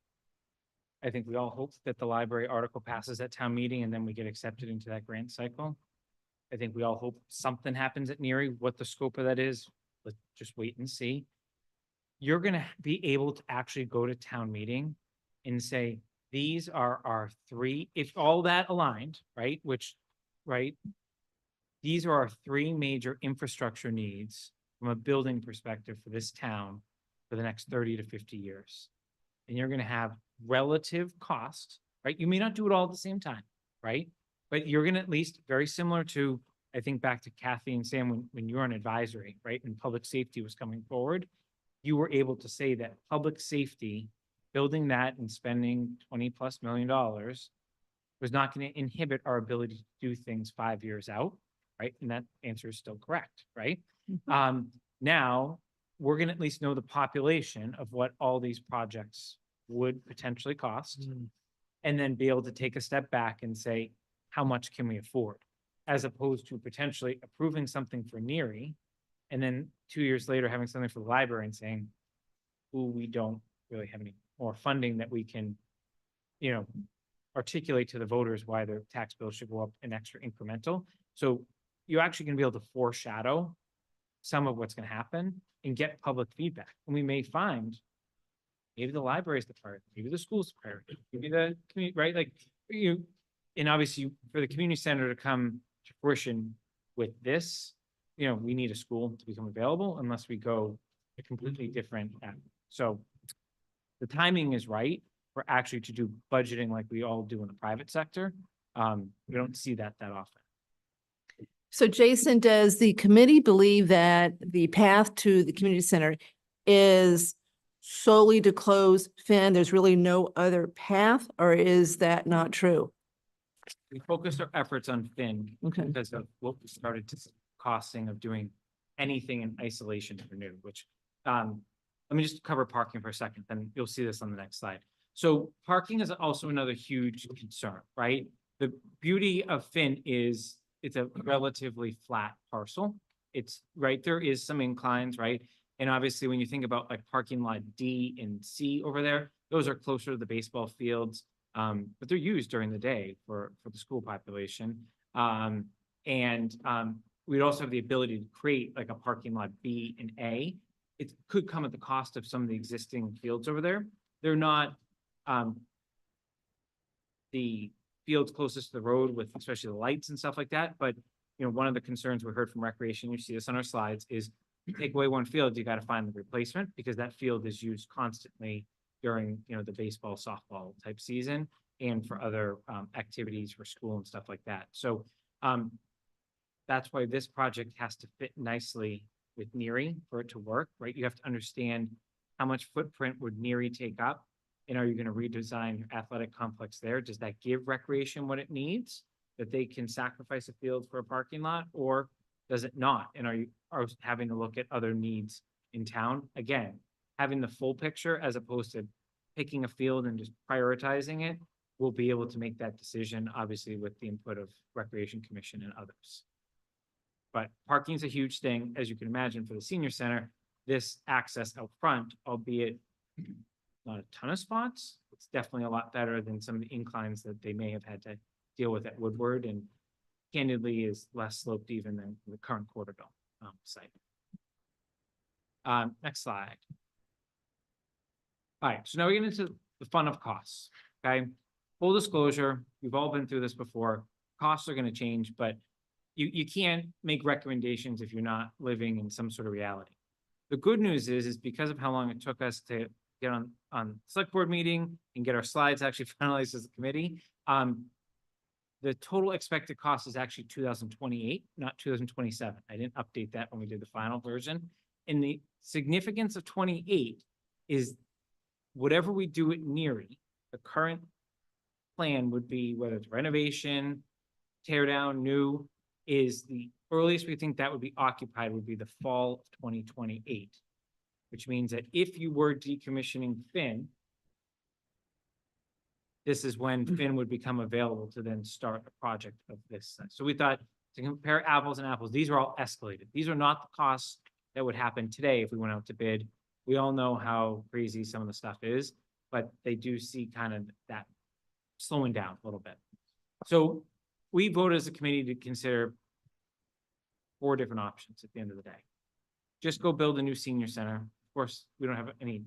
I think we all hope that the library article passes at town meeting and then we get accepted into that grant cycle. I think we all hope something happens at Neary. What the scope of that is, let's just wait and see. You're gonna be able to actually go to town meeting and say, these are our three, if all that aligned, right, these are our three major infrastructure needs from a building perspective for this town for the next 30 to 50 years. And you're gonna have relative cost, right? You may not do it all at the same time, right? But you're gonna at least, very similar to, I think back to Kathy and Sam, when you were on advisory, right? And public safety was coming forward, you were able to say that public safety, building that and spending $20+ million was not going to inhibit our ability to do things 5 years out, right? And that answer is still correct, right? Now, we're going to at least know the population of what all these projects would potentially cost, and then be able to take a step back and say, how much can we afford? As opposed to potentially approving something for Neary, and then 2 years later having something for the library and saying, ooh, we don't really have any more funding that we can, you know, articulate to the voters why their tax bill should go up an extra incremental. So you're actually gonna be able to foreshadow some of what's gonna happen and get public feedback. And we may find maybe the library is the priority, maybe the school's the priority, maybe the community, right? Like and obviously for the community center to come to fruition with this, you know, we need a school to become available unless we go a completely different avenue. So the timing is right for actually to do budgeting like we all do in the private sector. We don't see that often. So Jason, does the committee believe that the path to the community center is solely to close Finn? There's really no other path, or is that not true? We focused our efforts on Finn because of what we started to costing of doing anything in isolation for new, which, let me just cover parking for a second, then you'll see this on the next slide. So parking is also another huge concern, right? The beauty of Finn is it's a relatively flat parcel. It's right, there is some inclines, right? And obviously when you think about like parking lot D and C over there, those are closer to the baseball fields. But they're used during the day for the school population. We'd also have the ability to create like a parking lot B and A. It could come at the cost of some of the existing fields over there. They're not the fields closest to the road with especially the lights and stuff like that. But, you know, one of the concerns we heard from recreation, you see this on our slides, is you take away one field, you got to find the replacement because that field is used constantly during, you know, the baseball, softball type season and for other activities for school and stuff like that. So that's why this project has to fit nicely with Neary for it to work, right? You have to understand how much footprint would Neary take up, and are you going to redesign your athletic complex there? Does that give recreation what it needs, that they can sacrifice a field for a parking lot, or does it not? And are you having to look at other needs in town? Again, having the full picture as opposed to picking a field and just prioritizing it, we'll be able to make that decision, obviously with the input of Recreation Commission and others. But parking is a huge thing, as you can imagine, for the senior center. This access out front, albeit not a ton of spots, it's definitely a lot better than some of the inclines that they may have had to deal with at Woodward, and candidly is less sloped even than the current Quarterville site. Next slide. All right, so now we get into the fun of costs, okay? Full disclosure, we've all been through this before. Costs are going to change, but you can't make recommendations if you're not living in some sort of reality. The good news is because of how long it took us to get on select board meeting and get our slides actually finalized as a committee, the total expected cost is actually 2028, not 2027. I didn't update that when we did the final version. And the significance of 28 is whatever we do at Neary, the current plan would be, whether it's renovation, tear down, new, is the earliest we think that would be occupied would be the fall of 2028, which means that if you were decommissioning Finn, this is when Finn would become available to then start a project of this. So we thought to compare apples and apples, these are all escalated. These are not the costs that would happen today if we went out to bid. We all know how crazy some of the stuff is, but they do see kind of that slowing down a little bit. So we voted as a committee to consider 4 different options at the end of the day. Just go build a new senior center. Of course, we don't have any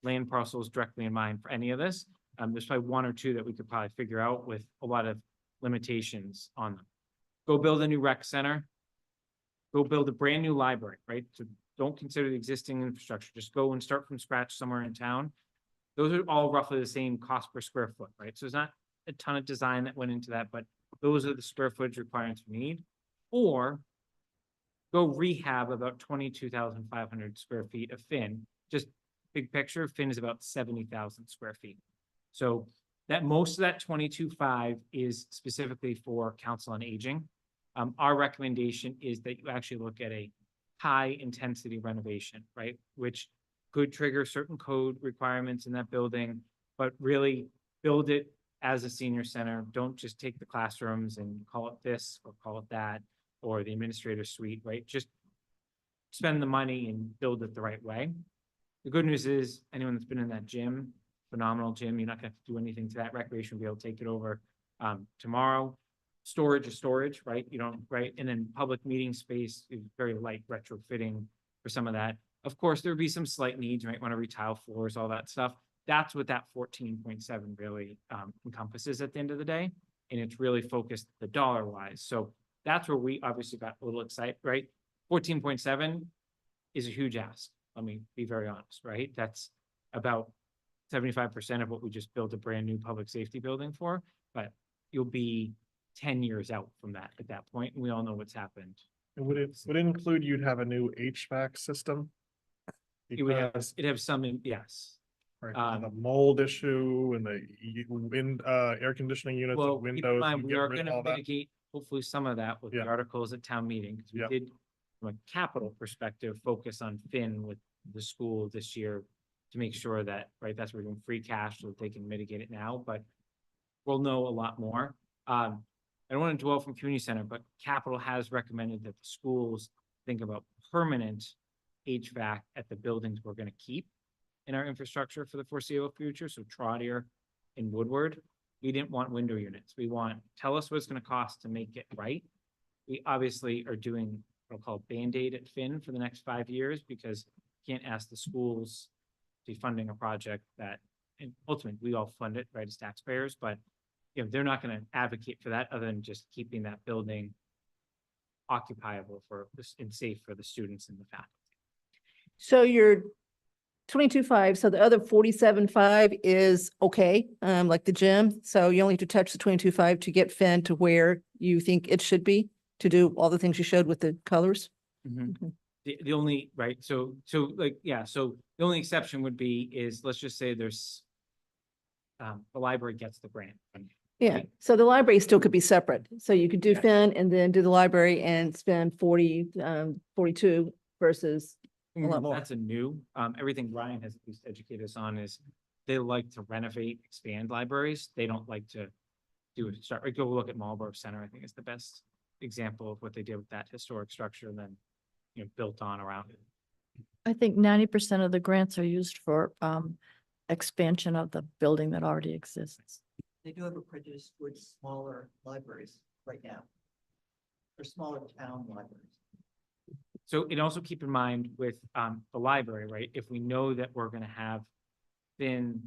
land parcels directly in mind for any of this. There's probably 1 or 2 that we could probably figure out with a lot of limitations on them. Go build a new rec center. Go build a brand new library, right? So don't consider the existing infrastructure. Just go and start from scratch somewhere in town. Those are all roughly the same cost per square foot, right? So it's not a ton of design that went into that, but those are the square footage requirements we need. Or go rehab about 22,500 square feet of Finn. Just big picture, Finn is about 70,000 square feet. So that most of that 22.5 is specifically for Council on Aging. Our recommendation is that you actually look at a high intensity renovation, right? Which could trigger certain code requirements in that building, but really build it as a senior center. Don't just take the classrooms and call it this or call it that, or the administrator suite, right? Just spend the money and build it the right way. The good news is anyone that's been in that gym, phenomenal gym, you're not gonna have to do anything to that. Recreation will be able to take it over tomorrow. Storage is storage, right? You don't, right? And then public meeting space is very light retrofitting for some of that. Of course, there would be some slight needs, you might want to retile floors, all that stuff. That's what that 14.7 really encompasses at the end of the day. And it's really focused the dollar wise. So that's where we obviously got a little excited, right? 14.7 is a huge ask. Let me be very honest, right? That's about 75% of what we just built a brand new public safety building for, but you'll be 10 years out from that at that point, and we all know what's happened. And would it include you'd have a new HVAC system? It would have, Because, it'd have some, yes. right, the mold issue and the wind, air conditioning units, Well, and keep in windows. mind, you we get are rid of gonna all that. mitigate hopefully some of that with the Yeah. articles at town meeting, because we Yeah. did, from a capital perspective, focus on Finn with the school this year to make sure that, right, that's where we're doing free cash so that they can mitigate it now, but we'll know a lot more. I don't want to dwell from community center, but capital has recommended that the schools think about permanent HVAC at the buildings we're going to keep in our infrastructure for the foreseeable future. So Trotter and Woodward, we didn't want window units. We want, tell us what it's going to cost to make it right. We obviously are doing what I'll call Band-Aid at Finn for the next 5 years, because you can't ask the schools to be funding a project that, and ultimately we all fund it, right, as taxpayers, but you know, they're not going to advocate for that other than just keeping that building occupiable for this and safe for the students and the faculty. So you're 22.5, so the other 47.5 is okay, like the gym. So you only have to touch the 22.5 to get Finn to where you think it should be to do all the things you showed with the colors. Mm-hmm. The only, right, so like, yeah, so the only exception would be is, let's just say there's the library gets the grant. Yeah, so the library still could be separate. So you could do Yeah. Finn and then do the library and spend 42 versus a lot more. That's a new, everything Ryan has at least educated us on is they like to renovate, expand libraries. They don't like to do it, start, go look at Marlborough Center, I think is the best example of what they did with that historic structure and then, you know, built on around it. I think 90% of the grants are used for expansion of the building that already exists. They do have a prejudice towards smaller libraries right now. Or smaller town libraries. So, and also keep in mind with the library, right? If we know that we're gonna have Finn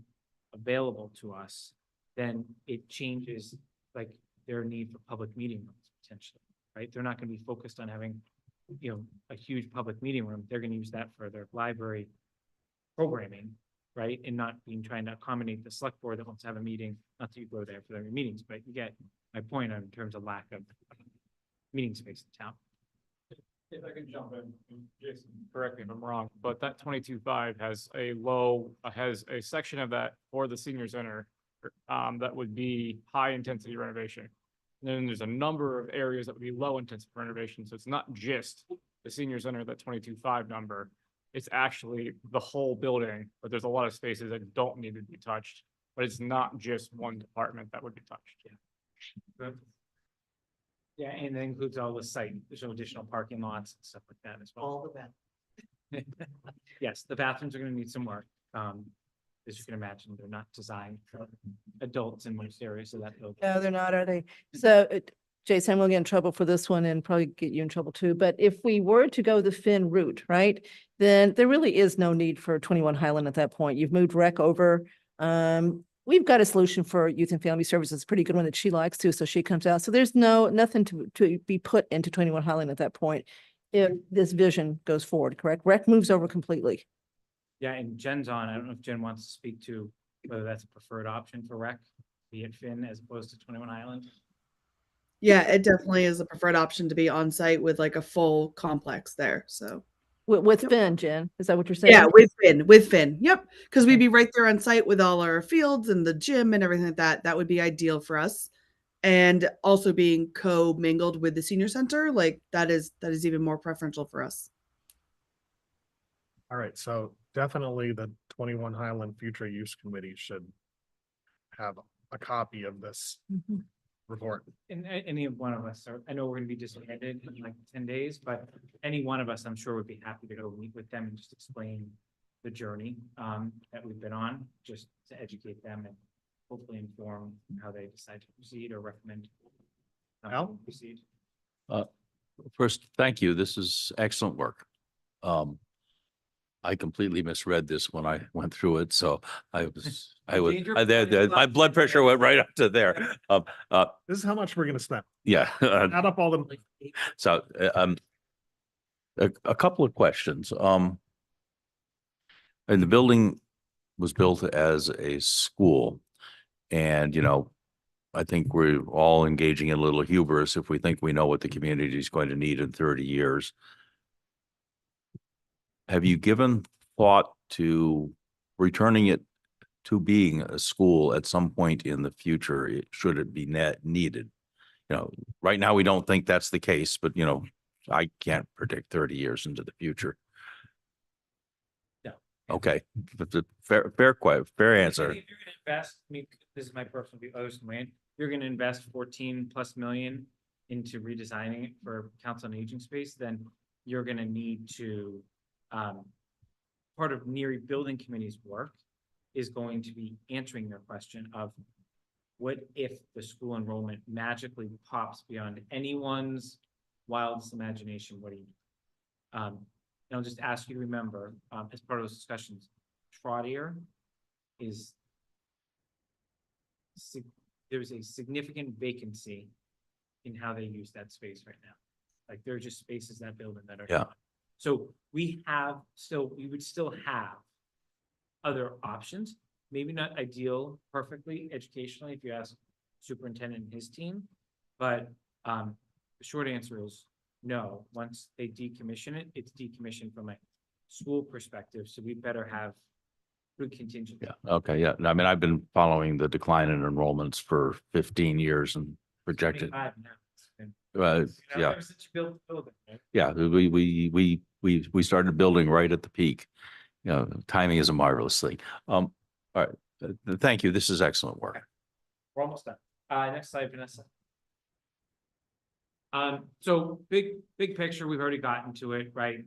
available to us, then it changes like their need for public meeting rooms potentially, right? They're not gonna be focused on having, you know, a huge public meeting room. They're gonna use that for their library programming, right? And not being trying to accommodate the select board that wants to have a meeting, not that you go there for their meetings, but you get my point in terms of lack of meeting space in town. If I can jump in, Jason, correct me if I'm wrong, but that 22.5 has a low, has a section of that for the senior center that would be high intensity renovation. And then there's a number of areas that would be low intensity renovation. So it's not just the senior center, that 22.5 number. It's actually the whole building, but there's a lot of spaces that don't need to be touched. But it's not just one department that would be touched. Yeah. Yeah, and that includes all the site, there's no additional parking lots and stuff like that as well. All the best. Yes, the bathrooms are gonna need some work. As you can imagine, they're not designed for adults in most areas of that building. No, they're not, are they? So Jason, I'm gonna get in trouble for this one and probably get you in trouble too. But if we were to go the Finn route, right, then there really is no need for 21 Highland at that point. You've moved rec over. We've got a solution for youth and family services, pretty good one that she likes too. So she comes out. So there's nothing to be put into 21 Highland at that point. If this vision goes forward, correct? Rec moves over completely. Yeah, and Jen's on, I don't know if Jen wants to speak to whether that's a preferred option for rec. be at Finn as opposed to 21 Island? Yeah, it definitely is a preferred option to be on site with like a full complex there, so. With Finn, Jen, is that what you're saying? Yeah, with Finn, yep, because we'd be right there on site with all our fields and the gym and everything like that. That would be ideal for us. And also being co-mingled with the senior center, like that is even more preferential for us. All right, so definitely the 21 Highland Future Use Committee should have a copy of this Mhm. report. And any of one of us, or I know we're gonna be disbanded in like 10 days, but any one of us, I'm sure would be happy to go meet with them and just explain the journey that we've been on, just to educate them and hopefully inform how they decide to proceed or recommend. how Al? to Proceed. First, thank you. This is excellent work. I completely misread this when I went through it, so I Danger my blood pressure went right up to there. This is how much we're gonna spend. Yeah. Add up all the, So, a couple of questions. And the building was built as a school. And, I think we're all engaging in a little hubris if we think we know what the community is going to need in 30 years. Have you given thought to returning it to being a school at some point in the future, should it be needed? Right now, we don't think that's the case, but I can't predict 30 years into the future. No. Okay, that's a fair answer. If you're gonna invest, I mean, this is my personal view, others can weigh in. You're gonna invest 14+ million into redesigning it for council on aging space, then you're gonna need to, part of NERI building committee's work is going to be answering their question of what if the school enrollment magically pops beyond anyone's wildest imagination? What do you do? And I'll just ask you to remember, as part of those discussions, Trotter is there's a significant vacancy in how they use that space right now. Like there are just spaces in that building that are. Yeah. So we would still have other options, maybe not ideal perfectly educationally if you ask superintendent and his team, but the short answer is no. Once they decommission it, it's decommissioned from a school perspective, so we better have good contingency. Yeah, okay, yeah. I mean, I've been following the decline in enrollments for 15 years and projected. 25 now. It's been- Yeah, Ever since you built the building, right? yeah, we started building right at the peak. Timing is a marvelous thing. All right, thank you. This is excellent work. We're almost done. Next slide, Vanessa. So big picture, we've already gotten to it, right?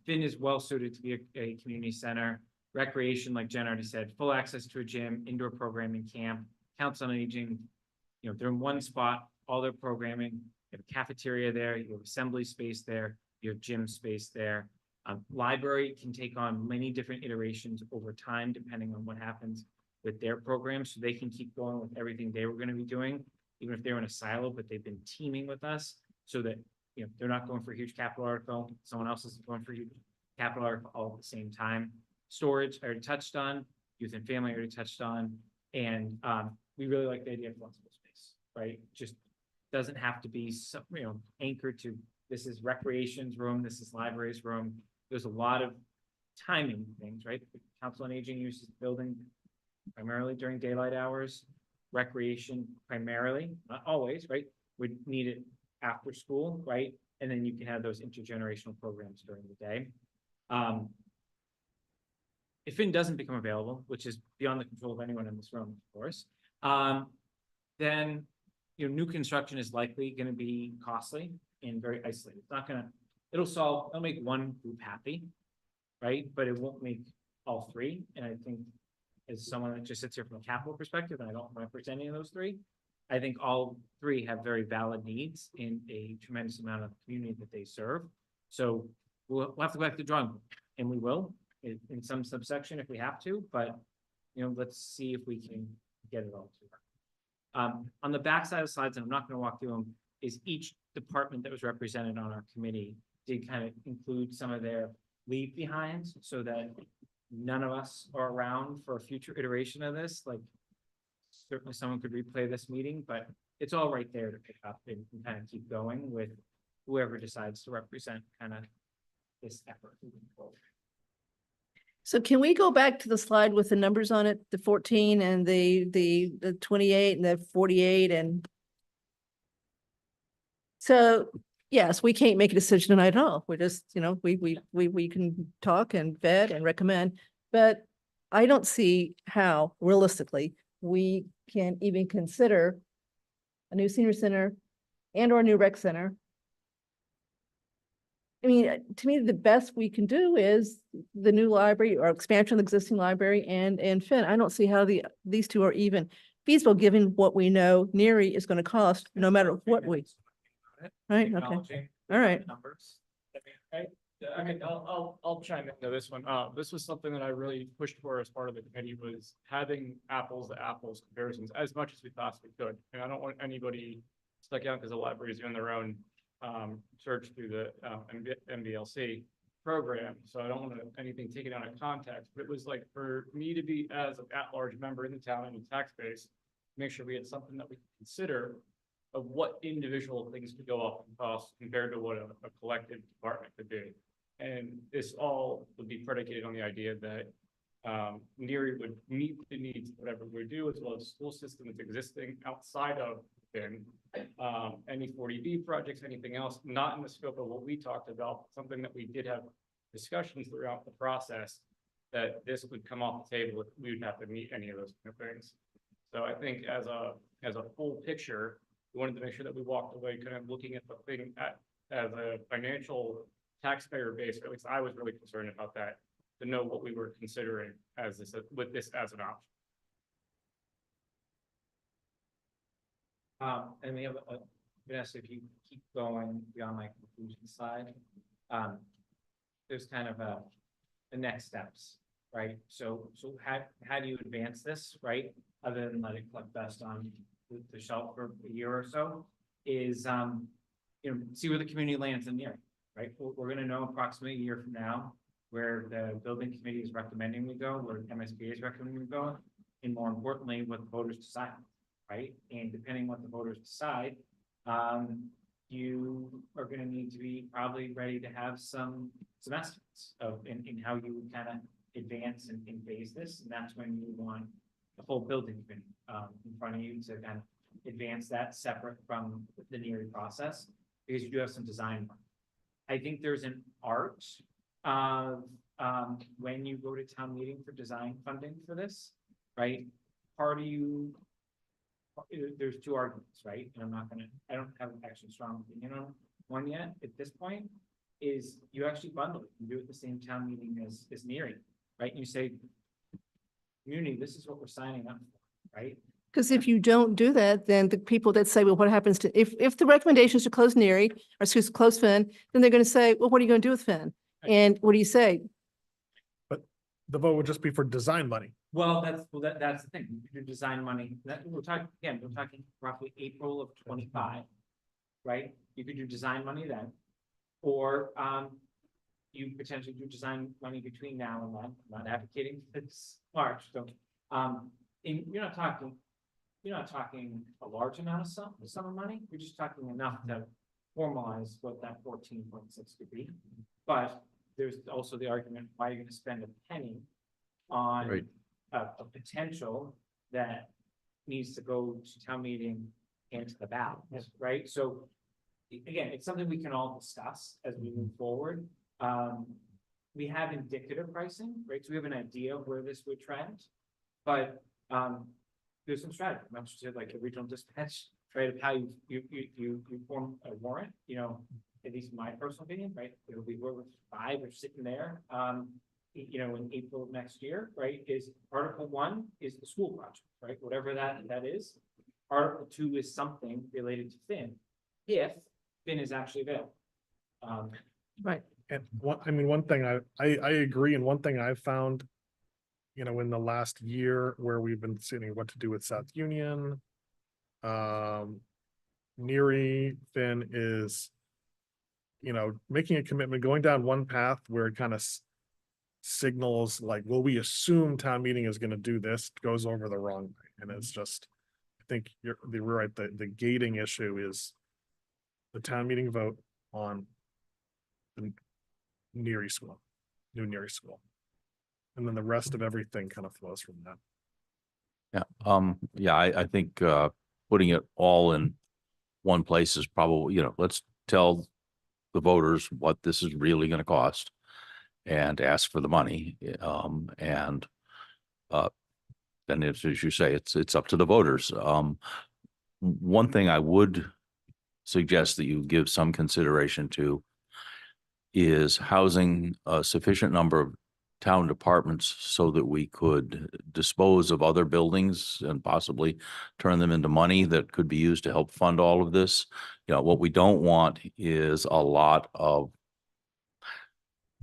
Finn is well suited to be a community center. Recreation, like Jen already said, full access to a gym, indoor programming camp, council on aging. They're in one spot, all their programming. You have a cafeteria there, you have assembly space there, you have gym space there. Library can take on many different iterations over time, depending on what happens with their programs, so they can keep going with everything they were going to be doing, even if they're in a silo, but they've been teaming with us so that, they're not going for a huge capital article. Someone else is going for a huge capital article all at the same time. Storage, I already touched on, youth and family, I already touched on. And we really like the idea of flexible space, right? Just doesn't have to be, anchored to, this is recreation's room, this is library's room. There's a lot of timing things, right? The Council on Aging uses the building primarily during daylight hours, recreation primarily, not always, right? Would need it after school, right? And then you can have those intergenerational programs during the day. If Finn doesn't become available, which is beyond the control of anyone in this room, of course, then new construction is likely going to be costly and very isolated. It's not going to, it'll make one group happy, right? But it won't make all three. And I think as someone that just sits here from a capital perspective, and I don't represent any of those three, I think all three have very valid needs in a tremendous amount of community that they serve. So we'll have to go back to the drawing board, and we will in some subsection if we have to, but let's see if we can get it all to work. On the back side of the slides, and I'm not going to walk through them, is each department that was represented on our committee did kind of include some of their leave behinds so that none of us are around for a future iteration of this. Like certainly someone could replay this meeting, but it's all right there to pick up and kind of keep going with whoever decides to represent kind of this effort moving forward. So can we go back to the slide with the numbers on it, the 14 and the 28 and the 48 and so, yes, we can't make a decision tonight at all. We're just, you know, we can talk and vet and recommend, but I don't see how realistically we can even consider a new senior center and or a new rec center. I mean, to me, the best we can do is the new library or expansion of the existing library and Finn. I don't see how these two are even feasible, given what we know NERI is going to cost, no matter what we. Right, okay, Acknowledging all right. Numbers. I mean, I'll chime into this one. This was something that I really pushed for as part of the committee, was having apples to apples comparisons as much as we possibly could. And I don't want anybody stuck out because the library is doing their own search through the MBLC program. So I don't want anything taken out of context, but it was like for me to be as an at-large member in the town and the tax base, make sure we had something that we could consider of what individual things could go up in cost compared to what a collective department could do. And this all would be predicated on the idea that NERI would meet the needs of whatever we do, as well as school systems existing outside of Finn. Any 40B projects, anything else, not in the scope of what we talked about, something that we did have discussions throughout the process, that this would come off the table if we would have to meet any of those kind of things. So I think as a full picture, we wanted to make sure that we walked away kind of looking at the thing as a financial taxpayer base. At least I was really concerned about that, to know what we were considering as this, with this as an option. And we have Vanessa, if you keep going beyond my conclusion slide, there's kind of the next steps, right? So how do you advance this, right? Other than let it collect dust on the shelf for a year or so, is you know, see where the community lands in NERI, right? We're going to know approximately a year from now where the building committee is recommending we go, where MSBA is recommending we go, and more importantly, what the voters decide, right? And depending what the voters decide, you are going to need to be probably ready to have some estimates of in how you would kind of advance and phase this, and that's when you want the whole building committee in front of you to kind of advance that separate from the NERI process, because you do have some design work. I think there's an art of when you go to town meeting for design funding for this, right? Part of you, there's two arguments, right? And I don't have an actually strong opinion on one yet at this point, is you actually bundle it and do it at the same town meeting as NERI, right? And you say, community, this is what we're signing up for, right? Because if you don't do that, then the people that say, well, what happens to, if the recommendation is to close NERI, or excuse, close Finn, then they're going to say, well, what are you going to do with Finn? And what do you say? But the vote would just be for design money. Well, that's the thing. Your design money, we're talking roughly April of 25, right? You could do design money then, or you potentially do design money between now and then. I'm not advocating it's March, so and you're not talking a large amount of summer money. You're just talking enough to formalize what that 14.6 could be. But there's also the argument why you're going to spend a penny on Right. a potential that needs to go to town meeting and to the ballot, right? So again, it's something we can all discuss as we move forward. We have indicative pricing, right? So we have an idea of where this would trend, but there's some strategy, much to like a regional dispatch, right? Of how you form a warrant, you know, at least in my personal opinion, right? It'll be where 5 are sitting there, you know, in April of next year, right? Is Article 1 is the school project, right? Whatever that is. Article 2 is something related to Finn, if Finn is actually available. Right. And one thing I agree, and one thing I've found, you know, in the last year where we've been seeing what to do with South Union, NERI, Finn is, you know, making a commitment, going down one path where it kind of signals like, well, we assume town meeting is going to do this, goes over the wrong way. And it's just, think you're right, the gating issue is the town meeting vote on the Neary School, new Neary School. And then the rest of everything kind of flows from that. Yeah, I think, putting it all in one place is probably, let's tell the voters what this is really gonna cost and ask for the money. Then as you say, it's up to the voters. One thing I would suggest that you give some consideration to is housing a sufficient number of town departments so that we could dispose of other buildings and possibly turn them into money that could be used to help fund all of this. What we don't want is a lot of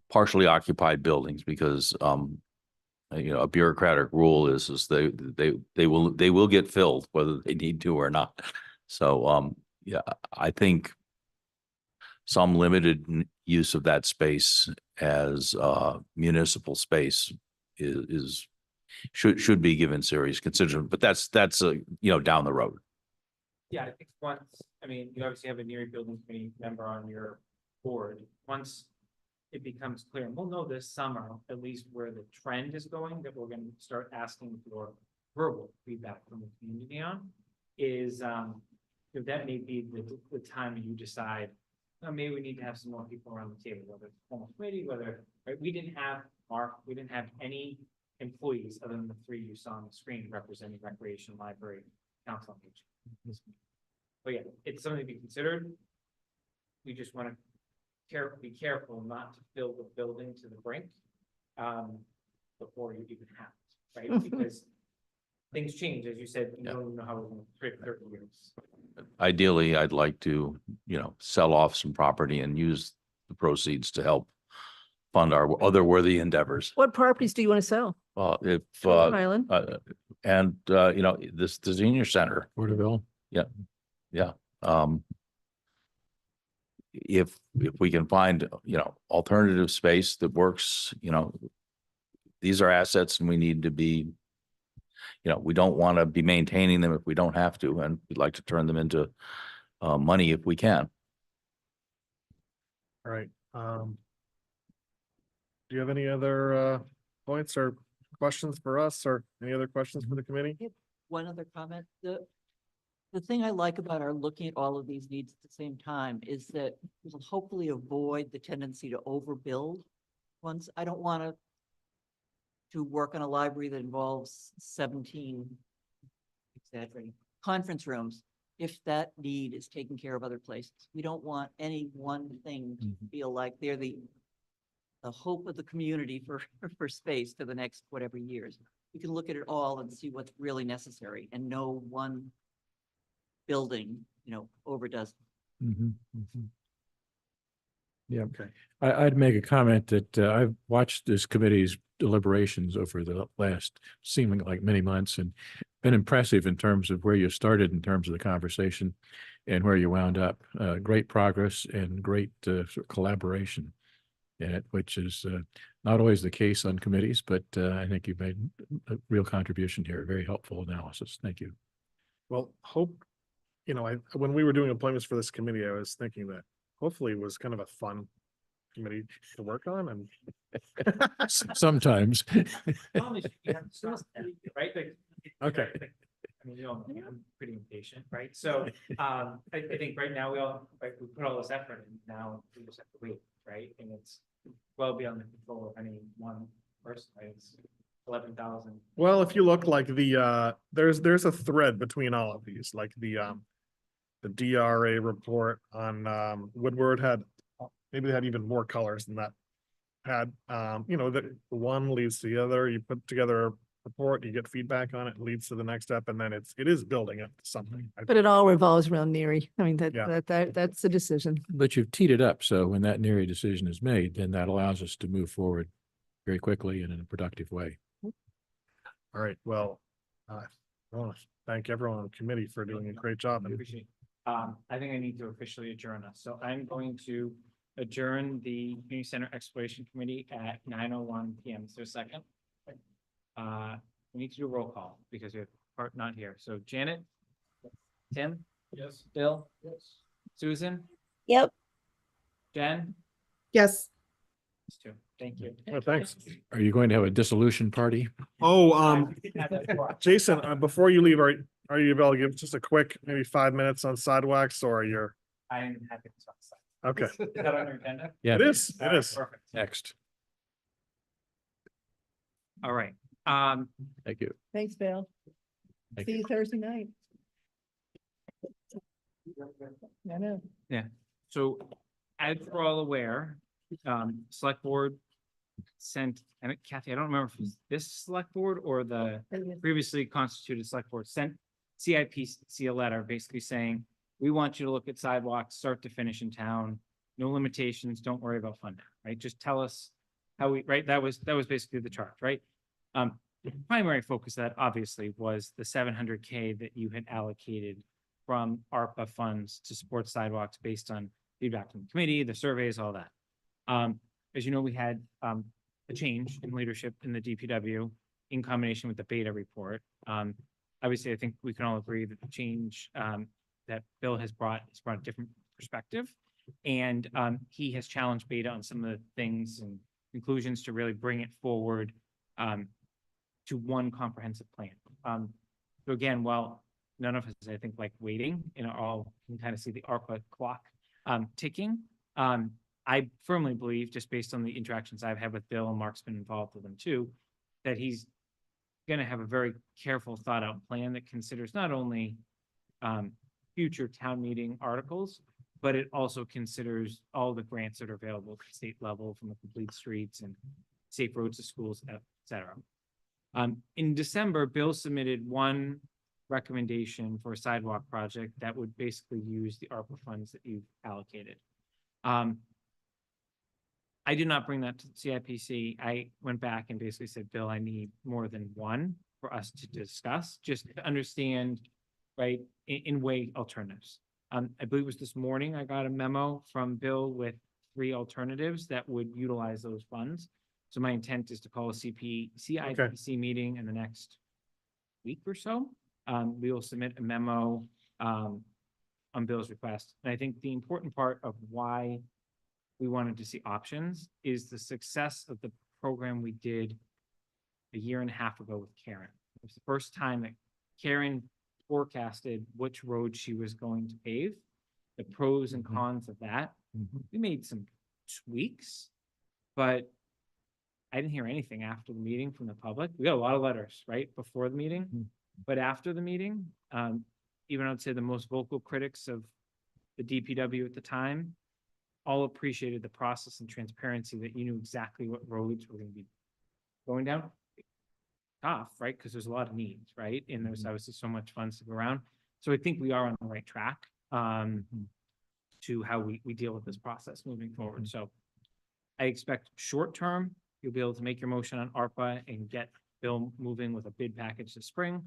partially occupied buildings because, a bureaucratic rule is they will get filled whether they need to or not. So, yeah, I think some limited use of that space as municipal space should be given serious consideration, but that's down the road. Yeah, I think you obviously have a Neary Building Committee member on your board. Once it becomes clear, and we'll know this summer, at least where the trend is going, that we're gonna start asking for verbal feedback from the community on, is that may be the time you decide, maybe we need to have some more people around the table, whether it's a formal committee, right? We didn't have any employees other than the 3 you saw on the screen representing recreation, library, council on aging. But yeah, it's something to be considered. We just want to be careful not to fill the building to the brink before you even have it, right? Because things change, as you said, you don't even know how we're going to trade 30 years. Ideally, I'd like to, sell off some property and use the proceeds to help fund our other worthy endeavors. What properties do you want to sell? If, Golden Island? the senior center. Porterville. Yeah. If we can find, alternative space that works, these are assets and we need to be, we don't want to be maintaining them if we don't have to, and we'd like to turn them into money if we can. All right. Do you have any other points or questions for us, or any other questions for the committee? One other comment. The thing I like about our looking at all of these needs at the same time is that we'll hopefully avoid the tendency to overbuild. I don't want to work on a library that involves 17, exaggerating, conference rooms if that need is taken care of other places. We don't want any one thing to feel like they're the hope of the community for space for the next whatever years. We can look at it all and see what's really necessary, and no one building, overdoes. Yeah. Okay. I'd make a comment that I've watched this committee's deliberations over the last seeming like many months and been impressive in terms of where you started in terms of the conversation and where you wound up. Great progress and great sort of collaboration in it, which is not always the case on committees, but I think you've made a real contribution here. Very helpful analysis. Thank you. Well, when we were doing appointments for this committee, I was thinking that hopefully it was kind of a fun committee to work on, and Sometimes. Right? Okay. I'm pretty impatient, right? So, I think right now we put all this effort in, now we just have to wait, right? And it's well beyond the control of any one person, right? It's 11,000. Well, if you look like there's a thread between all of these, like the DRA report on Woodward maybe they had even more colors than that had. That one leads to the other. You put together a report, you get feedback on it, leads to the next step, and then it is building up to something. But it all revolves around Neary. I mean, Yeah. that's the decision. But you've teed it up, so when that Neary decision is made, then that allows us to move forward very quickly and in a productive way. All right, well, I want to thank everyone on the committee for doing a great job. I appreciate it. I think I need to officially adjourn us. So I'm going to adjourn the Community Center Exploration Committee at 9:01 PM. Is there a second? We need to do a roll call because we have Art not here. So Janet, Tim, Yes. Bill, Yes. Susan, Yep. Jen? Yes. These two. Thank you. Well, thanks. Are you going to have a dissolution party? Oh, Have that for us. Jason, before you leave, are you able to give just a quick, maybe 5 minutes on sidewalks or you're, I'm happy to talk. okay. Is that on your agenda? Yeah. It is, All it right, is. Perfect. Next. All right. Thank you. Thanks, Bill. Thank See you Thursday night. I know. Yeah, so as we're all aware, select board sent, and Kathy, I don't remember if it was this select board or the previously constituted select board sent CIPC a letter basically saying, we want you to look at sidewalks, start to finish in town, no limitations, don't worry about funding, right? Just tell us how we, right? That was basically the charge, right? The primary focus of that obviously was the 700K that you had allocated from ARPA funds to support sidewalks based on feedback from the committee, the surveys, all that. As you know, we had a change in leadership in the DPW in combination with the beta report. Obviously, I think we can all agree that the change that Bill has brought a different perspective. And he has challenged beta on some of the things and conclusions to really bring it forward to one comprehensive plan. So again, while none of us, I think, like waiting, all can kind of see the ARPA clock ticking. I firmly believe, just based on the interactions I've had with Bill, and Mark's been involved with him too, that he's going to have a very careful, thought out plan that considers not only future town meeting articles, but it also considers all the grants that are available at the state level from the Complete Streets and Safe Roads to Schools, et cetera. In December, Bill submitted one recommendation for a sidewalk project that would basically use the ARPA funds that you've allocated. I did not bring that to CIPC. I went back and basically said, Bill, I need more than one for us to discuss, just to understand, right, in way alternatives. I believe it was this morning, I got a memo from Bill with 3 alternatives that would utilize those funds. So my intent is to call a CIPC meeting in the next week or so. We will submit a memo on Bill's request. And I think the important part of why we wanted to see options is the success of the program we did a year and a half ago with Karen. It was the first time that Karen forecasted which road she was going to pave, the pros and cons of that. We made some tweaks, but I didn't hear anything after the meeting from the public. We got a lot of letters, right, before the meeting, but after the meeting, even I would say the most vocal critics of the DPW at the time all appreciated the process and transparency that you knew exactly what roads were going to be going down. Tough, right? Because there's a lot of needs, right? And there's obviously so much funds to go around. So I think we are on the right track to how we deal with this process moving forward. So I expect short term, you'll be able to make your motion on ARPA and get Bill moving with a bid package this spring.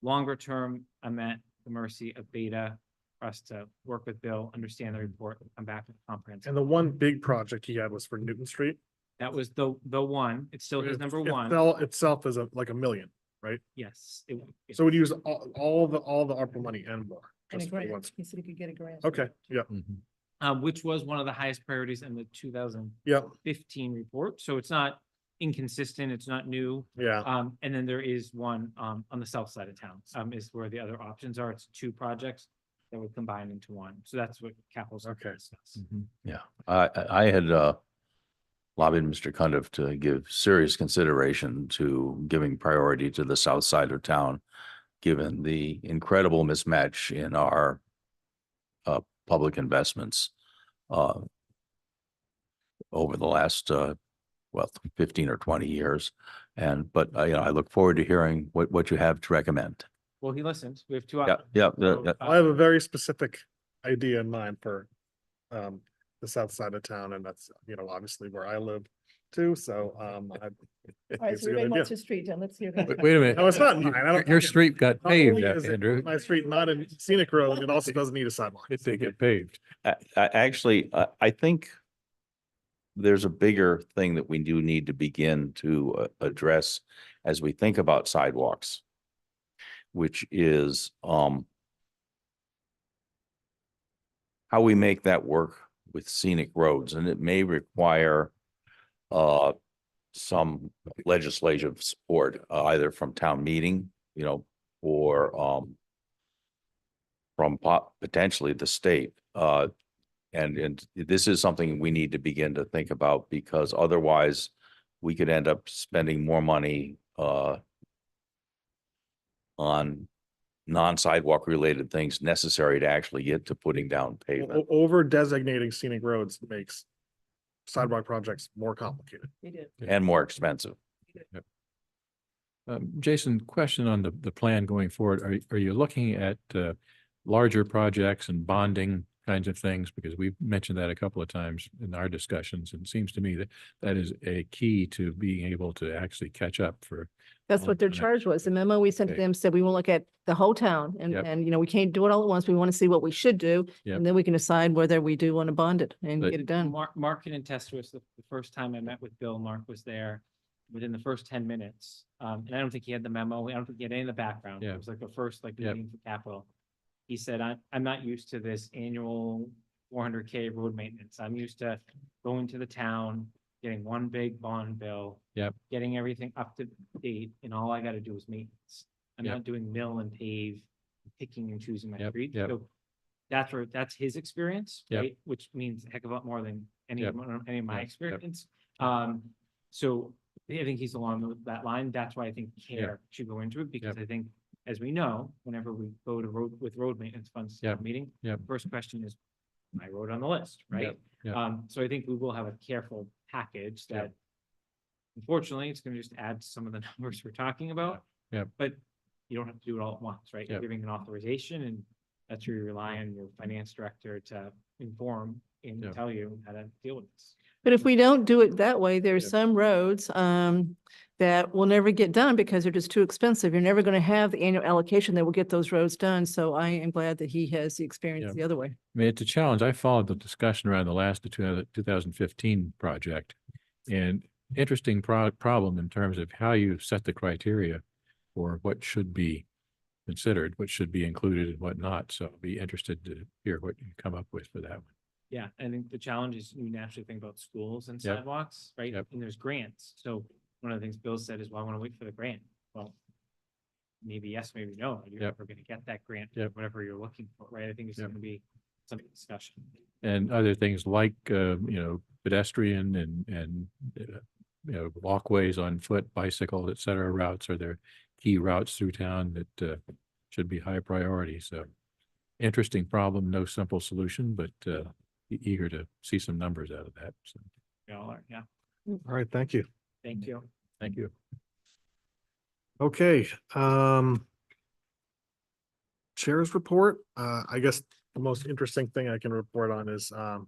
Longer term, I'm at the mercy of beta for us to work with Bill, understand the report, and come back with comprehensive. And the one big project he had was for Newton Street. That was the one. It's still his number one. Itself is like $1 million, right? Yes. So we'd use all the ARPA money and more. And a just for grant. once. He said he could get a grant. Okay, yeah. Which was one of the highest priorities in the 2015 report. So it's not inconsistent. It's not new. Yeah. And then there is one on the south side of town, is where the other options are. It's 2 projects that would combine into one. So that's what capital's. Okay. Yeah, I had lobbied Mr. Cundiff to give serious consideration to giving priority to the south side of town, given the incredible mismatch in our public investments over the last 15 or 20 years. But I look forward to hearing what you have to recommend. Well, he listened. We have 2 Yeah, options. yeah, So, I have a very specific idea in mind for the south side of town, and that's, obviously where I live too, so All right, it's so a we good made idea. Monster Street done. Let's hear that. Wait a minute. No, it's not mine. I don't. Your street got Not paved, only is it Andrew. My street, not a scenic road, it also doesn't need a sidewalk. If they get paved. Actually, I think there's a bigger thing that we do need to begin to address as we think about sidewalks, which is how we make that work with scenic roads, and it may require some legislative support, either from town meeting, or from potentially the state. And this is something we need to begin to think about, because otherwise we could end up spending more money on non-sidewalk related things necessary to actually get to putting down pavement. Over designating scenic roads makes sidewalk projects more complicated. And more expensive. Jason, question on the plan going forward. Are you looking at larger projects and bonding kinds of things? Because we've mentioned that a couple of times in our discussions, and it seems to me that that is a key to being able to actually catch up for. That's what their charge was. The memo we sent to Okay. them said we want to look at the whole town and, Yep. and, we can't do it all at once. We want to see what we should do. Yep. And then we can decide whether we do want to bond it and But- get it done. Mark can attest to us, the first time I met with Bill, Mark was there within the first 10 minutes. And I don't think he had the memo. I don't think he had any of the background. Yeah. It was like the first Yep. meeting for capital. He said, I'm not used to this annual 400K road maintenance. I'm used to going to the town, getting one big bond bill. Yep. Getting everything up to date, and all I gotta do is maintenance. I'm Yep. not doing mill and pave, picking and choosing my Yep, streets. yep. So that's his experience, Yep. right? Which means a heck of a lot more than any Yep. any of my Yep, yep. experience. So I think he's along that line. That's why I think care should go into it, because Yep. I think, as we know, whenever we go to road maintenance funds Yep. meeting, Yep. first question is my road on the list, right? Yep. So I think we will have a careful package that, unfortunately, it's gonna just add to some of the numbers we're talking about. Yep. But you don't have to do it all at once, right? You're Yep. giving an authorization, and that's where you rely on your finance director to inform and Yep. tell you how to deal with this. But if we don't do it that way, there's Yep. some roads that will never get done because they're just too expensive. You're never going to have the annual allocation that will get those roads done. So I am glad that he has the experience Yep. the other way. I mean, it's a challenge. I followed the discussion around the last 2015 project, and interesting problem in terms of how you set the criteria for what should be considered, what should be included and what not. So I'll be interested to hear what you come up with for that one. Yeah, I think the challenge is you naturally think about schools and Yep. sidewalks, right? Yep. And there's grants. So one of the things Bill said is, well, I want to wait for the grant. Well, maybe yes, maybe no. You're Yep. never going to get that grant, Yep. whatever you're looking for, right? I think it's Yep. going to be some discussion. And other things like, pedestrian and walkways on foot, bicycle, et cetera, routes are there key routes through town that should be high priority. So interesting problem, no simple solution, but eager to see some numbers out of that. So, We all are, yeah. All right, thank you. Thank you. thank you. Okay, Chair's report. I guess the most interesting thing I can report on is, I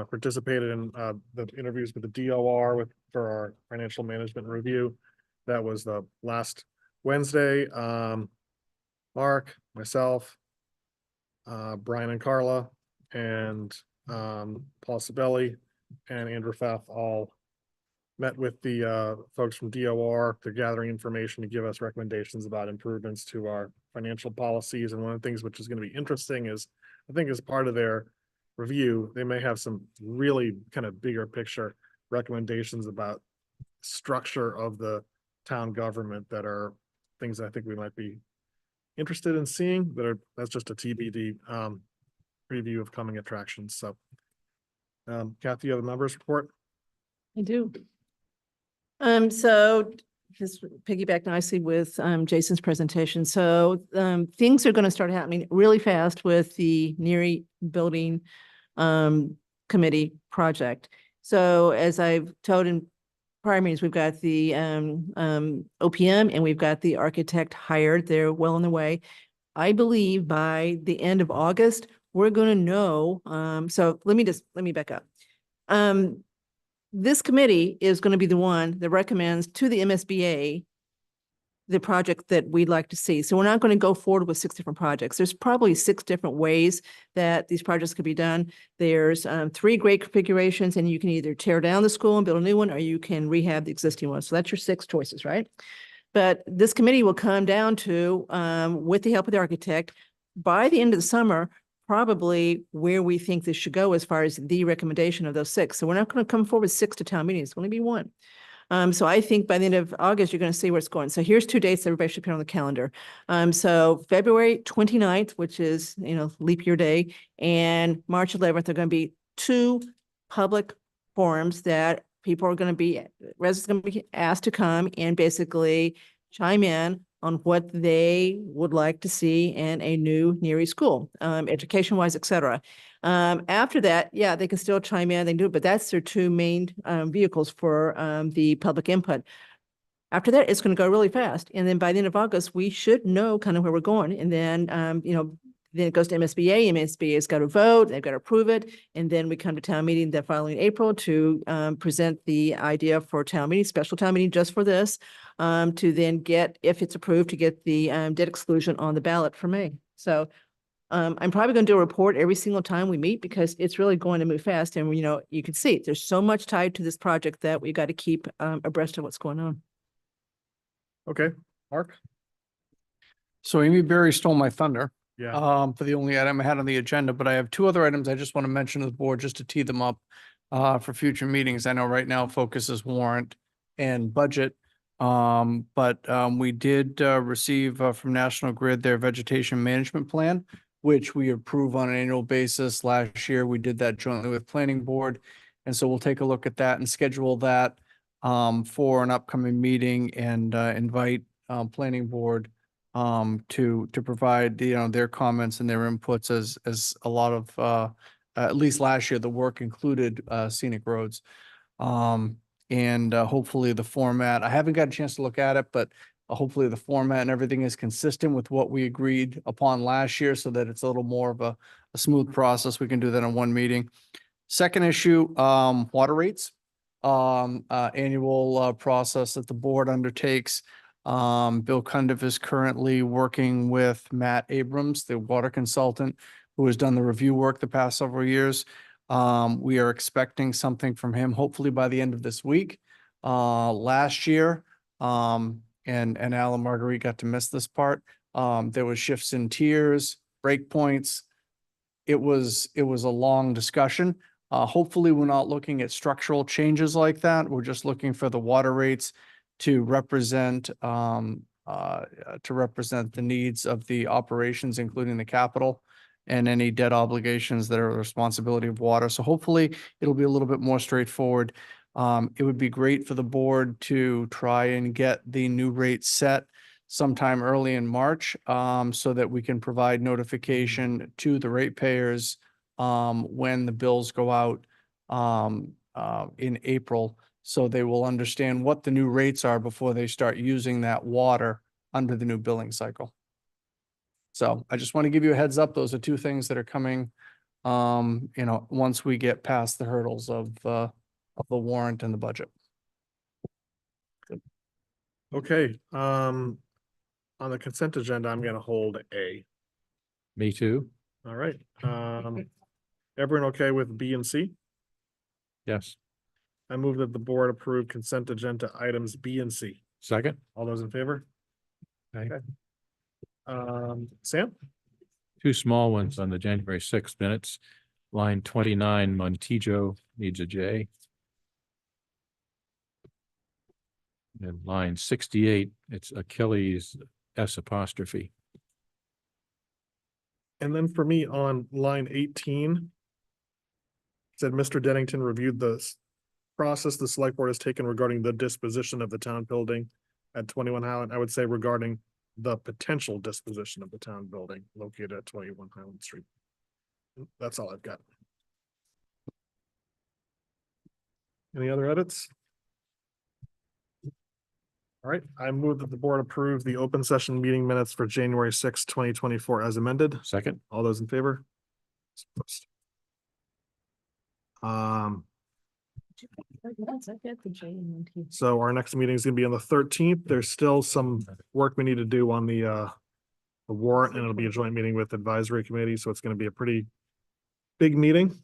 participated in the interviews with the DOR for our financial management review. That was the last Wednesday. Mark, myself, Brian and Carla, and Paul Sabelli and Andrew Pfaff all met with the folks from DOR. They're gathering information to give us recommendations about improvements to our financial policies. And one of the things which is going to be interesting is, I think as part of their review, they may have some really kind of bigger picture recommendations about structure of the town government that are things I think we might be interested in seeing. That's just a TBD preview of coming attractions. So Kathy, you have a numbers report? I do. So just piggyback nicely with Jason's presentation. So things are going to start happening really fast with the Neary Building Committee project. So as I've told in prior meetings, we've got the OPM and we've got the architect hired. They're well on the way. I believe by the end of August, we're going to know. So let me back up. This committee is going to be the one that recommends to the MSBA the project that we'd like to see. So we're not going to go forward with 6 different projects. There's probably 6 different ways that these projects could be done. There's 3 grade configurations, and you can either tear down the school and build a new one, or you can rehab the existing one. So that's your 6 choices, right? But this committee will come down to, with the help of the architect, by the end of the summer, probably where we think this should go as far as the recommendation of those 6. So we're not going to come forward with 6 to town meetings. It's going to be 1. So I think by the end of August, you're going to see where it's going. So here's 2 dates everybody should put on the calendar. So February 29th, which is, leap year day, and March 11th are going to be 2 public forums that residents are going to be asked to come and basically chime in on what they would like to see in a new Near East school, education-wise, et cetera. After that, yeah, they can still chime in, they can do it, but that's their 2 main vehicles for the public input. After that, it's going to go really fast. And then by the end of August, we should know kind of where we're going. And then, then it goes to MSBA. MSBA's got to vote, they've got to approve it. And then we come to town meeting the following April to present the idea for town meeting, special town meeting just for this, to then get, if it's approved, to get the debt exclusion on the ballot for May. So I'm probably going to do a report every single time we meet because it's really going to move fast. And, you can see there's so much tied to this project that we got to keep abreast of what's going on. Okay, Mark? So Amy Berry stole my thunder. Yeah. For the only item I had on the agenda, but I have 2 other items I just want to mention to the board just to tee them up for future meetings. I know right now focus is warrant and budget. But we did receive from National Grid their vegetation management plan, which we approve on an annual basis. Last year, we did that jointly with Planning Board. And so we'll take a look at that and schedule that for an upcoming meeting and invite Planning Board to provide, their comments and their inputs as a lot of, at least last year, the work included scenic roads. And hopefully the format, I haven't got a chance to look at it, but hopefully the format and everything is consistent with what we agreed upon last year so that it's a little more of a smooth process. We can do that in one meeting. Second issue, water rates, annual process that the board undertakes. Bill Cundiff is currently working with Matt Abrams, the water consultant, who has done the review work the past several years. We are expecting something from him hopefully by the end of this week. Last year, and Alan Marguerite got to miss this part. There was shifts in tiers, breakpoints. It was a long discussion. Hopefully we're not looking at structural changes like that. We're just looking for the water rates to represent the needs of the operations, including the capital and any debt obligations that are the responsibility of water. So hopefully it'll be a little bit more straightforward. It would be great for the board to try and get the new rate set sometime early in March, so that we can provide notification to the ratepayers when the bills go out in April, so they will understand what the new rates are before they start using that water under the new billing cycle. So I just want to give you a heads up. Those are 2 things that are coming, once we get past the hurdles of the warrant and the budget. Okay, on the consent agenda, I'm gonna hold A. Me too. All right, everyone okay with B and C? Yes. I move that the board approve consent agenda items B and C. Second. All those in favor? Okay. Sam? 2 small ones on the January 6th minutes. Line 29, Montijo needs a J. And line 68, it's Achilles S apostrophe. And then for me on line 18, said Mr. Dennington reviewed the process the select board has taken regarding the disposition of the town building at 21 Highland. I would say regarding the potential disposition of the town building located at 21 Highland Street. That's all I've got. Any other edits? All right, I move that the board approve the open session meeting minutes for January 6th, 2024 as amended. Second. All those in favor? So our next meeting is gonna be on the 13th. There's still some work we need to do on the warrant, and it'll be a joint meeting with advisory committee, so it's gonna be a pretty big meeting.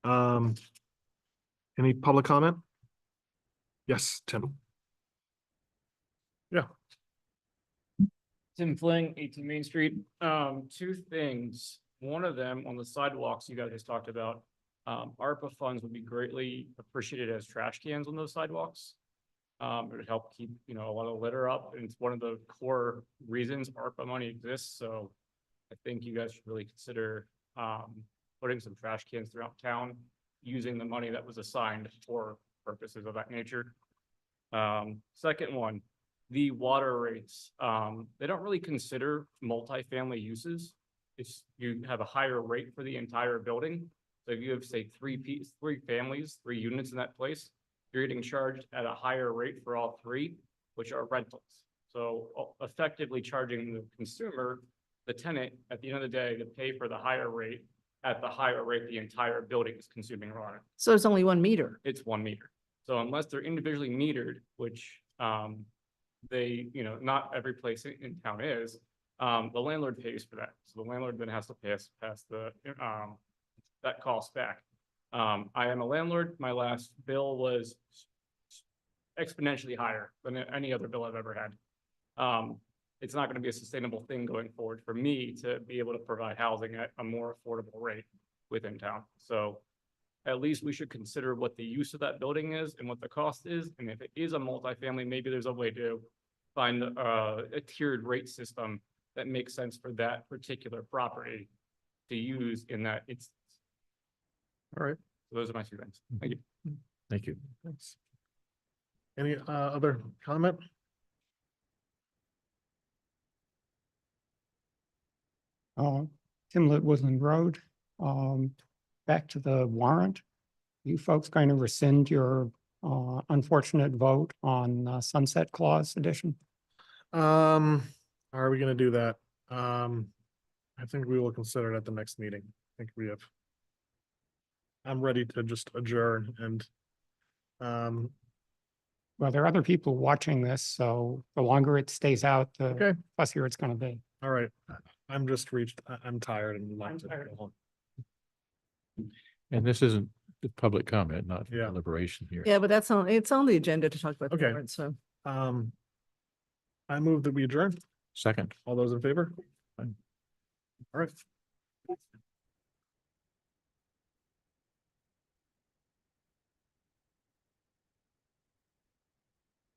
Any public comment? Yes, Tim. Yeah. Tim Fling, 18 Main Street. 2 things. one of them on the sidewalks you guys just talked about, ARPA funds would be greatly appreciated as trash cans on those sidewalks. It would help keep, you know, a lot of litter up, and it's one of the core reasons ARPA money exists, so I think you guys should really consider, putting some trash cans throughout town, using the money that was assigned for purposes of that nature. Second one, the water rates, they don't really consider multifamily uses. It's, you have a higher rate for the entire building. So if you have, say, three families, 3 units in that place, you're getting charged at a higher rate for all 3, which are rentals. So effectively charging the consumer, the tenant, at the end of the day, to pay for the higher rate at the higher rate the entire building is consuming water. So it's only 1 meter. It's 1 meter. So unless they're individually metered, which they, you know, not every place in town is, the landlord pays for that. So the landlord then has to pass the that cost back. I am a landlord. My last bill was exponentially higher than any other bill I've ever had. It's not going to be a sustainable thing going forward for me to be able to provide housing at a more affordable rate within town. So at least we should consider what the use of that building is and what the cost is. And if it is a multifamily, maybe there's a way to find a tiered rate system that makes sense for that particular property to use in that instance. All right. So those are my 2 things. Thank you. Thank you. Thanks. Any other comment? Timlet Woodland Road, back to the warrant. You folks going to rescind your unfortunate vote on Sunset Clause edition? Are we gonna do that? I think we will consider it at the next meeting. I think we have. I'm ready to just adjourn and, Well, there are other people watching this, so the longer it stays out, the okay, fussier it's gonna be. all right. I'm tired and would like to go home. And this isn't the public comment, not Yeah. deliberation here. Yeah, but that's on, it's on the agenda to talk about the Okay. warrant, so. I move that we adjourn. Second. All those in favor? All right.